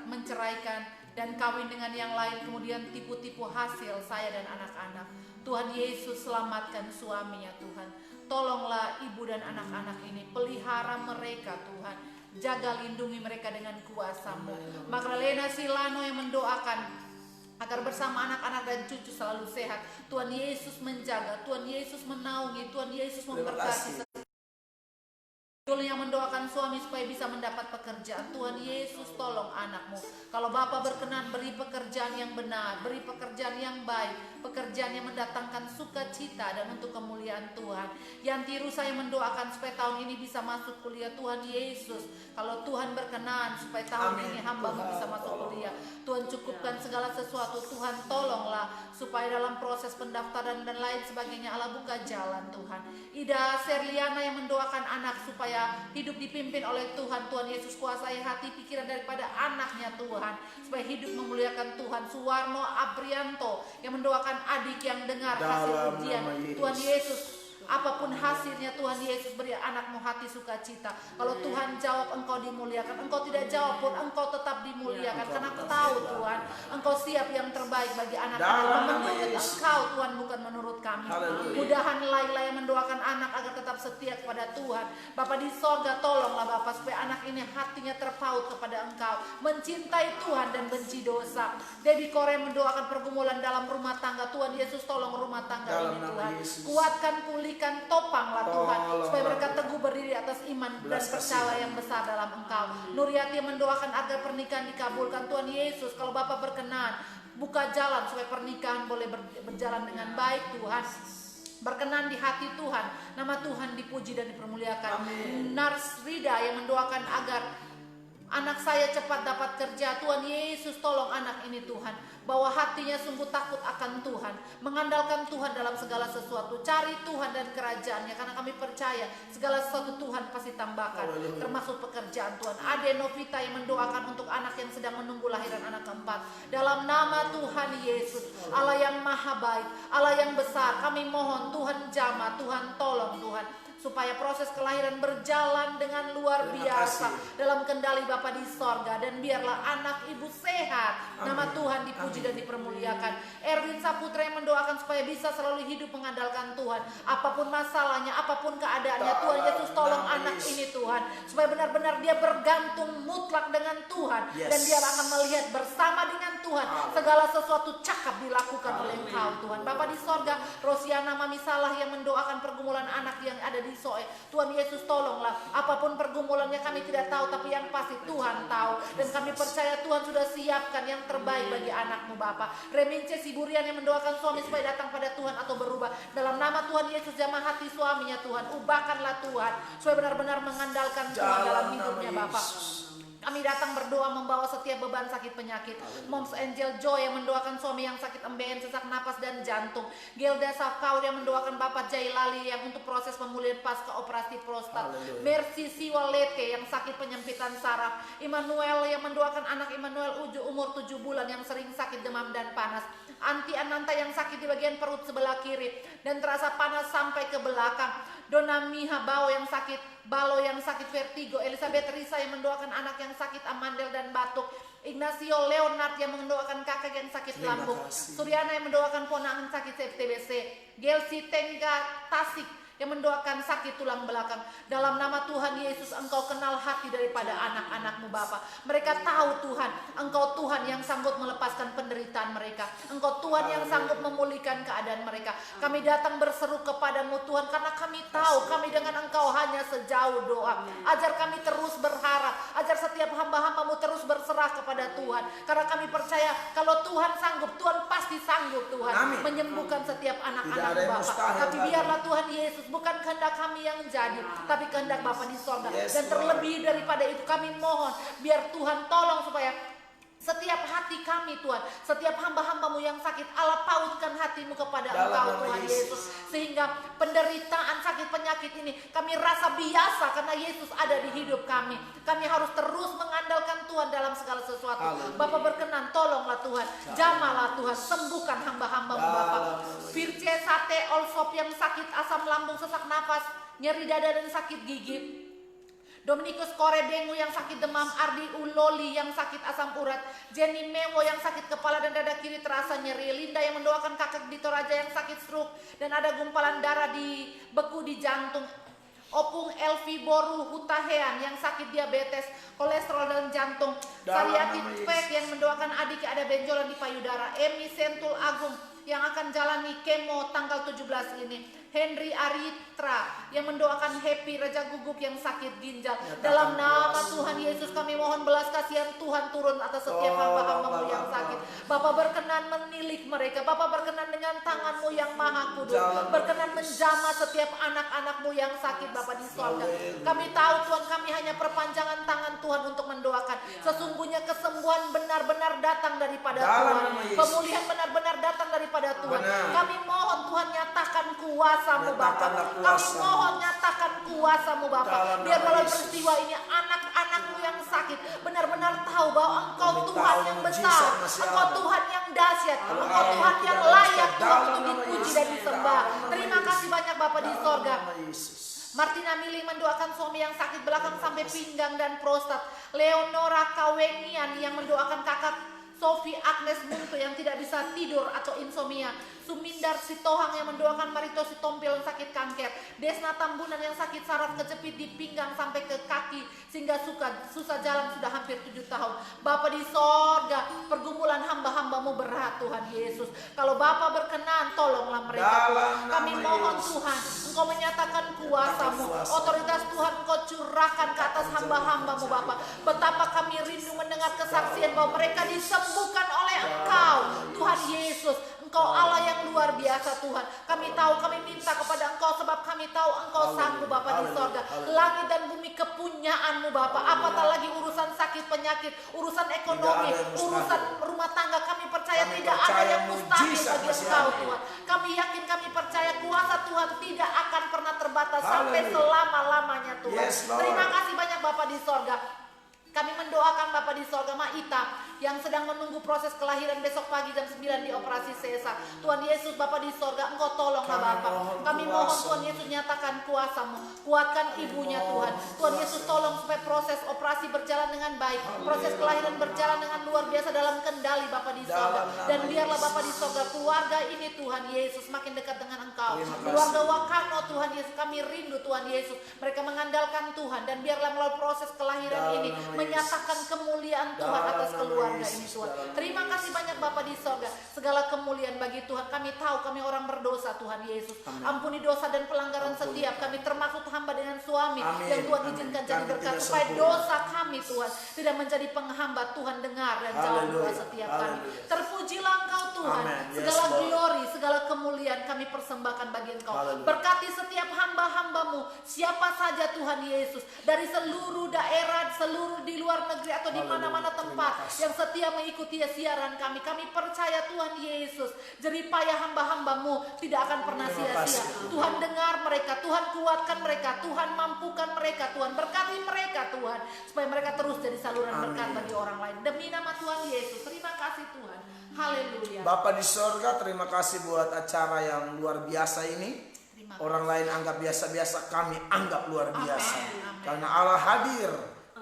menceraikan dan kawin dengan yang lain, kemudian tipu-tipu hasil saya dan anak-anak. Tuhan Yesus, selamatkan suaminya Tuhan. Tolonglah ibu dan anak-anak ini, pelihara mereka Tuhan. Jaga lindungi mereka dengan kuasa-Mu. Magdalena Silano yang mendoakan agar bersama anak-anak dan cucu selalu sehat. Tuhan Yesus menjaga, Tuhan Yesus menaungi, Tuhan Yesus memberkati. Yang mendoakan suami supaya bisa mendapat pekerjaan. Tuhan Yesus, tolong anakmu. Kalau Bapa berkenan, beri pekerjaan yang benar, beri pekerjaan yang baik, pekerjaan yang mendatangkan sukacita dan untuk kemuliaan Tuhan. Yanti Rusa yang mendoakan supaya tahun ini bisa masuk kuliah. Tuhan Yesus, kalau Tuhan berkenan supaya tahun ini hamba-Mu bisa masuk kuliah, Tuhan cukupkan segala sesuatu. Tuhan tolonglah supaya dalam proses pendaftaran dan lain sebagainya Allah buka jalan Tuhan. Ida Serliana yang mendoakan anak supaya hidup dipimpin oleh Tuhan. Tuhan Yesus kuasai hati pikiran daripada anaknya Tuhan supaya hidup memuliakan Tuhan. Suwarno Aprianto yang mendoakan adik yang dengar hasil ujian. Tuhan Yesus, apapun hasilnya Tuhan Yesus, beri anakmu hati sukacita. Kalau Tuhan jawab, engkau dimuliakan. Engkau tidak jawab pun engkau tetap dimuliakan. Karena aku tahu Tuhan, engkau siap yang terbaik bagi anak-anak. Menurut engkau Tuhan, bukan menurut kami. Mudahan Laila yang mendoakan anak agar tetap setia kepada Tuhan. Bapa di sorga, tolonglah Bapa supaya anak ini hatinya terpaut kepada engkau, mencintai Tuhan dan benci dosa. Debbie Kore mendoakan pergumulan dalam rumah tangga. Tuhan Yesus, tolong rumah tangga ini Tuhan. Kuatkan, pulihkan, topanglah Tuhan supaya mereka teguh berdiri atas iman dan percaya yang besar dalam engkau. Nuriati mendoakan agar pernikahan dikabulkan. Tuhan Yesus, kalau Bapa berkenan, buka jalan supaya pernikahan boleh berjalan dengan baik Tuhan. Berkenan di hati Tuhan, nama Tuhan dipuji dan dipermuliakan. Nars Rida yang mendoakan agar anak saya cepat dapat kerja. Tuhan Yesus, tolong anak ini Tuhan, bahwa hatinya sungguh takut akan Tuhan, mengandalkan Tuhan dalam segala sesuatu, cari Tuhan dan kerajaannya, karena kami percaya segala sesuatu Tuhan pasti tambahkan, termasuk pekerjaan Tuhan. Ade Novita yang mendoakan untuk anak yang sedang menunggu lahiran anak keempat. Dalam nama Tuhan Yesus, Allah yang maha baik, Allah yang besar, kami mohon Tuhan jamah, Tuhan tolong Tuhan, supaya proses kelahiran berjalan dengan luar biasa dalam kendali Bapa di sorga, dan biarlah anak ibu sehat. Nama Tuhan dipuji dan dipermuliakan. Erwin Saputra yang mendoakan supaya bisa selalu hidup mengandalkan Tuhan, apapun masalahnya, apapun keadaannya. Tuhan Yesus, tolong anak ini Tuhan, supaya benar-benar dia bergantung mutlak dengan Tuhan, dan dia akan melihat bersama dengan Tuhan segala sesuatu cakap dilakukan oleh Engkau Tuhan. Bapa di sorga, Rosiana Mami Salah yang mendoakan pergumulan anak yang ada di Soe. Tuhan Yesus, tolonglah, apapun pergumulannya kami tidak tahu, tapi yang pasti Tuhan tahu, dan kami percaya Tuhan sudah siapkan yang terbaik bagi anakmu Bapa. Remince Siburian yang mendoakan suami supaya datang pada Tuhan atau berubah. Dalam nama Tuhan Yesus, jamah hati suaminya Tuhan, ubahkanlah Tuhan supaya benar-benar mengandalkan Tuhan dalam hidupnya Bapa. Kami datang berdoa membawa setiap beban sakit penyakit. Moms Angel Joy yang mendoakan suami yang sakit MBN, sesak napas dan jantung. Gilda Safkaur yang mendoakan Bapak Jailali yang untuk proses pemulihan pasca operasi prostat. Mercy Siwalete yang sakit penyempitan saraf. Immanuel yang mendoakan anak Immanuel Uju umur 7 bulan yang sering sakit demam dan panas. Anti Ananta yang sakit di bagian perut sebelah kiri dan terasa panas sampai ke belakang. Dona Miha Bao yang sakit Balo yang sakit vertigo. Elizabeth Risa yang mendoakan anak yang sakit amandel dan batuk. Ignacio Leonard yang mendoakan kakak yang sakit lambung. Suryana yang mendoakan ponakan sakit TBC. Gelsi Tengga Tasik yang mendoakan sakit tulang belakang. Dalam nama Tuhan Yesus, Engkau kenal hati daripada anak-anakmu Bapa. Mereka tahu Tuhan, Engkau Tuhan yang sanggup melepaskan penderitaan mereka. Engkau Tuhan yang sanggup memulihkan keadaan mereka. Kami datang berseru kepadamu Tuhan, karena kami tahu kami dengan Engkau hanya sejauh doa. Ajar kami terus berharap, ajar setiap hamba-hambamu terus berserah kepada Tuhan. Karena kami percaya kalau Tuhan sanggup, Tuhan pasti sanggup Tuhan menyembuhkan setiap anak-anakmu Bapa. Tapi biarlah Tuhan Yesus, bukan kehendak kami yang jadi, tapi kehendak Bapa di sorga. Dan terlebih daripada itu kami mohon, biar Tuhan tolong supaya setiap hati kami Tuhan, setiap hamba-hambamu yang sakit, Allah pautkan hatimu kepada Engkau Tuhan Yesus, sehingga penderitaan sakit penyakit ini kami rasa biasa karena Yesus ada di hidup kami. Kami harus terus mengandalkan Tuhan dalam segala sesuatu. Bapa berkenan, tolonglah Tuhan, jamalah Tuhan, sembuhkan hamba-hambamu Bapa. Fircia Sate Olsop yang sakit asam lambung, sesak nafas, nyeri dada dan sakit gigi. Dominikus Korebengu yang sakit demam, Ardi Uloli yang sakit asam urat, Jenny Mewo yang sakit kepala dan dada kiri terasa nyeri, Linda yang mendoakan kakak Dito Raja yang sakit stroke dan ada gumpalan darah di beku di jantung, Opung Elvi Boru Hutahean yang sakit diabetes, kolesterol dan jantung, Sariati Pek yang mendoakan adik ada benjolan di payudara, Emi Sentul Agung yang akan jalani kemo tanggal 17 ini, Henry Aritra yang mendoakan Happy Raja Guguk yang sakit ginjal. Dalam nama Tuhan Yesus kami mohon belas kasihan Tuhan turun atas setiap hamba-hambamu yang sakit. Bapak berkenan menilik mereka, Bapak berkenan dengan tanganmu yang maha kudus, berkenan menjamah setiap anak-anakmu yang sakit Bapak di sorga. Kami tahu Tuhan, kami hanya perpanjangan tangan Tuhan untuk mendoakan. Sesungguhnya kesembuhan benar-benar datang daripada Tuhan, pemulihan benar-benar datang daripada Tuhan. Kami mohon Tuhan nyatakan kuasa-Mu Bapa. Kami mohon nyatakan kuasa-Mu Bapa. Biar dalam peristiwa ini anak-anak-Mu yang sakit benar-benar tahu bahwa Engkau Tuhan yang besar, Engkau Tuhan yang dahsyat, Engkau Tuhan yang layak Tuhan untuk dipuji dan disembah. Terima kasih banyak Bapa di sorga. Martina Mili mendoakan suami yang sakit belakang sampai pinggang dan prostat. Leonora Kawengian yang mendoakan kakak Sophie Agnes Muntu yang tidak bisa tidur atau insomnia. Sumindar Sitohang yang mendoakan Marito Sitompil yang sakit kanker. Desna Tambunan yang sakit saraf kejepit di pinggang sampai ke kaki sehingga susah jalan sudah hampir 7 tahun. Bapa di sorga, pergumulan hamba-hambamu berat Tuhan Yesus. Kalau Bapa berkenan, tolonglah mereka. Kami mohon Tuhan, Engkau menyatakan kuasa-Mu, otoritas Tuhan Engkau curahkan ke atas hamba-hambamu Bapa. Betapa kami rindu mendengar kesaksian bahwa mereka disembuhkan oleh Engkau Tuhan Yesus. Engkau Allah yang luar biasa Tuhan. Kami tahu, kami minta kepada Engkau sebab kami tahu Engkau sanggup Bapa di sorga. Langit dan bumi kepunyaan-Mu Bapa. Apatah lagi urusan sakit penyakit, urusan ekonomi, urusan rumah tangga. Kami percaya tidak ada yang mustahil bagi Engkau Tuhan. Kami yakin, kami percaya kuasa Tuhan tidak akan pernah terbatas sampai selama-lamanya Tuhan. Terima kasih banyak Bapa di sorga. Kami mendoakan Bapa di sorga Maita yang sedang menunggu proses kelahiran besok pagi jam 9 di operasi sesar. Tuhan Yesus Bapa di sorga, Engkau tolonglah Bapa. Kami mohon Tuhan Yesus nyatakan kuasa-Mu, kuatkan ibunya Tuhan. Tuhan Yesus tolong supaya proses operasi berjalan dengan baik, proses kelahiran berjalan dengan luar biasa dalam kendali Bapa di sorga. Dan biarlah Bapa di sorga keluarga ini Tuhan Yesus makin dekat dengan Engkau. Keluarga Wakano Tuhan Yesus, kami rindu Tuhan Yesus. Mereka mengandalkan Tuhan dan biarlah melalui proses kelahiran ini menyatakan kemuliaan Tuhan atas keluarga ini Tuhan. Terima kasih banyak Bapa di sorga. Segala kemuliaan bagi Tuhan. Kami tahu kami orang berdosa Tuhan Yesus. Ampuni dosa dan pelanggaran setiap kami, termasuk hamba dengan suami yang Tuhan izinkan jadi berkat supaya dosa kami Tuhan tidak menjadi penghambat. Tuhan dengar dan jawab doa setiap kami. Terpujilah Engkau Tuhan. Segala glory, segala kemuliaan kami persembahkan bagi Engkau. Berkati setiap hamba-hambamu, siapa saja Tuhan Yesus, dari seluruh daerah, seluruh di luar negeri atau di mana-mana tempat yang setia mengikuti siaran kami. Kami percaya Tuhan Yesus, jeripaya hamba-hambamu tidak akan pernah sia-sia. Tuhan dengar mereka, Tuhan kuatkan mereka, Tuhan mampukan mereka, Tuhan berkati mereka Tuhan, supaya mereka terus jadi saluran berkat bagi orang lain. Demi nama Tuhan Yesus, terima kasih Tuhan. Haleluya. Bapa di sorga, terima kasih buat acara yang luar biasa ini. Orang lain anggap biasa-biasa, kami anggap luar biasa. Karena Allah hadir,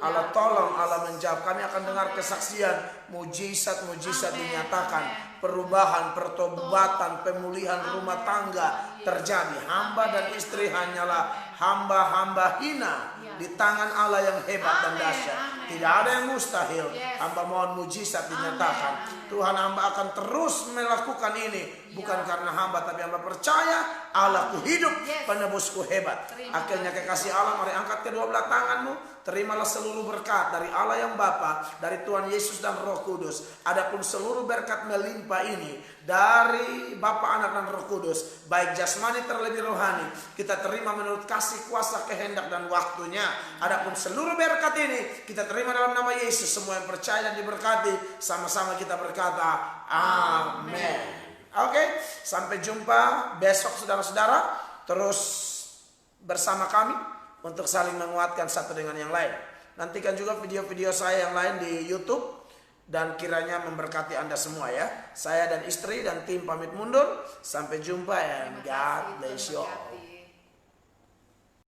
Allah tolong, Allah menjawab. Kami akan dengar kesaksian, mujizat-mujizat dinyatakan, perubahan, pertobatan, pemulihan rumah tangga terjadi. Hamba dan istri hanyalah hamba-hamba hina di tangan Allah yang hebat dan dahsyat. Tidak ada yang mustahil. Hamba mohon mujizat dinyatakan. Tuhan, hamba akan terus melakukan ini, bukan karena hamba, tapi hamba percaya Allahku hidup, penebusku hebat. Akhirnya kekasih Allah, mari angkat kedua belah tanganmu. Terimalah seluruh berkat dari Allah yang Bapa, dari Tuhan Yesus dan Roh Kudus. Adapun seluruh berkat melimpah ini dari Bapa, Anak dan Roh Kudus, baik jasmani terlebih rohani, kita terima menurut kasih kuasa kehendak dan waktunya. Adapun seluruh berkat ini kita terima dalam nama Yesus. Semua yang percaya dan diberkati, sama-sama kita berkata amin. Oke, sampai jumpa besok saudara-saudara. Terus bersama kami untuk saling menguatkan satu dengan yang lain. Nantikan juga video-video saya yang lain di YouTube. dan kiranya memberkati Anda semua ya. Saya dan istri dan tim pamit mundur. Sampai jumpa and Terima God kasih, bless Tuhan you all. berkati.